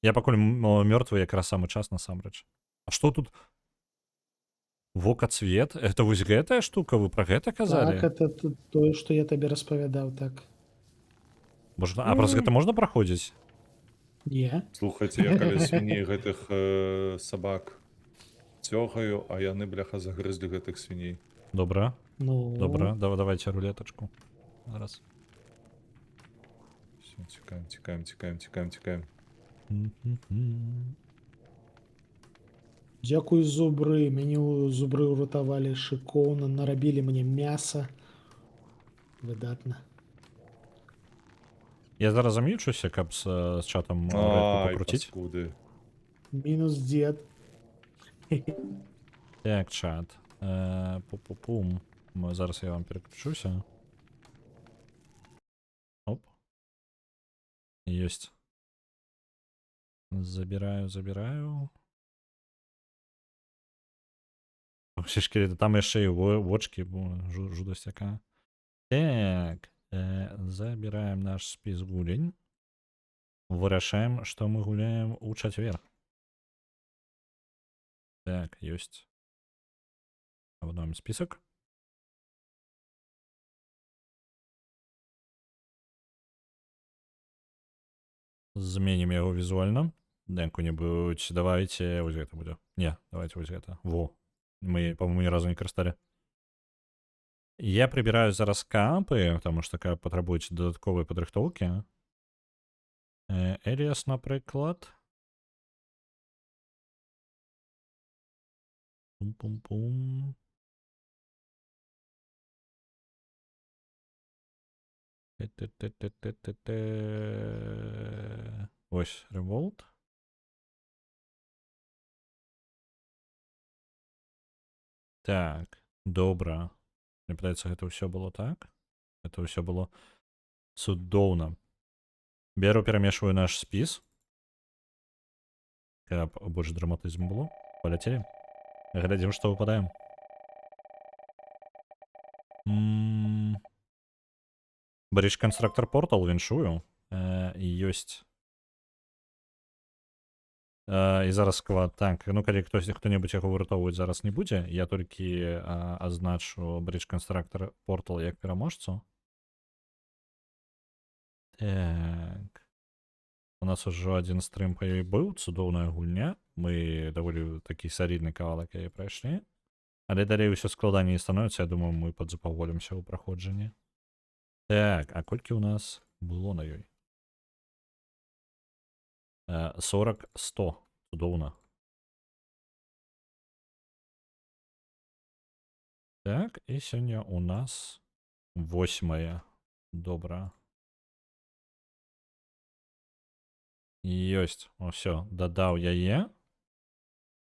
Я пакуль мёртвы якраз самы час насамрэч. А што тут? Вока-цвет? Это вось гэтая штука? Вы пра гэта казалі? Так, это тое, што я табе распавядаў, так. Можна... А праз гэта можна праходзіць? Не. Слухайце, я каля свіней гэтых сабак цёгаю, а яны, бляха, загрызлі гэтых свіней. Добра, Ну, добра. Давайце рулетачку. Зараз. Всё, цікаем, цікаем, цікаем, цікаем, цікаем. дзякуй зубры. Мяне зубры ўратавалі шыкоўна, нарабілі мне мяса. Выдатна. Я зараз зам'ючуся, каб з чатам рулетку Ай, пакруціць. паскуды. Мінус дзед. Так, чат. Пу-пу-пум. Зараз я вам переключуся. Оп. Есть. Забираю. Вообще шкелеты. Там яшчэ і вочки, жудасць якая. Так. Забираем наш спіс гулень. Вырашаем, што мы гуляем у чацвер. Так, ёсць. Обновим список. Зменим яго візуальна. Яку-небудзь давайте вось гэта будзе. Не, давайте вось гэта. Во. Мы, по-моему, ні разу не карысталі. Я прибираю зараз кампы, потому что потребуюць додатковай падрыхтоўкі. Эліас, напрыклад. Пум-пум-пум. Ось, Revolt. Так, добра. Мне падаецца, гэта ўсё было так. Это ўсё было цудоўна. Беру, перамешваю наш спіс. Каб больш драматызму было. Паляцелі. Глядзім, што выпадаем. Bridge Constructor Portal, віншую. Ёсць. І зараз сквад. Так, ну калі хто-небудзь яго выратоўваць зараз не будзе, я толькі азначу Bridge Constructor Portal як пераможцу. Так. У нас ужо адзін стрым па ёй быў, цудоўная гульня. Мы даволі такі салідны кавалак яе прайшлі. Але далей ўсё складаней становіцца, я думаю, мы падзапаволімся ў праходжанні. Так, а колькі у нас было на ёй? 40-100. Цудоўна. Так, і сёння у нас 8. Добра. Ёсць. Усё, дадаў яе.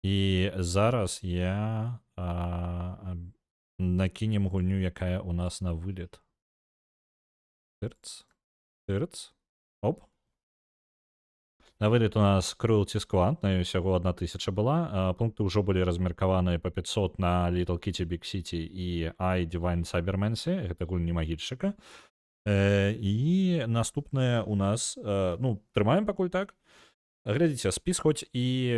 І зараз я накінем гульню, якая у нас на вылет. Тырц. Оп. На вылет у нас Cruelty Squad, на ёй усяго 1000 была. Пункты ўжо былі размеркаваныя по 500 на Little Kitty Big City і I Divine Cybermancy. Гэта гульні магільшчыка. І наступнае у нас, ну, трымаем пакуль так. Глядзіце, спіс хоць і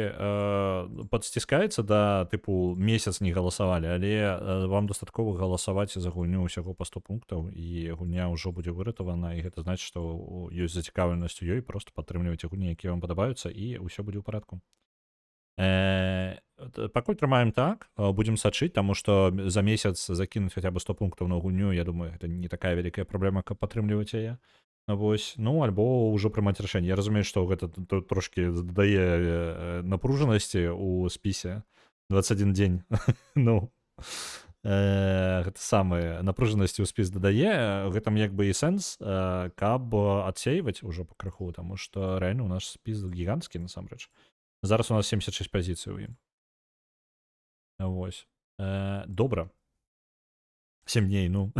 падсціскаецца да тыпу месяц не галасавалі, але вам дастаткова галасаваць за гульню ўсяго па 100 пунктаў, і гульня ўжо будзе выратавана, і гэта значыць, што ёсць зацікаўленасць у ёй, проста падтрымлівайце гульні, якія вам падабаюцца, і ўсё будзе ў парадку. Пакуль трымаем так, будзем сачыць, таму што за месяц закінуць хаця бы 100 пунктаў на гульню, я думаю, гэта не такая вялікая праблема, каб падтрымліваць яе. Вось, ну, альбо ўжо прымаць рашэнне. Я разумею, што гэта трошкі дадае напружанасці ў спісе. 21 дзень. Ну, гэта самае напружанасці ў спіс дадае. Гэтым як бы і сэнс, каб адсейваць ужо па крыху, таму што рэальна у наш спіс гіганцкі, насамрэч. Зараз у нас 76 пазіцый у ім. Вось. Добра. 7 дней, ну.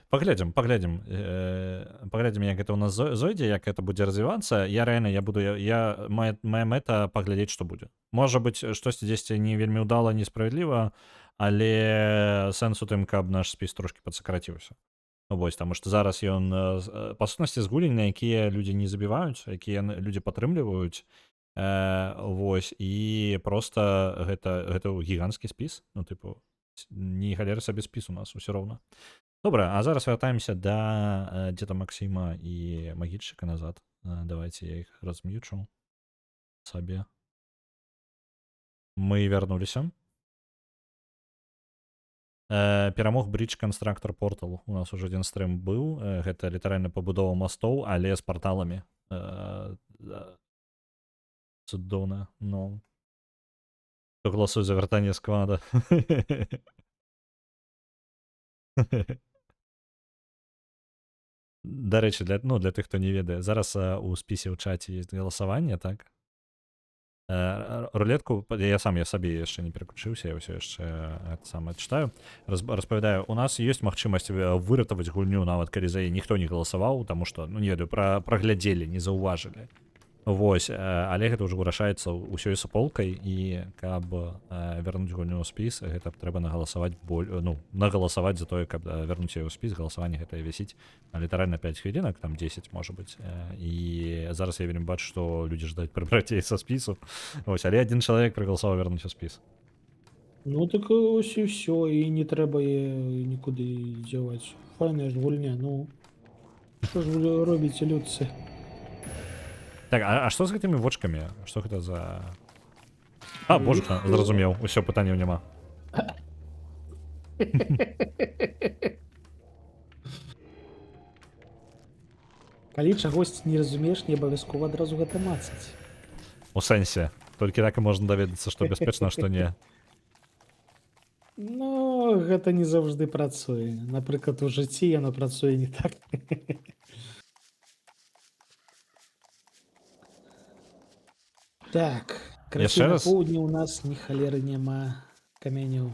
Паглядзім, як гэта ў нас зойдзе, як гэта будзе развівацца. Я рэальна, моя мэта паглядзець, што будзе. Можа быць, штосьці дзесьці не вельмі ўдала, несправядліва, але сэнс у тым, каб наш спіс трошкі падсакраціўся. Вось, таму што зараз ён, па сутнасці, з гулень, на якія людзі не забіваюць, якія людзі падтрымліваюць. Вось, і проста гэта гіганцкі спіс, ну, тыпу, не галеры сабе спіс у нас усё роўна. Добра, а зараз вяртаемся да дзеда Максіма і магільшчыка назад. Давайте я іх разм'ючу сабе. Мы вярнуліся. Перамог Bridge Constructor Portal. У нас уже адзін стрым быў. Гэта літаральна пабудова мастоў, але з парталамі. Цудоўна, ну. Хто галасуе за вяртанне сквада? Дарэчы, для тых, хто не ведае, зараз у спісе ў чаце ёсць галасаванне, так? Рулетку я сабе яшчэ не пераключыўся, я ўсё яшчэ гэта самае чытаю. Распавядаю, у нас ёсць магчымасць выратаваць гульню, нават калі за яе ніхто не галасаваў, таму што, ну не ведаю, праглядзелі, не заўважылі. Вось, але гэта ўжо вырашаецца ўсёй суполкай, і каб вярнуць гульню ў спіс, гэта трэба нагаласаваць нагаласаваць за тое, каб вярнуць яе ў спіс. Галасаванне гэтае вісіць літаральна 5 хвілінак, там 10 можа быць. І зараз я вельмі бачу, што людзі ждаюць прыбраць яе са спісу. Вось, але адзін чалавек прагаласаваў вярнуць у спіс. Ну так ось і ўсё, і не трэба яе нікуды дзяваць. Файная ж гульня, ну што ж вы робіце, людцы? Так, а што з гэтымі вочкамі? Што гэта за... божка, зразумеў, усё, пытанняў няма. Калі чагось не разумееш, не абавязкова адразу гэта мацаць. У сэнсе, толькі так і можна даведацца, што бяспечна, што не. Ну, гэта не заўжды працуе. Напрыклад, у жыцці яно працуе не так. Так, Яшчэ на раз? поўдні ў нас ні халеры няма каменю.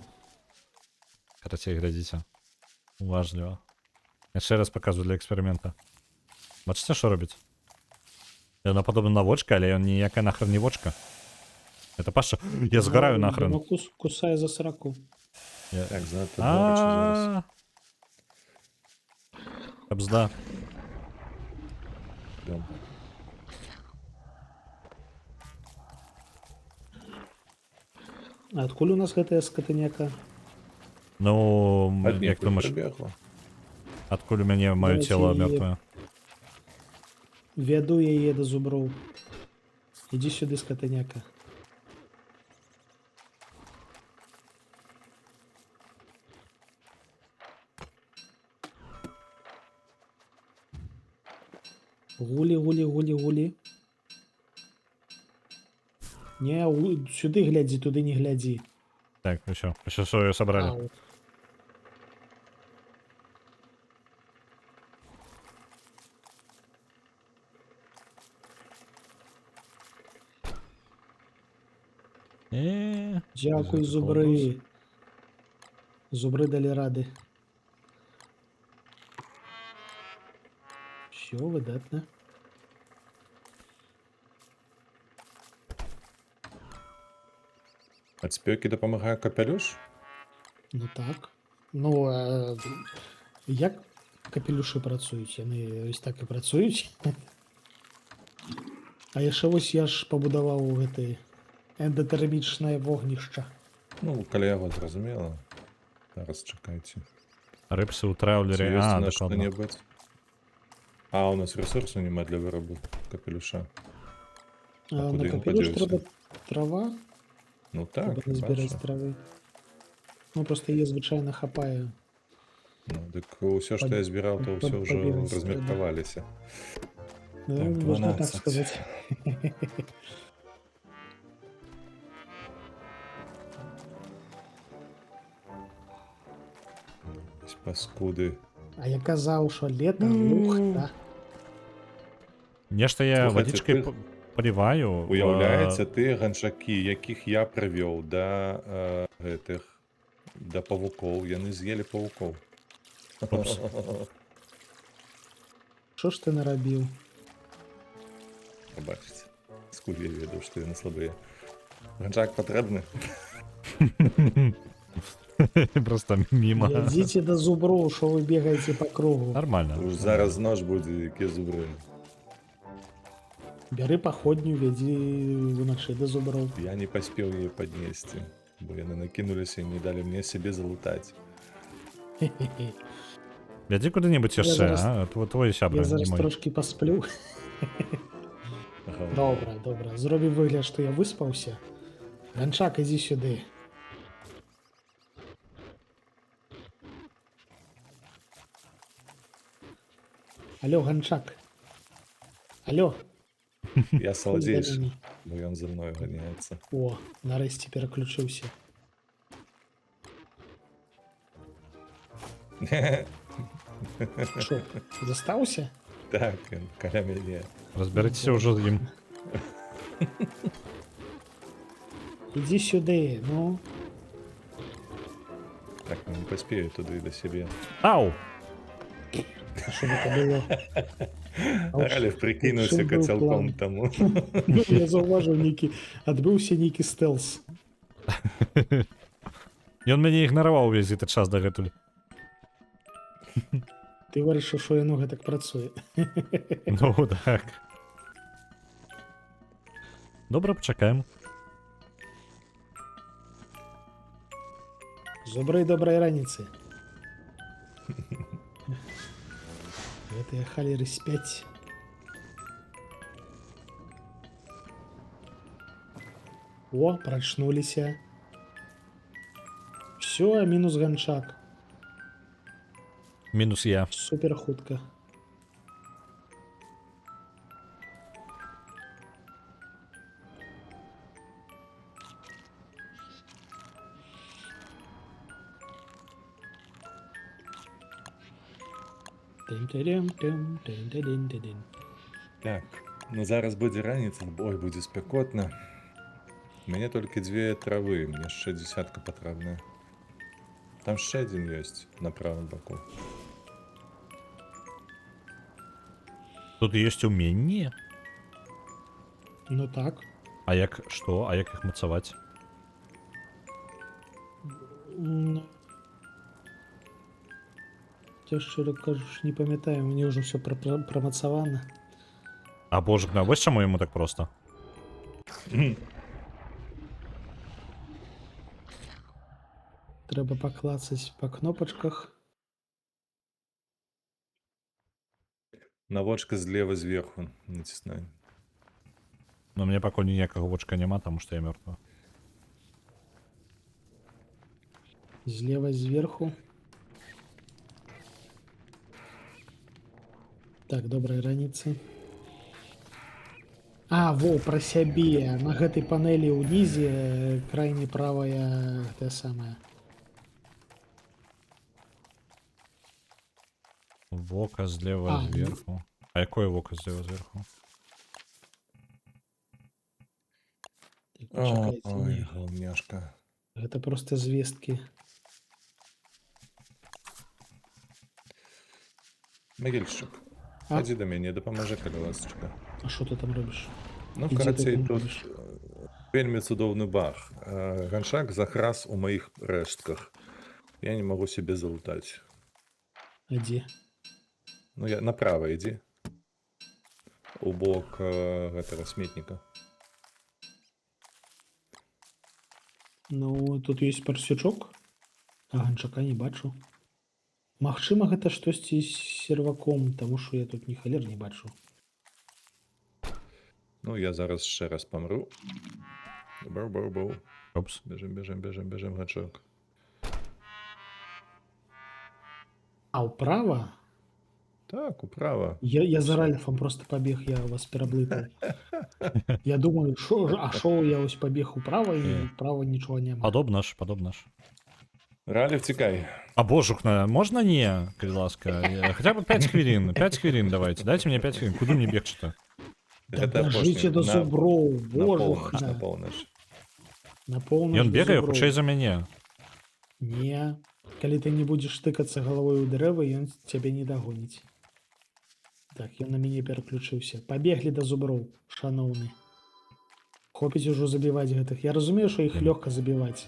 Карацей, глядзіце. Уважліва. Яшчэ раз паказваю для эксперымента. Бачыце, што робіць? Яна падобна на вочка, але ён ніякая нахрен не вочка. Это паша. Я згараю нахрен. Ну, кусае за сраку. Так, занадто добрача зараз. Кабзда. Йдём. А адкуль у нас гэтая скатыняка? Ну, як Аднекуль думаеш, прыбегла. адкуль у мяне маё Давайте цела яе- мёртвае? Вяду яе да зуброў. Ідзі сюды, скатыняка. Гулі, гулі, гулі, гулі. Не, сюды глядзі, туды не глядзі. Так, усё сваё сабралі. Ау. Дзякуй, Гэта зубры. колбас. Зубры далі рады. Все, выдатна. Ад спёкі дапамагае капялюш? Ну так. Ну, як капелюшы працуюць? Яны ось так і працуюць. А яшчэ вось я ж пабудаваў гэты эндатэрмічнае вогнішча. Ну, калі яго зразумела. Зараз чакайце. Рыбсы ў Ці трэўлеры. ёсць у А, нас дакладна. што-небудзь? А, у нас ресурсу няма для вырабу капелюша. А куды на ён капелюш падзеўся? трэба трава, Ну так, трэба збіраць бачу. травы. Ну, просто яе звычайна хапае. Ну, дык усё, што я збіраў, то ўсё ўжо пабегаць размеркаваліся. Ну, Так, можна так 12. сказаць. Паскуды. А я казаў, що лета, лухта. Нешта я Слухайце, вадзічкай ты- паліваю. Уяўляецца, тыя ганчакі, якіх я прывёў да гэтых, да павукоў, яны з'елі павукоў. Упс. Що ж ти нарабіў? Побачыце. Скуль я ведаю, што яны слабыя. Ганчак патрэбны? Просто міма. Ідзіце да зуброў, що ви бігаєте по кругу. Нормально. Уж зараз нож будзе, які зубры. Бяры паходню, вядзі ўначы да зуброў. Я не паспеў яе паднесці, бо яны накінуліся і не далі мне сябе залутаць. Вядзі куды-небудзь яшчэ, зараз- а? Твой сябра, Я не зараз мой. трошки посплю. Ага. Добра, добра. Зробім выгляд, што я выспаўся. Ганчак, ідзі сюды. Алло, Ганчак. Алло. Я саладзейшы, Здавіні. бо ён за мною ганяецца. О, нарэшце пераключыўся. Што, застаўся? Так, ён каля мяне. Разбярыцеся ўжо з ім. Иди сюда, ну. Так, ну не поспею туди до себе. Ау! А что это было? А у Ралів чым прикинувся быў коцялком план? тому. Ну, я заўважыў нейкі адбыўся нейкі стэлс. Ён мяне ігнараваў увесь гэты час дагэтуль. Ты вырашыў, што яно гэтак працуе. Ну так. Добра, пачакаем. Добрай раніцы. Гэтыя халеры спяць. О, прачнуліся. Всё, мінус ганчак. Мінус я. Супер хутка. Тын-тырым-тым, тын-тыдын-тыдын. Так, ну зараз будзе раніца, ой, будзе спякотна. У мяне толькі 2 травы, мне яшчэ дзесятка патрэбная. Там яшчэ адзін ёсць на правым баку. Тут ёсць уменні? Ну так. А як што? А як іх мацаваць? М, Я шчыра кажучы, не памятаю, мне ўжо все прамацавана. А божак, на вось чаму яму так проста? Трэба паклацаць па кнопачках. Наводка злева зверху націснай. Но мне пакуль ніякага вочка няма, таму што я мёртвы. Злева зверху. Так, добрай раніцы. А, во, пра сябе. На гэтай панелі ўнізе крайне правая гэтая самая. Вока злева А, ну. зверху. А якое вока злева зверху? Так, пачакайце, Ой, не. галняшка. Гэта проста звесткі. Магільшчык, А? хадзі да мяне, дапаможы, калі ласачка. А што ты там робіш? Ну, Ідзі карацей, ты там тут робіш. вельмі цудоўны баг. Ганчак захрас у маіх рэштках. Я не магу сябе залутаць. А дзе? Ну, я направа ідзі. У бок гэтага сметніка. Ну, тут ёсць парсючок. А ганчака не бачу. Магчыма, гэта штосьці з серваком, таму што я тут ні халер не бачу. Ну, я зараз яшчэ раз памру. Бау-бау-бау. Опс. Бежим, ганчак. А ўправа? Так, управа. Я за Ральфом просто пабег, я вас пераблытаў. Я думаю, шо я ось пабег управа і вправа нічога няма. Падобна ж. Ралів, тікай. А божухна, можна не, калі ласка? Хаця б 5 хвілін. 5 хвілін давайте. Дайте мне 5 хвілін. Куды мне бегчы-то? Да Гэта бажыце апошні. до зуброў, На божухна. поўнач. На поўнач Ён да бегае зуброў. хутчэй за мяне. Не, калі ты не будзеш тыкацца галавой у дрэвы, ён цябе не дагоніць. Так, ён на мяне пераключыўся. Пабеглі да зуброў, шаноўны. Хопіць ужо забіваць гэтых. Я разумею, што іх лёгка забіваць.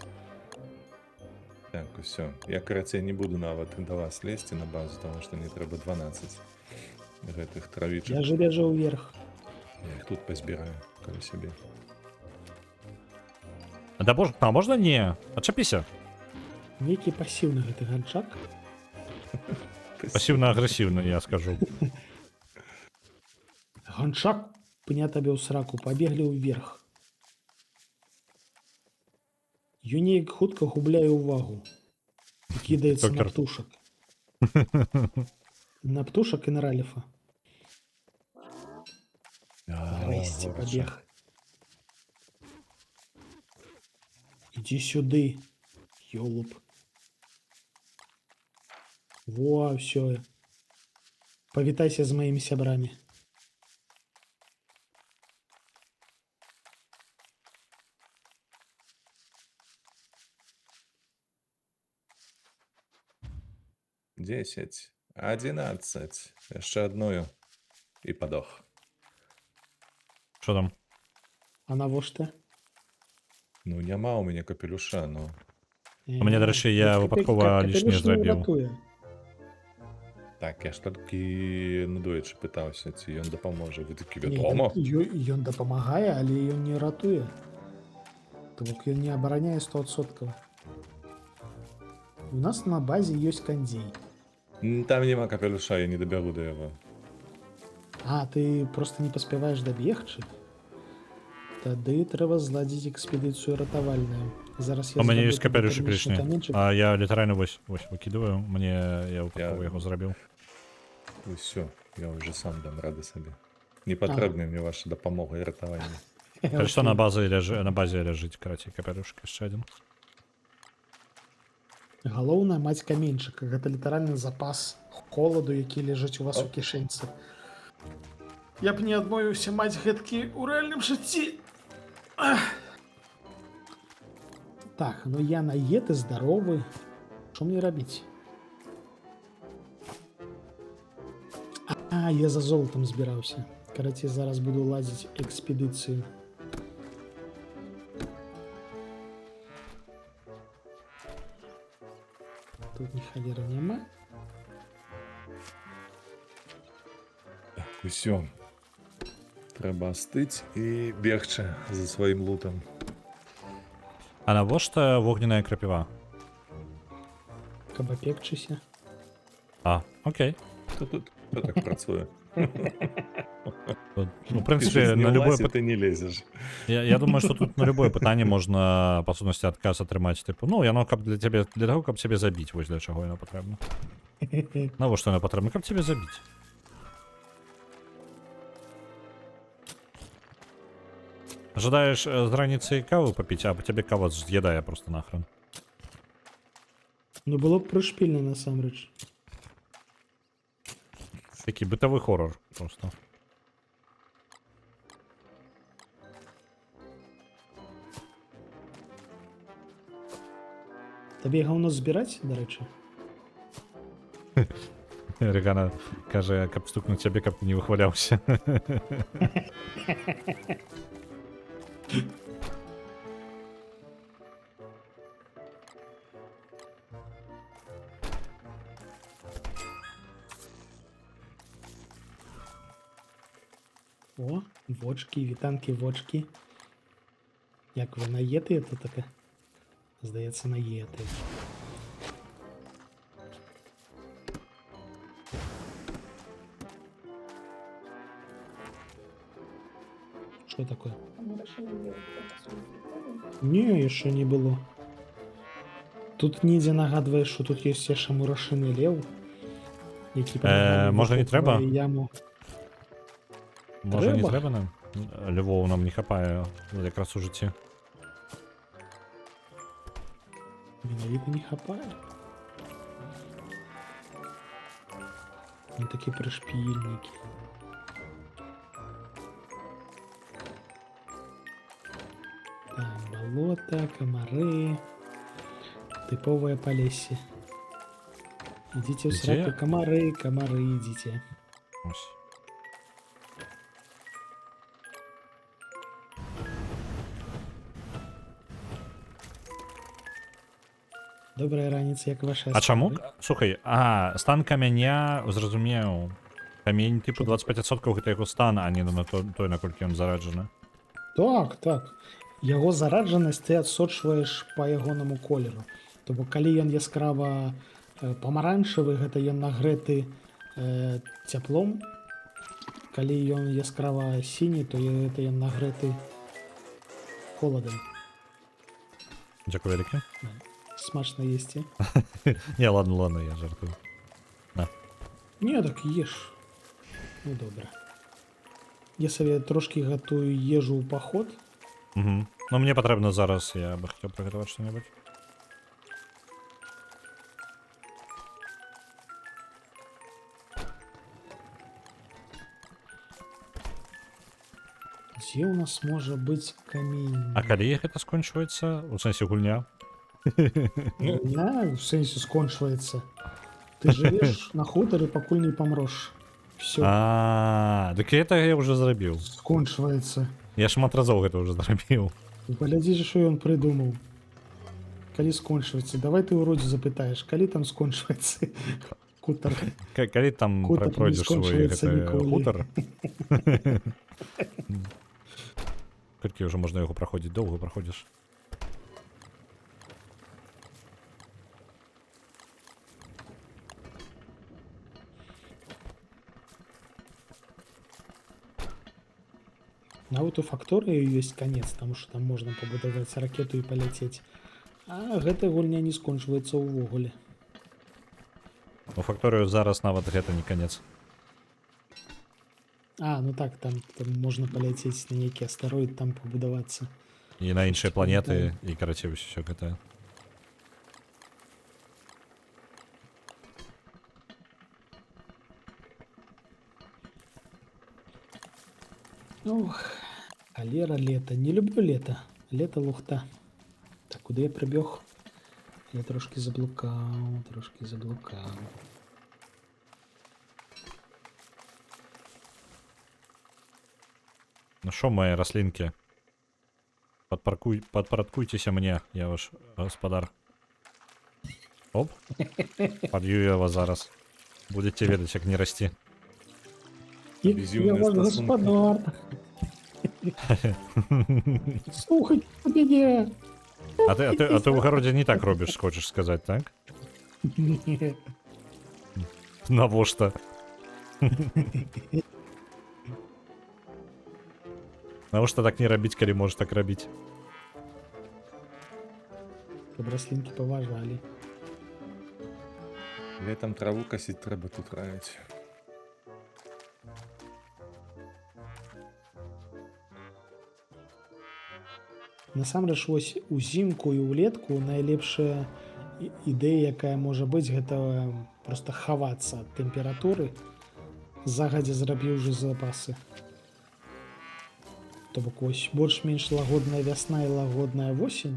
Так, усё. Я, карацей, не буду нават да вас лезці на базу, таму што мне трэба 12 гэтых травічак. Я же бяжу ўверх. Я іх тут пазбіраю, калі сябе. Да божухна, а можна не? Адчапіся. Нейкі пасіўны гэты ганчак. Пасіўна-агрэсіўна, я скажу. Ганчак пня табе ў сраку, пабеглі ўверх. Юнейк хутка губляе ўвагу. І кідаецца на Токер. птушак. На птушак і на Ральфа. Грэсці пабег. Ідзі сюды, ёлуп. Во, ўсё. Павітайся з маімі сябрамі. 10, 11. Яшчэ адную. І падох. Що там? А навошта? Ну, няма ў мяне капелюша, ну. У мене, до речі, я випадково лишнє зробив. Так, я ж толькі надуючы пытаўся, ці ён дапаможа. Вы такі, вядома. Ён дапамагае, але ён не ратуе. То бок ён не абараняе 100%. У нас на базе ёсць кандзей. Там няма капелюша, я не дабягу да яго. А, ты просто не паспяваеш дабегчы? Тады трэба зладзіць экспедыцыю ратавальную. Зараз У мене зраблю є тобі капелюшик тэрмічны лишній. каменчик. А я літерально ось викидаю. Мені я випадково його зробив. Усё, я уже сам дам рады сабе. Не патрэбны мне ваша дапамога і ратаванне. Кажи, що на базі лежить, короче, капелюшик ще один. Галоўнае маць каменьчык. Гэта літаральны запас холаду, які ляжыць у вас у кішэньцы. Я б не адмовіўся маць гэткі ў рэальным жыцці. Так, ну я наеты, здаровы. Што мне рабіць? А, я за золотом збіраўся. Карацей, зараз буду ладзіць экспедыцыю. Тут ні халеры няма. Усё. Трэба астыць і бегчы за сваім лутам. А навошта вогняная крапіва? Каб апекчыся. А, окей. Хто так працуе? Ну, в Ты принципе, ж на не любое влазь, і ты не лезеш. Я думаю, что тут на любое пытанне можна па сутнасці адказ атрымаць, типу, ну, яно каб для таго, каб цябе забіць, вось для чаго яно патрэбна. Навошта яно патрэбна, каб цябе забіць. Жадаеш з раніцы каву папіць, а цябе кава з'ядае просто нахрен. Ну было б прышпільна насамрэч. Такі бытавы хорор просто. Табе гаўно збіраць, дарэчы. Регана кажа, каб стукнуць цябе, каб ты не выхваляўся. О, вочки, вітанкі, вочки. Як ви наєти то таке? Здається, наєти. Що таке? Ні, яшчэ не было. Тут нідзе нагадвае, що тут ёсць яшчэ мурашыны леў, які можа, не трэба? яму. Можа, не Трэба? трэба нам? Львоў нам не хапае якраз у жыцці. Менавіта не хапае. Ну такі прышпільнікі. Так, балота, камары. Тыповае палесе. Ідзіце ў Дзе? сраку, камары, камары, ідзіце. Ось. Добрая раніца, як ваша А чаму? справы? Слухай, стан каменя, зразумеў. Камень, типу, 25% гэта яго стан, а не на той, наколькі ён зараджаны. Так, так. Яго зараджанасць ты адсочваеш па ягонаму колеру. То бок калі ён яскрава памаранчавы, гэта ён нагрэты цяплом. Калі ён яскрава сіні, то гэта ён нагрэты холадам. Дзякую вялікі. Смачна есці. Не, ладно, я жартую. Не, так еш. Ну добра. Я сабе трошкі гатую ежу ў паход. Угу. Ну, мне патрэбна зараз, я бы хацеў прыгатаваць што-небудзь. Дзе ў нас можа быць камень? А калі гэта скончваецца? У сэнсе гульня? Гульня ў сэнсе скончваецца. Ты живеш на хутары, пакуль не памрос. Все, Так это я уже зрабіў. скончваецца. Я шмат разоў гэта уже зрабіў. Глядзі, што ён прыдумаў. Калі скончваецца, давай ты ў родзе запытаеш, калі там скончваецца хутар. Калі там Хутар не пройдзеш свой скончваецца гэты ніколі. хутар. Колькі ўжо можна яго праходзіць, доўга праходзіш. Нават у факторыі ёсць канец, таму што там можна пабудаваць ракету і паляцець. А гэтая гульня не скончваецца ўвогуле. У факторыю зараз нават гэта не канец. Ну так, там можна паляцець на нейкі астэроід, там пабудавацца. І на іншыя планеты, і карацей усё гэтае. Ох, холера, лето. Не люблю лето. Лето лухта. Так, куди я прибіг? Я трошки заблукав, трошки заблукав. Ну що, мої рослинки? Подпорядкуйтеся мне, я ваш господар. Оп. Подб'ю я вас зараз. Будете ведать, як не расти. Я Візівний ваш стосунки. господар. Слухайте мене. А ты в огороде не так робишь, хочешь сказать, так? Ні. Навошта? Навошта так не робить, калі можешь так робить? Каб рослинки поважали. Летом траву косить треба тут равить. Насамрэч, вось узімку і ўлетку найлепшая ідэя, якая можа быць, гэта просто хавацца ад тэмпературы, загадзя зрабіў уже запасы. То бок вось больш-менш лагодная вясна і лагодная восень.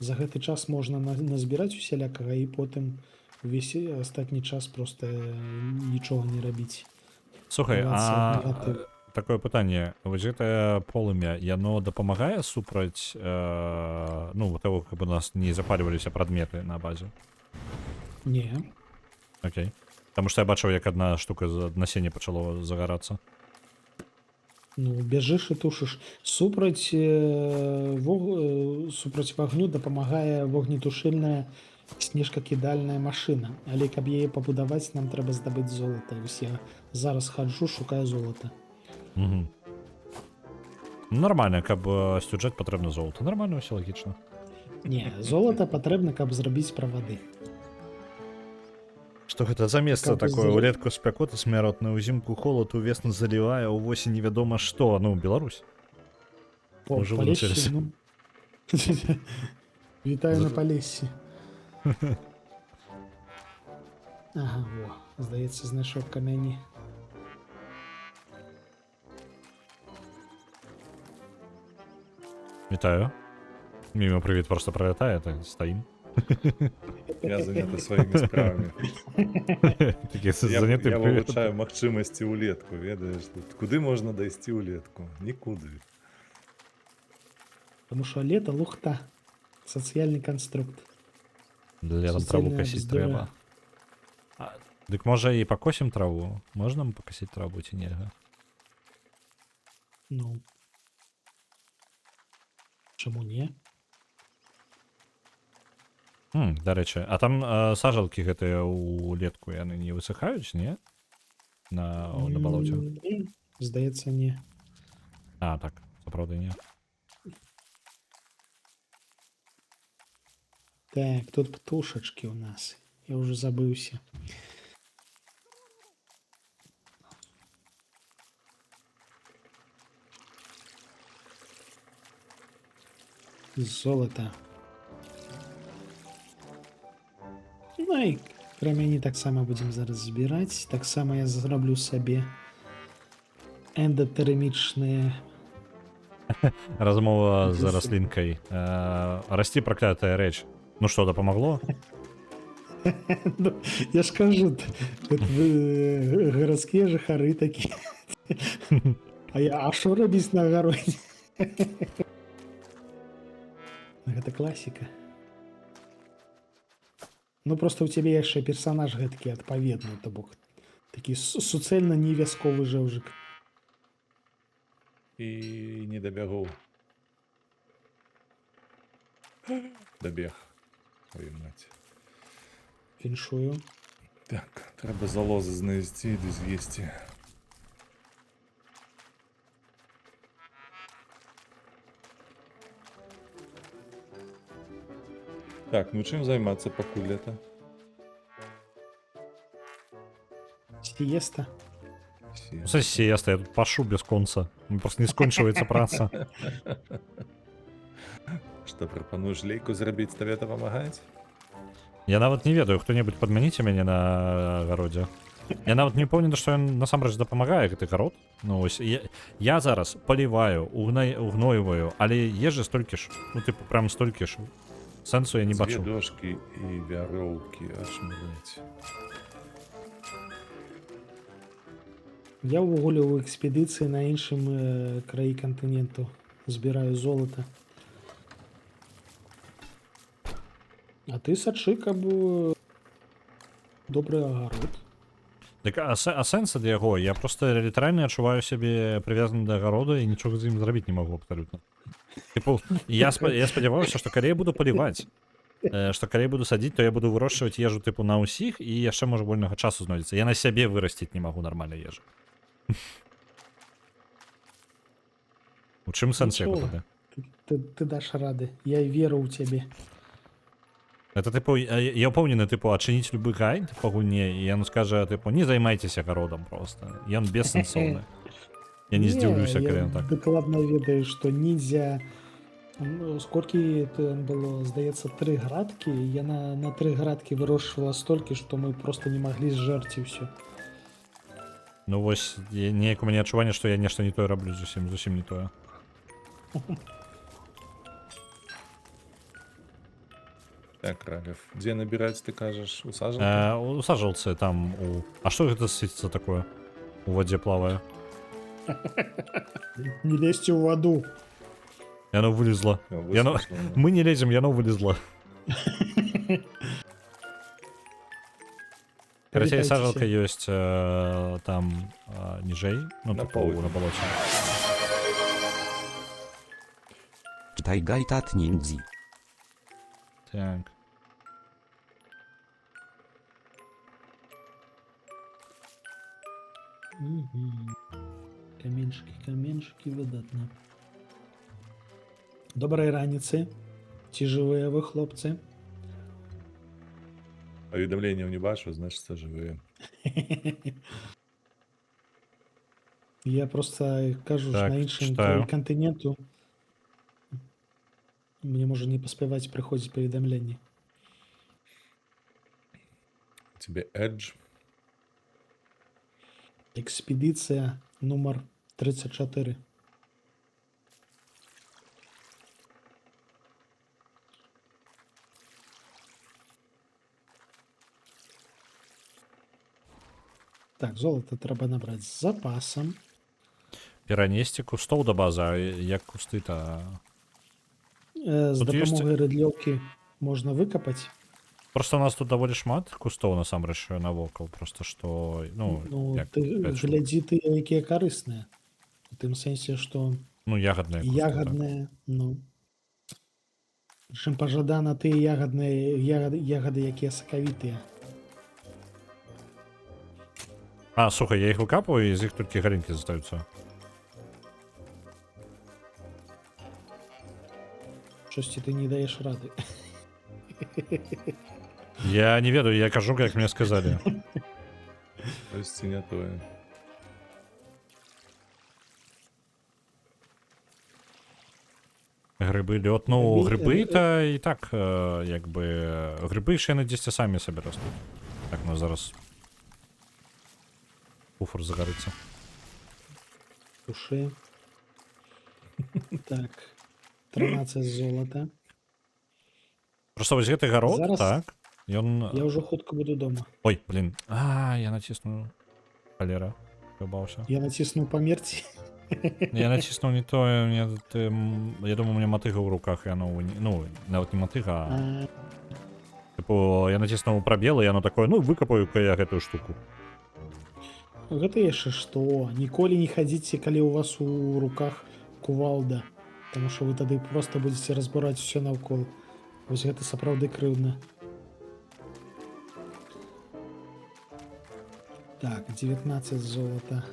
За гэты час можна назбіраць усялякага і потым увесь астатні час просто нічога не рабіць. Слухай, Хавацца ад а негатыву. такое пытанне. Вось гэтае полымя, яно дапамагае супраць ну, того, каб у нас не запаліваліся прадметы на базе? Не. Окей. Таму што я бачыў, як адна штука з насення пачало загарацца. Ну, бяжыш і тушыш. Супраць вагню дапамагае вогнетушыльная снежкакідальная машына. Але каб яе пабудаваць, нам трэба здабыць золата. Вось я зараз хаджу, шукаю золата. Угу. Нормально, каб сцюджаць патрэбна золата. Нормально, ўсё лагічна. Не, золата патрэбна, каб зрабіць правады. Што гэта за месца Каб такое? зал- Улетку спякота смяротная, узімку холад, увесну залівае, увосень невядома што. Ну, Беларусь. О, Уже Палессі, вылучились. ну. Вітаю на Палессі. Ага, во, здаецца, знайшов камяні. Вітаю. Мімо привіт просто пролетає, так стаім. Я заняты своими справами. Такі Я заняты привіт. вывучаю магчымасці улетку, ведаеш, тут куды можна дайсці улетку? Нікуды. Тому що лето лухта. Соціальний конструкт. Летом Суцільне траву косіць бздора. трэба. Дык можа і пакосім траву? Можна пакасіць траву ці нельга? Ну. Чому не? Дарэчы, а там сажалкі гэтыя улетку яны не высыхаюць, не? На балоце. Ні, здається, ні. А, так, сапраўды не. Так, тут птушечки у нас. Я уже забывся. Золото. Ну і крамяні так само будем зараз збираць. Так само я зраблю сабе эндотэрмічныя. Размова з Плюсы. раслінкай. Расці праклятая рэч. Ну што, дапамагло? Ну, я ж кажу, гарадскія жыхары такі. А що робіць на агародзе? Гэта класіка. Ну просто у цябе яшчэ персанаж гэтакі адпаведны, то бок такі суцэльна не вясковы жэўжык. І не дабягу. Дабег. Ой, мать. Фіншую. Так, треба залози знайти і з'їсти. Так, ну чим займатися покуль літа? Сієста. Ну, сієста, я тут пашу без конца. Просто не скончивается праца. Што, прапануеш лейку зрабіць, табе дапамагаць? Я нават не ведаю, хто-небудзь падмяніце мяне на агародзе. Я нават не памятаю, што ён насамрэч дапамагае гэты гарод. Ну вось я зараз паліваю, угнойваю, але ежы столькі ж, ну тыпу прям столькі ж. Сэнсу я не Дзве бачу. дошкі і вяроўкі, аж млець. Я ўвогуле ў экспедыцыі на іншым краі кантыненту збіраю золата. А ты сачы, каб добры агарод. Так, а сэнс ад яго? Я просто літаральна адчуваю сябе прывязаны да агарода і нічога з ім зрабіць не магу абсалютна. Типу, я спадзяваўся, што калі я буду паліваць, што калі я буду садзіць, то я буду вырошчваць ежу тыпу на ўсіх і яшчэ можа вольнага часу знойдзецца. Я на сябе вырасціць не магу нармальна ежу. У чым сэнс яго Нічога. тады? Ты даш рады. Я веру ў цябе. Это типу, я упэўнены, типу, адчыніць любы гайд па гульне, і яно скажа, типу, не займайцеся гародам просто. Ён бессэнсоўны. Я не здзіўлюся, калі ён так. Я дакладна ведаю, што нельзя... Ну, сколькі там было, здаецца, 3 градкі, яна на 3 градкі вырошчвала столькі, што мы просто не маглі зжэрці ўсё. Ну вось, неяк у мяне адчуванне, што я нешта не тое раблю зусім не тое. Так, Ралев, дзе набіраць, ты кажаш, у сажалкі? У сажалцы там у... А што гэта свеціцца такое? У вадзе плавае. Не лезьце ў ваду. Яно вылезла. Яно... Высушлена. Мы не лезем, яно вылезла. Карацей, Вітайцеся. сажалка ёсць там ніжэй, ну, На типу, поўдні. на балоце. Czytaj gajtat nindzi. Так. Каменьчыкі, выдатна. Добрай раніцы. Ці жывыя вы, хлопцы? Паведамленняў не бачу, значыцца жывыя. Я просто кажу, Так, ж на іншым читаю. краі кантыненту мне можа не паспяваць прыходзіць паведамленні. Тебе Edge. Экспедыцыя нумар 34. Так, золата трэба набраць з запасам. Перанесці кустоў да базы, а як кусты-то... З Тут ёсць- дапамогай рыдлёўкі можна выкапаць. Просто у нас тут даволі шмат кустоў насамрэч навокал, просто што, ну, Ну, як, ты пяць штук. глядзі тыя, якія карысныя. У тым сэнсе, што Ну, ягадныя кусты, так. ягадныя, ну. Прычым пажадана тыя ягады, якія сакавітыя. А, слухай, я іх выкапываю, і з іх толькі галінкі застаюцца. Чосьці ты не даеш рады. Я не ведаю, я кажу, як мне сказалі. Тось ці не тое. Грибы, лёд. Ну, Грибы- грибы-то і так, як бы... Грибы ще яны дзесьці самі сабе растуць. Так, ну зараз... Куфр загарыцца. Туши. Так. 13 золота. Просто вось гэты гарод, Зараз- так. Ён... Я ўжо хутка буду дома. Ой, блин. А, я націснуў. Халера. Ёбаўся. Я націснуў памерці. Я націснуў не тое, я думаю, у меня матыга ў руках, яно, ну, нават не матыга, а... Типу, я націснуў прабел, і яно такое, ну, выкапаю-ка я гэтую штуку. Гэта яшчэ што? Ніколі не хадзіце, калі ў вас у руках кувалда. Таму што вы тады проста будзеце разбураць усё наўкол. Вось гэта сапраўды крыўдна. Так, 19 золота.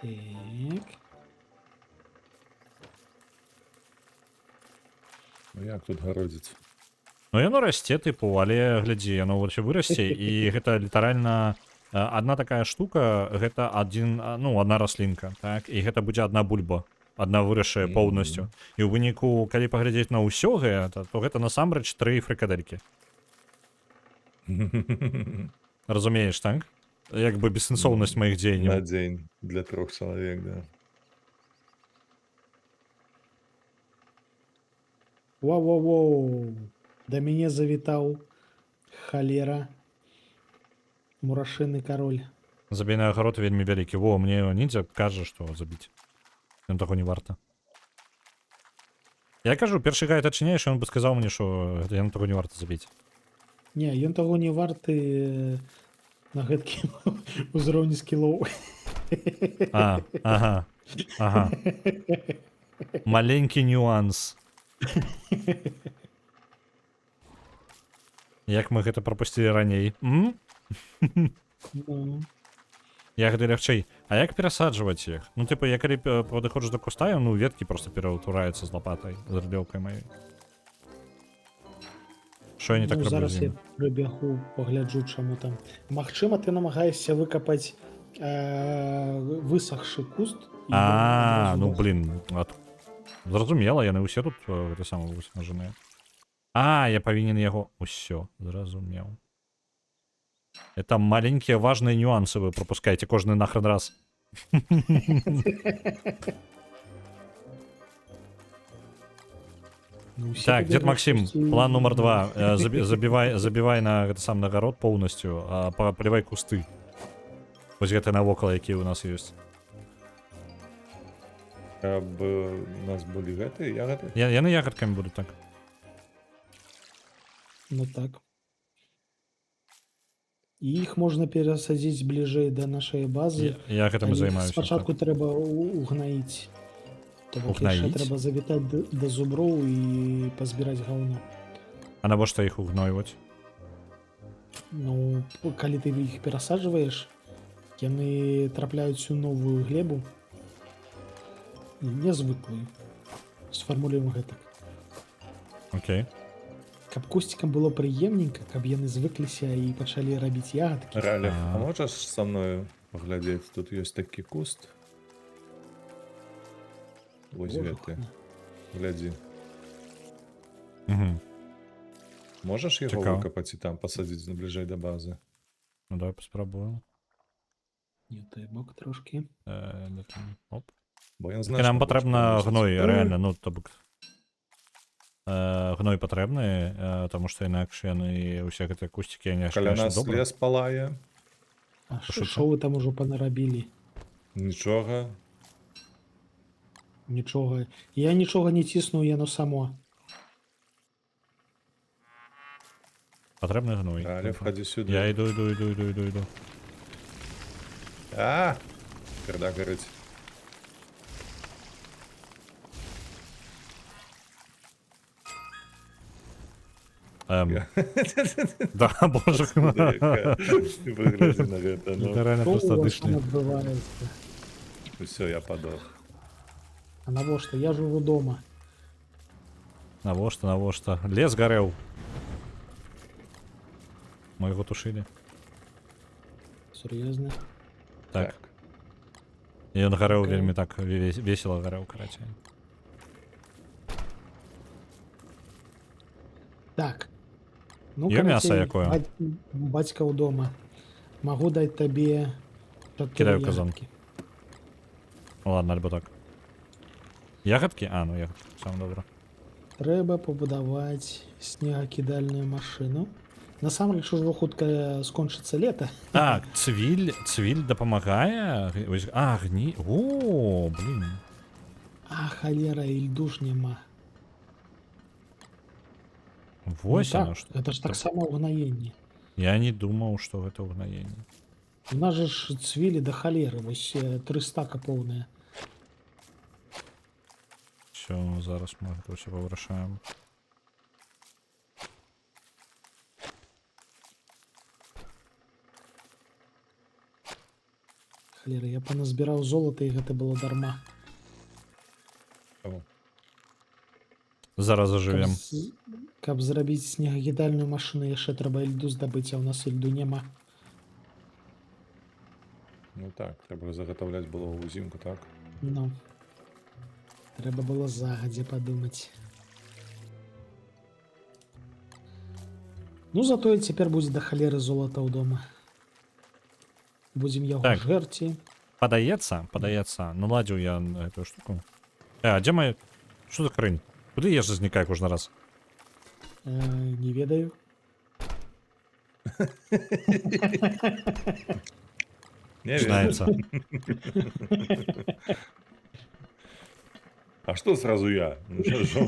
Так. Ну як тут гародзіць? Ну, яно расце, типу, але глядзі, яно вообще вырасце, і гэта літаральна адна такая штука, гэта одна раслінка, так? І гэта будзе одна бульба, одна вырашае поўнасцю. І ў выніку, калі паглядзець на ўсё гэта, то гэта насамрэч 3 фрыкадэлькі. Разумееш, так? Як бы бессэнсоўнасць маіх На дзеянняў. дзень для 3 чалавек, да. Вау-вау-вау. Да мяне завітаў халера. Мурашыны кароль. Забейны агарод вельмі вялікі. Во, мне ніндзя кажа, што забіць. Ён таго не варта. Я кажу, першы гайд адчыняеш, ён бы сказаў мне, што ён таго не варта забіць. Не, ён таго не варты на гэткім узроўні скілоў. Ага. Маленькі нюанс. Як мы гэта прапусцілі раней? Ну, Ягады лягчэй. А як перасаджваць іх? Ну, типу, я калі падыходжу до куста, ну, веткі просто пераўтураюцца з лапатай, з рыдлёўкай маёй. Що я не так ну раблю зараз з я ім? прыбягу, пагляджу, чаму там. Магчыма, ты намагаешся выкапаць высохшы куст. і А, адразу ну, дах. блин. Зразумела, яны ўсе тут гэта сама высмажаныя. А, я павінен яго... Усё, зразумеў. Это маленькие важные нюансы вы пропускаете кожны нахрен раз. Ну, усе Так, дед побегли Максим, кусты. план номер 2. Забивай на гэта сам нагарод полностью, а полівай кусты. Вось гэта навокал, якія у нас ёсць. Каб у нас былі гэтыя ягады. Яны ягадкамі будуць так. Ну так. І іх можна перасадзіць бліжэй да нашай базы. Я гэтым і Але іх займаюся. спачатку трэба угнаіць. То бок яшчэ Угнаіць? трэба завітаць да зуброў і пазбіраць гаўно. А навошта іх угнойваць? Ну, калі ты іх перасаджваеш, яны трапляюць у новую глебу, нязвыклую. Сфармулюем гэтак. Окей. Каб кусцікам было прыемненька, каб яны звыкліся і пачалі рабіць ягадкі. Ралев, А. а можаш са мною паглядзець? Тут ёсць такі куст. Вось Боже гэты. хна. Глядзі. Угу. Можаш яго Цікава. выкапаць і там пасадзіць бліжэй да базы? Ну давай паспрабуем. Не той бок трошки. Оп. Бо ён Так, нам больш патрэбна прыносіць. гной, рэальна, ну то бок. Гной патрэбны, таму што інакш яны ўсе гэтыя кусцікі не Каля нас лес палае. А Що що ви там ужо панарабілі? Нічога. Нічога. Я нічога не цісну, яно само. Патрэбны гной. Ралев, хадзі сюды. Я іду. А! Перда гарыць. Да, боже. Выглядзе на гэта, ну. Это реально Што просто у вас там дышлі. адбываецца? Усё, я падох. А навошта? Я жыву дома. Навошта? Лес гарэў. Мы яго тушылі. Сур'ёзна. Так. І ён гарэў Окей. вельмі так весела гарэў, карацей. Так. Ну, Є м'ясо карацей, якое? бацька ўдома. Магу даць табе 4 Кидаю казан. ягадкі. Ну ладно, альбо так. Ягодки? А, ну ягодки. Сам добре. Трэба пабудаваць снегакідальную машыну. Насамрэч ужо хутка скончыцца лета. Так, цвіль дапамагае? А, гні... О, блин. А, халера, і льду ж няма. Вось ну, оно так, што. гэта ж таксама ўгнаенне. Я не думаў, што гэта ўгнаенне. У нас же ж цвілі да халеры, вось 3 стака поўныя. Все, зараз мы гэта ўсё павырашаем. Халера, я паназбіраў золата, і гэта было дарма. О, Зараз зажывем. Каб зрабіць снегакідальную машыну, яшчэ трэба льду здабыць, а ў нас льду няма. ну так, трэба загатаўляць было ўзімку, так? Ну, трэба было загадзя падумаць. Ну, затое цяпер будзе да халеры золата ў дома. Будзем яго Так. жэрці. Падаецца. Наладзіў я эту штуку. А дзе мой... Што за хрень? Куды ежа знікае кожны раз? Не ведаю. Не ведаю. Пачынаецца. А что сразу я? Ну, шо?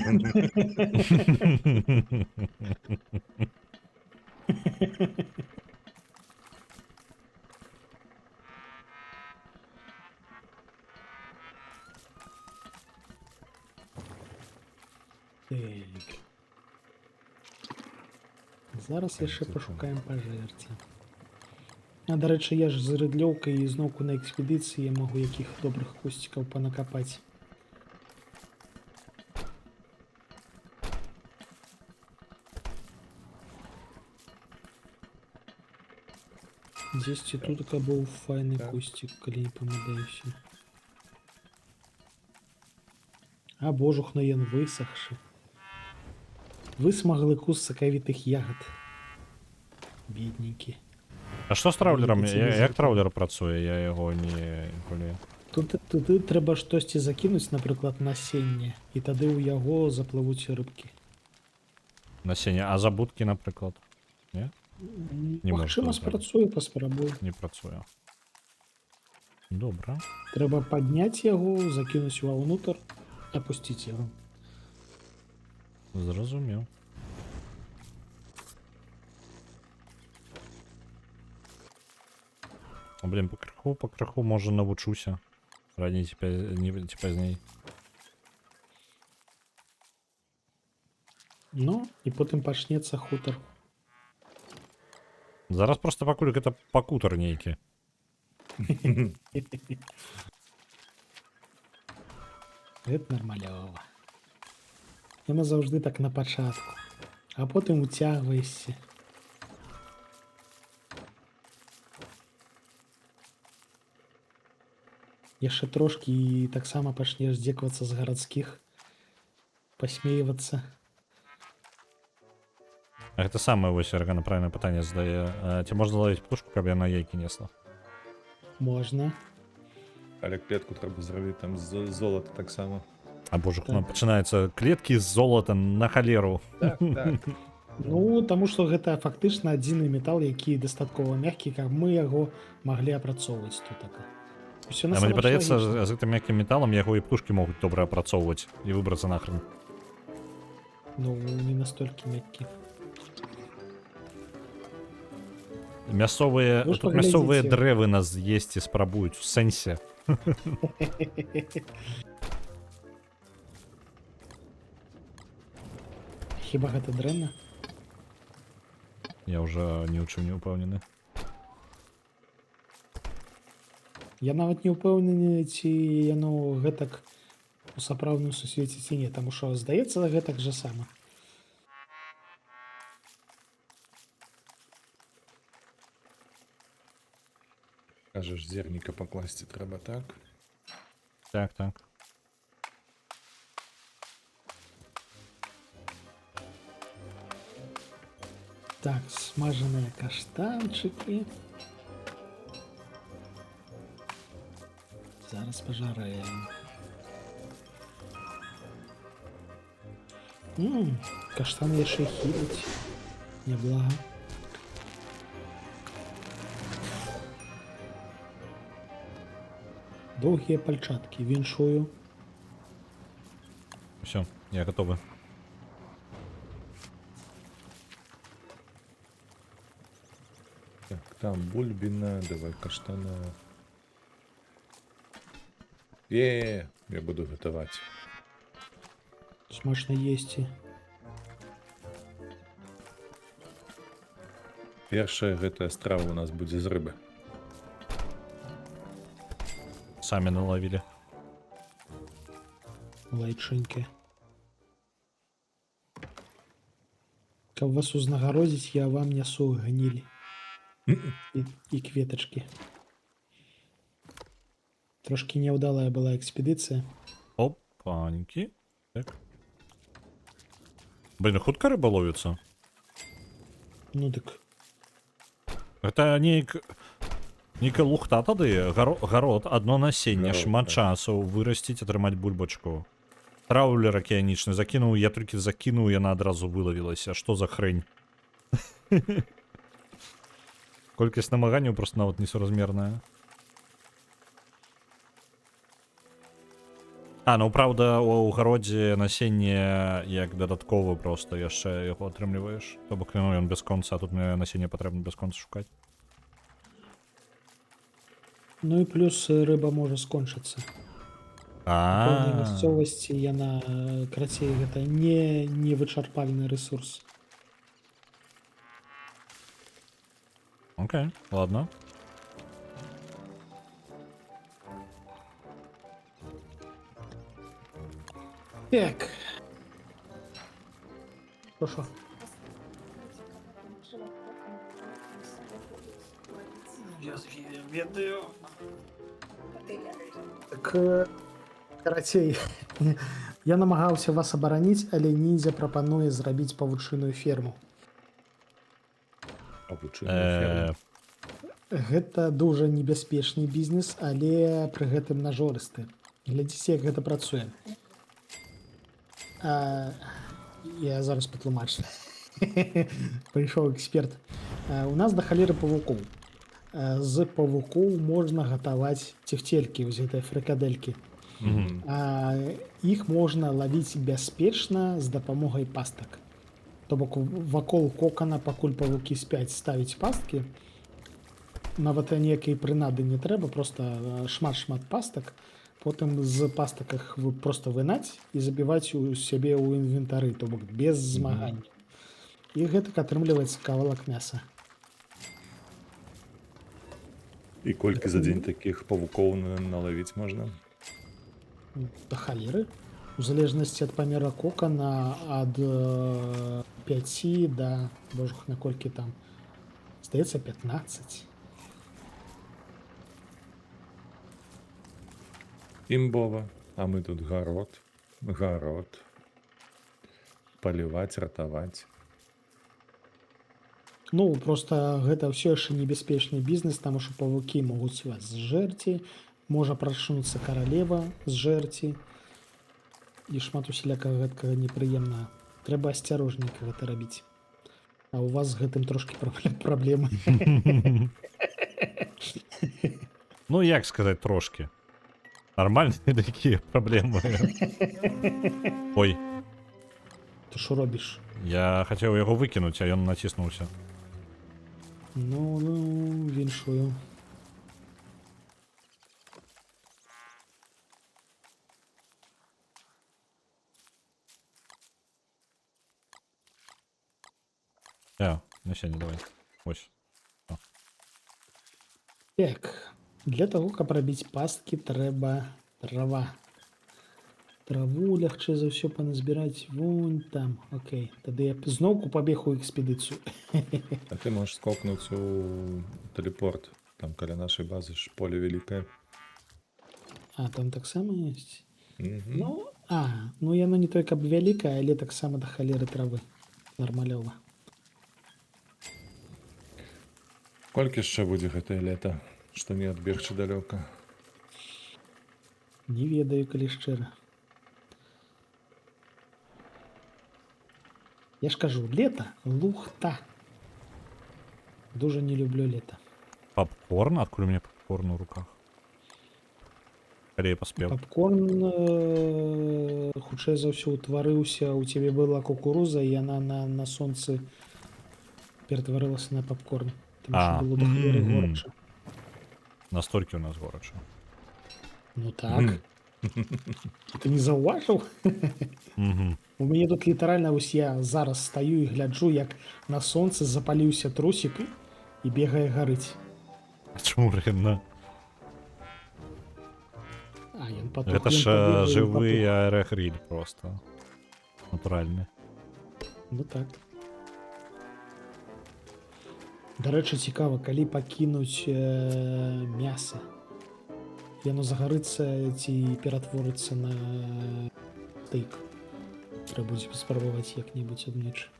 Так. Зараз яшчэ пашукаем пажэрці. А, дарэчы, я ж з рыдлёўкай і зноўку на экспедыцыі магу якіх добрых кусцікаў панакапаць. Дзесьці тут быў файны Так. кусцік, калі не памыляюся. А божухна ён высахшы. Высмаглы кус сакавітых ягад. Бедненькі. А што з траулерам? Ці не Як закон? траулер працуе? Я яго не ніколі... Тут трэба штосьці закінуць, напрыклад, насенне, і тады ў яго заплывуць рыбкі. Насенне. А забудкі, напрыклад? Не можа Магчыма, так спрацуе, паспрабуй. Не працуе. Добра. Трэба падняць яго, закінуць ўванутр, апусціць яго. Зразумеў. Блин, пакрыху, можа навучуся. Раней ці пазней. Ну, і потым пачнецца хутар. Зараз просто пакуль гэта пакутар нейкі. Гэта нармалёва. Яна заўжды так на пачатку, а потым уцягваешся. Яшчэ трошкі і таксама пачнеш здзекавацца з гарадскіх, пасмейвацца. А гэта самае вось Аргана правільнае пытанне задае. Ці можна ловіць птушку, каб яна яйкі несла? Можна. Але клетку трэба зрабіць там з золата таксама. А боже, Так. пачынаюцца клеткі з золата на халеру. Так, так. Ну, таму што гэта фактычна адзіны метал, які дастаткова мяккі, каб мы яго маглі апрацоўваць тут. Усё А мне насамрэч падаецца, лагічна. з гэтым мяккім металам яго і птушкі могуць добра апрацоўваць і выбрацца нахрен. Ну, не настолькі мяккі. Мясцовыя, Вы ж тут мясцовыя паглядзіце. дрэвы нас з'есці спрабуюць у сэнсе. Хіба гэта дрэнна? Я ўжо ні ў чым не ўпэўнены. Я нават не ўпэўнены, ці яно гэтак у сапраўдным сусвеце ці не, таму што здаецца гэтак жа сама. Кажаш, зерніка пакласці трэба, так? Так, так. Так, смаженные каштанчики. Зараз пожараем. Каштаны яшчэ хіліць. Няблага. Доўгія пальчаткі, віншую. Все, я готовы. Так, там бульбина, давай каштана. Я буду готовать. Смачна есці. Першая гэтая страва у нас будзе з рыбы. Сами наловили. Лайчынькі. Каб вас узнагародзіць, я вам нясу гніль і кветачкі. Трошки няўдалая была экспедыцыя. Опаньки. Так. Блин, хутка рыба ловится. Ну дык. Это нейкая лухта тады. Гарод, одно насенне, Гарод, шмат так. часу вырасціць, атрымаць бульбачку. Траулер акіянічны закінуў, я толькі закінуў, яна адразу вылавілася. Што за хрень? Колькасць намаганняў просто нават несуразмерная. Ну праўда, у гародзе насенне як дадатковы просто яшчэ яго атрымліваеш. То бок, ну, ён без конца, а тут мне насенне патрэбна без конца шукаць. Ну і плюс рыба можа скончыцца. Пэўнай А. мясцовасці яна крацей, гэта не вычарпальны рэсурс. Окей, ладно. Так. Що? Я ведаю. Так, карацей, я намагаўся вас абараніць, але ніндзя прапануе зрабіць павучыную ферму. Гэта дужа небяспечны бізнес, але пры гэтым нажорысты. Глядзіце, як гэта працуе. Я зараз патлумачу. Прыйшоў эксперт. У нас да халеры павукоў. З павукоў можна гатаваць цефтелькі, вось гэтыя фрыкадэлькі. Іх можна лавіць бяспечна з дапамогай пастак. То бок вакол кокана, пакуль павукі спяць, ставіць пасткі. Нават ніякай прынады не трэба, просто шмат пастак. Потым з пастаках просто вынаць і забіваць у сябе ў інвентары, то бок без змагання. І гэтак атрымліваецца кавалак мяса. І колькі за дзень такіх павукоў налавіць можна? Да халеры. У залежнасці ад памера кокана ад 5 да, божух, наколькі там, здаецца, 15. Імбова. А мы тут гарод. Паліваць, ратаваць. Ну, просто гэта ўсё яшчэ небяспечны бізнес, таму што павукі могуць вас зжэрці, можа прачнуцца каралева з жэрці і шмат усялякага гэткага непрыемнага. Трэба асцярожненька гэта рабіць. А у вас з гэтым трошкі праблемы. Ну, як сказаць трошки. Нормальные такие проблемы. Ой, Ты што робіш? я хацеў яго выкінуць, а ён націснуўся. Ну, віншую. Насенне давай. Ось. Так, для таго, каб рабіць пасткі, трэба трава. Траву лягчэй за ўсё паназбіраць вон там. Окей, тады я зноўку пабег у экспедыцыю. А ты можаш скокнуць у тэлепорт. Там каля нашай базы ж поле вялікае. А, там таксама ёсць? Мгм. Ну яно не той, каб вялікае, але таксама да халеры травы. Нармалёва. Колькі яшчэ будзе гэтае лета, што не адбегчы далёка. Не ведаю, калі шчыра. Я ж кажу, лето лухта. Дуже не люблю лето. Попкорн? Откуда у меня попкорн в руках? Скорее поспел. Папкорн, хутчэй за ўсё, утварыўся, у цябе была кукуруза, і яна на сонцы ператварылася на папкорн. Таму што А, было да халеры мгм. горача. Настолько у нас горячо. Ну так. Ты не заўважыў? Угу. У мяне тут літаральна вось я зараз стаю і гляджу, як на сонцы запаліўся трусік і бегае гарыць. Чему рынно? А, ён патух, Это ён ж пабегае і живый патух. аэрогриль просто. Натуральный. Ну так. Дарэчы, цікава, калі пакінуць мяса, яно загарыцца ці ператворыцца на стейк. Трэба будзе паспрабаваць як-небудзь аднойчы.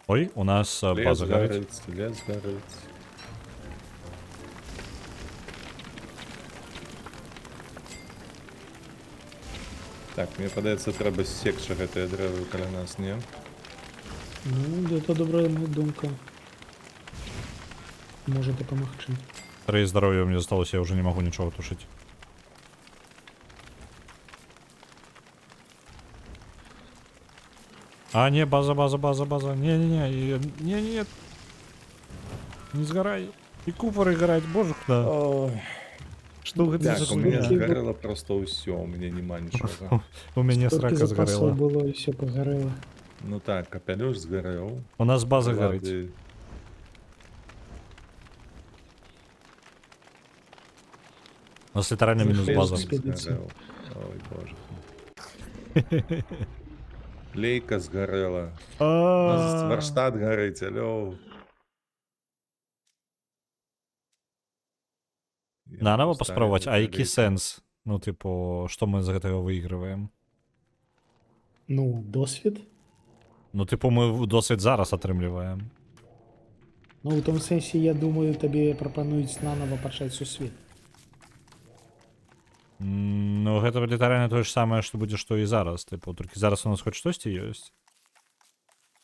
Ой, у нас Лес база горит. гарыць, лес гарыць. Так, мне падаецца, трэба ссекчы гэтыя дрэвы каля нас, не? Ну, это добрая думка. Можа дапамагчы. 3 здоровья у меня осталось, я уже не могу ничего тушить. А, не, база. Не-не-не. Не-не-не. Не сгорай. И купоры горать, боже да. Ой, Что вы так, у меня Слухай, згарэла просто ўсё, у меня няма нічога. У меня Столькі срака запасаў сгорела. было і все пагарэла. Ну так, капялюш згарэў. У нас база горит. Лады- У нас литерально минус Фейс база. экспедиция. згарэў. Ой, боже. Лейка згарэла. У нас варштат гарыць, алё. Я Наново поставлю попробовать. А эту який лейку. сенс? Ну, типу, что мы из этого выигрываем? Ну, досвід. Ну, типу, ми досвід зараз атрымліваем. Ну, у тому сенсі, я думаю, табе прапануюць нанова пачаць сусвет. Ну, гэта літаральна тое ж самае, што будзе, што і зараз. Типу, толькі зараз у нас хоць штосьці ёсць.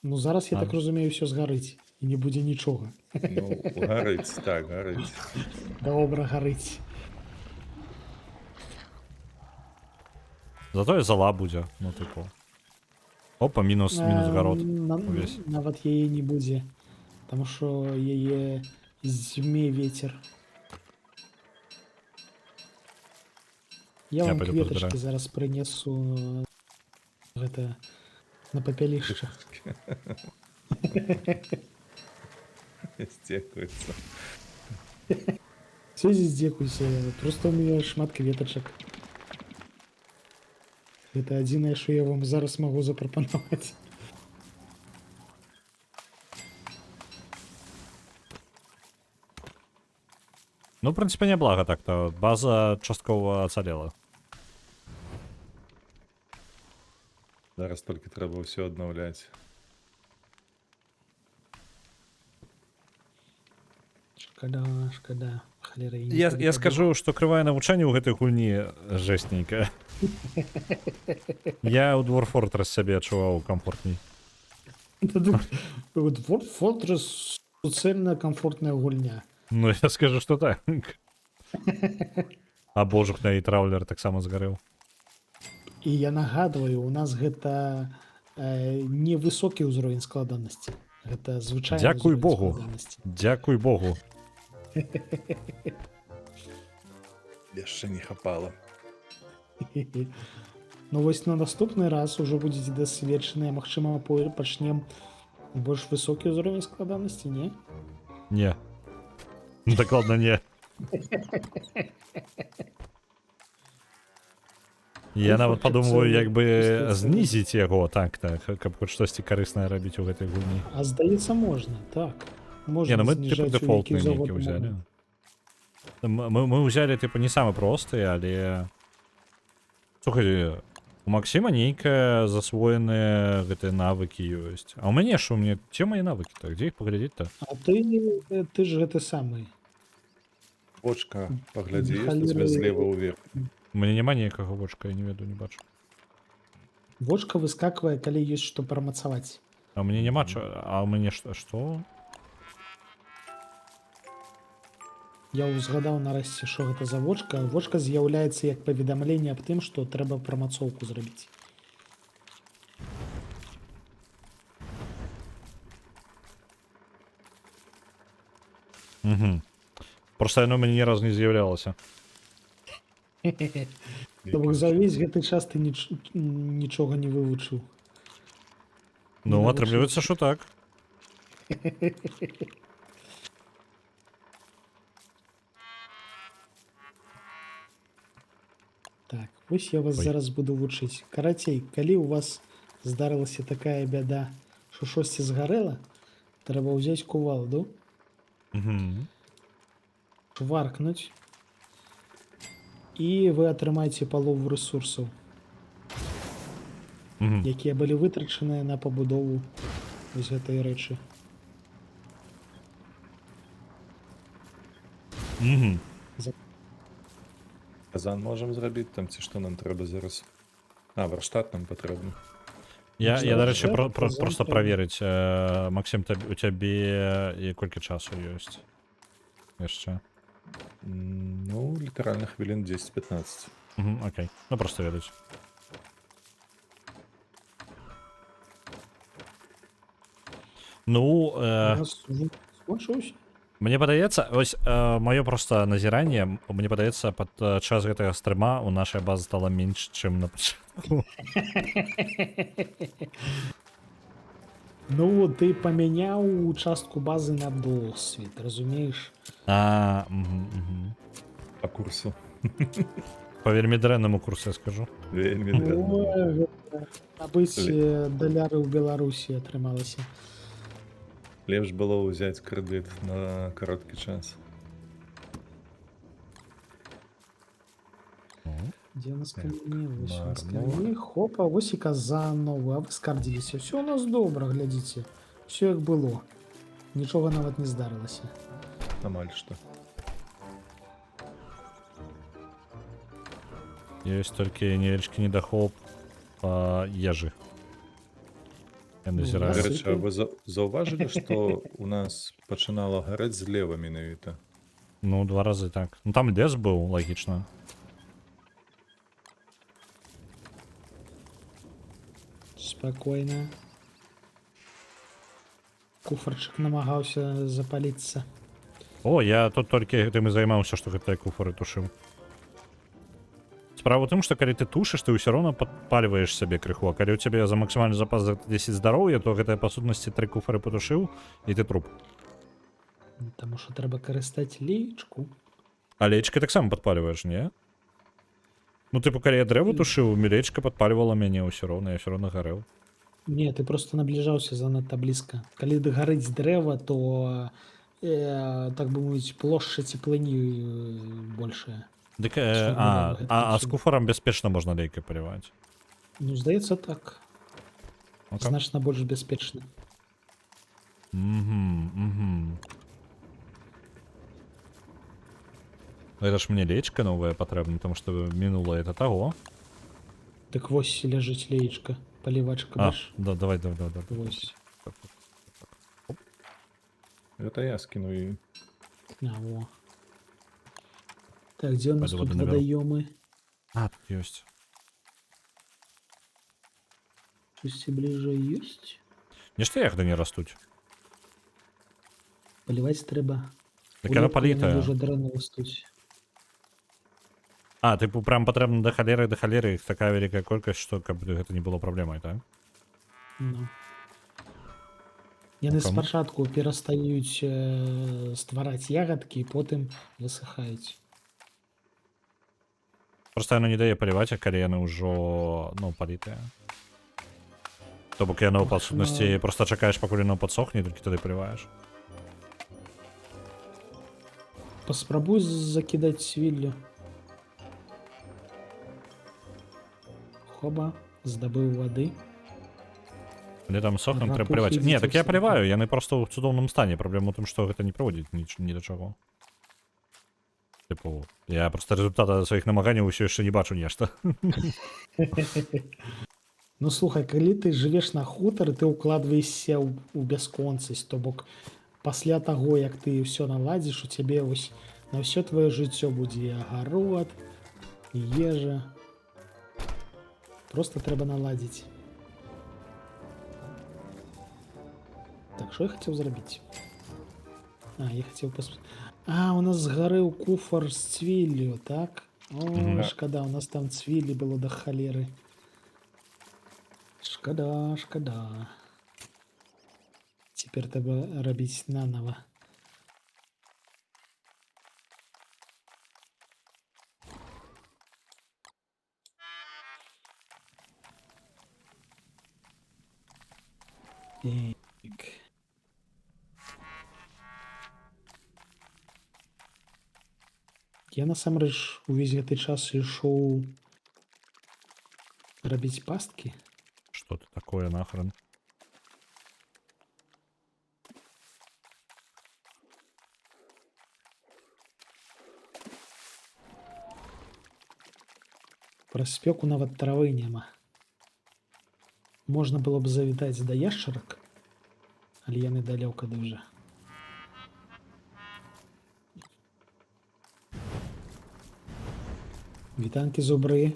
Ну, зараз, я А. так разумею, все згарыць. І не будзе нічога. Ну, гарыць, так, гарыць. Добра гарыць. Затое зала будзе, ну, типу. Опа, мінус гарод. увесь. Нават яе не будзе. Таму што яе зьме вецер. Я Я вам пойду кветачкі позбираю. зараз прынесу гэта на папялішча. Здзекуецца. Все здзекуйся, просто у меня шмат кветачак. Это адзінае, што я вам зараз магу запрапанаваць. Ну, в принципе, неблага так-то. База часткова ацалела. Зараз толькі трэба ўсё аднаўляць. Шкада. Халера, Я скажу, што крывае навучанне ў гэтай гульні жэстненькае. Я ў Dwarf Fortress сябе адчуваў комфортней. Fortress суцэльна комфортная гульня. Ну, я скажу, што так. А божух на і траулер таксама згарэў. І я нагадваю, у нас гэта невысокі ўзровень складанасці. Гэта звычайны Дзякуй ўзровень Богу. складанасці. Дзякуй Богу. Яшчэ не хапала. Ну вось на наступны раз ужо будзеце дасведчаныя, магчыма, пачнем больш высокі ўзровень складанасці, не? Не. Дакладна не. Я нават падумваю, як бы знізіць яго так-так, каб хоць штосьці карыснае рабіць у гэтай гульні. А здаецца, можна, так. Не, Можна ну мы типу зніжаць у дефолтные які нейкі заўгодна ўзялі. момант. Мы ўзялі типу не самы просты, але слухай, У Максима нейкая засвоеныя гэтыя навыкі ёсць. А ў мяне што, у мяне ці мае навыкі-то, дзе іх паглядзець-то? А ты ж гэты самы. Бочка, паглядзі, ёсць у Халеры. тебя злева ўверх. У мяне няма ніякага вочка, я не веду, не бачу. Вочка выскаквае, калі ёсць што прамацаваць. А ў мяне няма а ў мяне што? Я ўзгадаў нарэшце, што гэта за вочка. Вочка з'яўляецца як паведамленне аб тым, што трэба прамацоўку зрабіць. Угу. Просто яно ў мяне ні разу не з'яўлялася. То бок за ўвесь гэты час ты нічога не вывучыў. Ну, Не атрымліваецца, што так. Так, вось я вас Ой. зараз буду вучыць. Карацей, калі ў вас здарылася такая бяда, што штосьці згарэла, трэба ўзяць кувалду, Угу. шваркнуць, і вы атрымаеце палову рэсурсаў, Угу. якія былі вытрачаныя на пабудову вось гэтай рэчы. Угу. Казан можам зрабіць там, ці што нам трэба зараз? А, варштат нам патрэбны. Я Можна дарэчы, ще просто казати. праверыць. Максим, у цябе і колькі часу ёсць? Яшчэ. Ну, літаральна хвілін 10-15. Угу, окей. Ну, просто ведаць. Ну, У нас уже скончыўся. мне падаецца, ось маё проста назіранне, мне падаецца, пад час гэтага стрыма у нашай базы стала менш, чым на пачатку. Ну, ты памяняў частку базы на досвед, разумееш? Па курсу. Па вельмі дрэннаму курсе скажу. Вельмі дрэнна. Набыць даляры ў Беларусі атрымалася. Лепш было ўзяць крэдыт на кароткі час. Дзе у нас камені? Вось у нас Мармур. камені. Хопа, вось і казан новы. А вы скардзіліся. Все у нас добра, глядзіце. Все як было. Нічога нават не здарылася. Амаль што. Ёсць толькі невялічкі недахоп па ежы. Я Ну, назіраю. я Дарэчы, а вы заўважылі, што у нас пачынала гарэць злева менавіта? Ну, 2 разы так. Ну там лес быў, лагічна. Спакойна. Куфарчык намагаўся запаліцца. О, я тут толькі гэтым і займаўся, што гэтыя куфары тушыў. Справа ў тым, што калі ты тушыш, ты ўсё роўна падпальваеш сабе крыху, а калі ў цябе за максімальны запас за 10 здароўя, то гэтая па сутнасці 3 куфары патушыў і ты труп. Таму што трэба карыстаць леечку. А лечкай таксама падпальваеш, не? Ну, тыпу, калі я дрэва тушыў, мілечка падпальвала мяне ўсё роўна, я ўсё роўна гарэў. Не, ты просто набліжаўся занадта блізка. Калі гарыць дрэва, то так бы мовіць, плошча цеплыні большая. Дык, Чым а гэта з куфарам бяспечна можна лейкай паліваць. Ну, здаецца, так. Okay. Значна больш бяспечна. Это ж мне лечка новая патрэбна, потому што мінула это таго. Так вось ляжыць леечка, палівачка, А, бачиш? да, давай. Вось. Гэта я скіну і А, во. Так, дзе у нас Пойду тут воду наберу. вадаёмы? А, тут ёсць. Чусьці бліжэй ёсць? Нешта ягоды не растуць. Паліваць трэба. Так яна Улетку яны палітая. Дуже дрэнна растуць. А, тыпу прям патрэбна да халеры іх такая вялікая колькасць, што каб гэта не было праблемай, так? Ну. Яны Кому? спачатку перастаюць ствараць ягадкі, потым высыхаюць. Просто яно не дае паліваць, а калі яны ўжо, ну, палітыя. То бок яно па сутнасці просто чакаеш, пакуль яно падсохне, толькі тады паліваеш. Паспрабуй закідаць свіллю. Хоба, здабыў вады. Или там сохнем, Рапухи треба поливать. ідзіце Не, так я ўсе. поливаю, яны просто ў цудоўным стане. Праблема ў тым, што гэта не прыводзіць ні да чаго. Типу, я просто результата сваіх намаганняў усё яшчэ не бачу нешта. Ну слухай, калі ты жывеш на хутары, ты ўкладваешся ў бясконцасць, то бок пасля таго, як ты ўсё наладзіш, у цябе вось на ўсё тваё жыццё будзе і агарод, і ежа. Просто трэба наладзіць. Так, што я хацеў зрабіць? Я хацеў у нас згарэў куфар з цвіллю, так? О, шкада, у нас там цвілі было да халеры. Шкада, шкада. Цяпер трэба рабіць нанава. Так. Я насамрэч увесь гэты час ішоў рабіць пасткі. Что ты такое нахрен? Праз спёку нават травы няма. Можна было б завітаць да яшчарак, але яны далёка дужа. Вітанкі, зубры.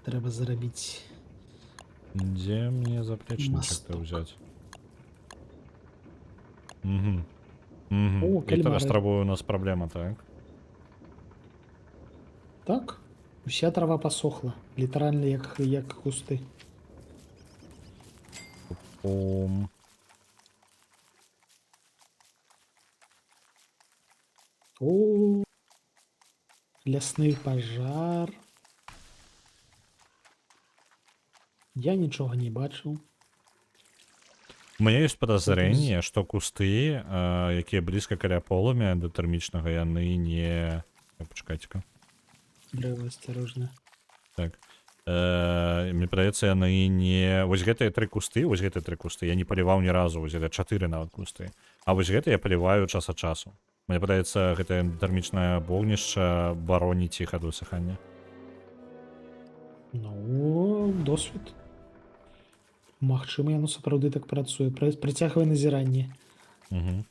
Трэба зарабіць. Где мне заплечничек-то Мосток. взять? Угу. Угу. О, И кальмары. с травой у нас проблема, так? Так, уся трава пасохла, літаральна як кусты. О, лясны пажар. Я нічога не бачыў. У меня есть подозрение, что кусты, якія блізка каля полымя датэрмічнага, яны не... Пачакайце-ка. Дрэва асцярожна. Так. Мне падаецца, яны не... Вось гэтыя тры кусты, я не паліваў ні разу, вось гэта 4 нават кусты. А вось гэта я паліваю час ад часу. Мне падаецца, гэтае датэрмічнае вогнішча бароніць іх ад высыхання. Ну, досвед. Магчыма, яно сапраўды так працуе. Прыцягвае назіранне. Угу.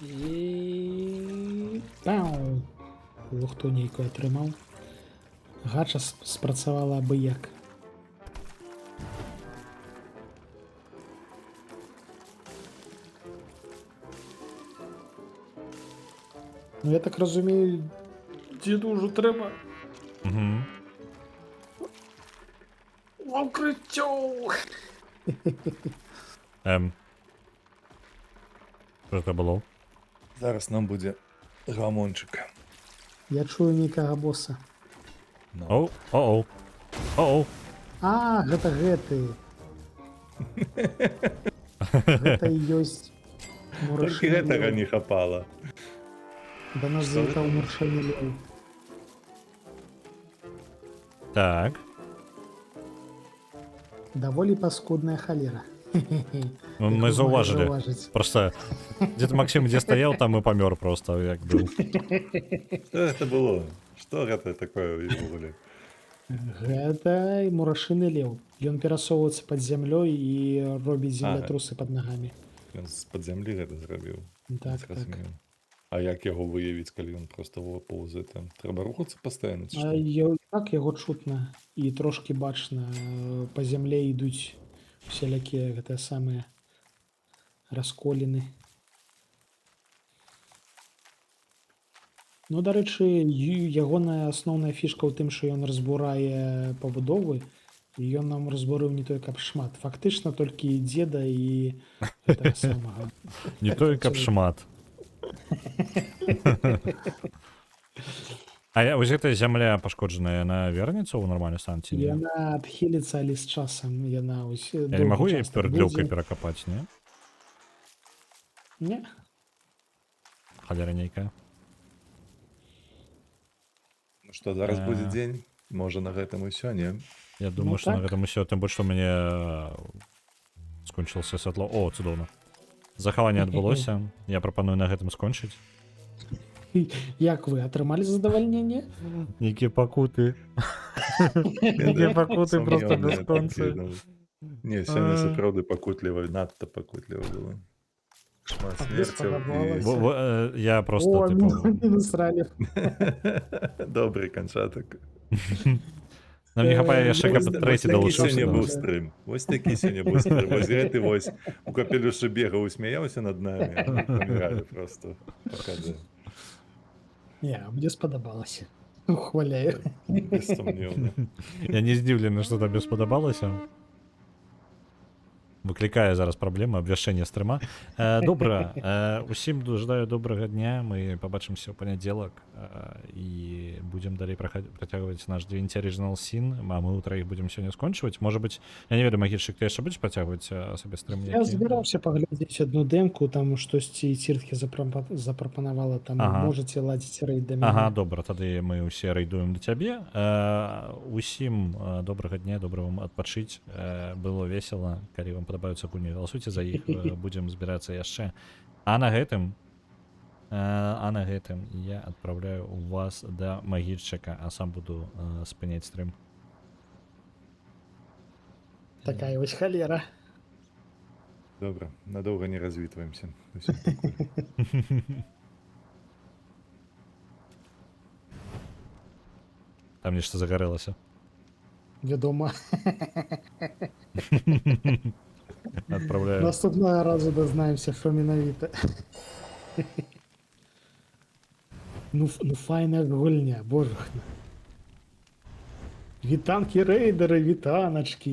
І... Пау! Лухту нейкую атрымаў. Гача спрацавала абы-як. Ну, я так разумею, дзеду ўжо трэба Угу. в укрыццё. Що це було? Зараз нам будзе гамончык. Я чую нейкага боса. Ну, Оу, оу, оу. Гэта гэты. Гэта і ёсць толькі мурашыны гэтага леў. не хапала. Да нас Што завітаў гэта? мурашыны леў. Так. Даволі паскудная халера. Ну, мы зауважили. Просто дед Максим где стоял, там и помер просто, як был. Што гэта было? Што гэта такое ўвогуле? Гэта мурашыны леў. Ён перасоўваецца пад зямлёй і робіць землятрусы пад нагамі. Ён з-пад зямлі гэта зрабіў. Так, так. Зразумеў. А як яго выявіць, калі ён проста поўзае там? Трэба рухацца пастаянна ці А што? так яго чутна і трошкі бачна. Па зямле ідуць усялякія гэтыя самыя расколіны. Ну, дарэчы, ягоная асноўная фішка ў тым, што ён разбурае пабудовы, і ён нам разбурыў не той, каб шмат. Фактычна толькі дзеда і гэтага самага. Не той, каб шмат. ось гэта зямля пашкоджаная, яна вернецца ў нармальны стан ці не? Яна адхіліцца, але з часам яна ось Я не магу яе доўгі час так пердлёўкай будзе. перакапаць, не? Не, Халера нейкая. Ну што, зараз будзе Э. дзень? Можа, на гэтым усё, не? Я думаю, што на так. гэтым усё, тым больш, што ў мяне скончылася святло. О, цудоўна. Захаванне адбылося. Я прапаную на гэтым скончыць. як вы атрымалі задавальненне? Нейкія пакуты. Нейкія пакуты проста Сумнеўна, бясконцы. так, не, сёння А. сапраўды пакутліва, надта пакутліва было. Шмат А мне смерцяў спадабалася. Я просто, О, типу... не насралі. Добрый канчатак. Нам не хапае яшчэ, каб Вось трэці такі далучыўся. сёння да быў нас. стрым. Вось такі сёння быў стрым. Вось гэты вось у капелюшы бегаў і смяяўся над намі. Мы паміралі просто. Паказы. Не, мне спадабалася. Ухваляю. Бессумнеўна. Я не здзіўлены, што табе спадабалася. Выклікае зараз праблема абвяшчэння стрыма. Добра, усім жадаю добрага дня. Мы пабачымся ў панядзелак і будзем далей працягваць наш Divinity Original Sin. А мы ўтраіх будзем сёння скончваць. Можа быць, я не ведаю, Магільчык, ты яшчэ будзеш працягваць сабе стрым? Я збіраўся паглядзець одну дэмку, там штосьці цірткі запрапанавала, там Ага. можаце ладзіць рэйд да мяне. Ага, добра, тады мы ўсе рэйдуем да цябе. Усім добрага дня, добра вам адпачыць. Было весела, калі вам падабаюцца гульні, галасуйце за іх, будзем збірацца яшчэ. А на гэтым я адпраўляю вас да Магільчыка, а сам буду спыняць стрым. Такая вось халера. Добра, надоўга не развітваемся. Усім пакуль. Там нешта загарэлася. Вядома. Адпраўляю. Наступного разу дазнаемся, што менавіта. Ну файная гульня, божухна. Вітанкі рэйдеры, вітаначкі.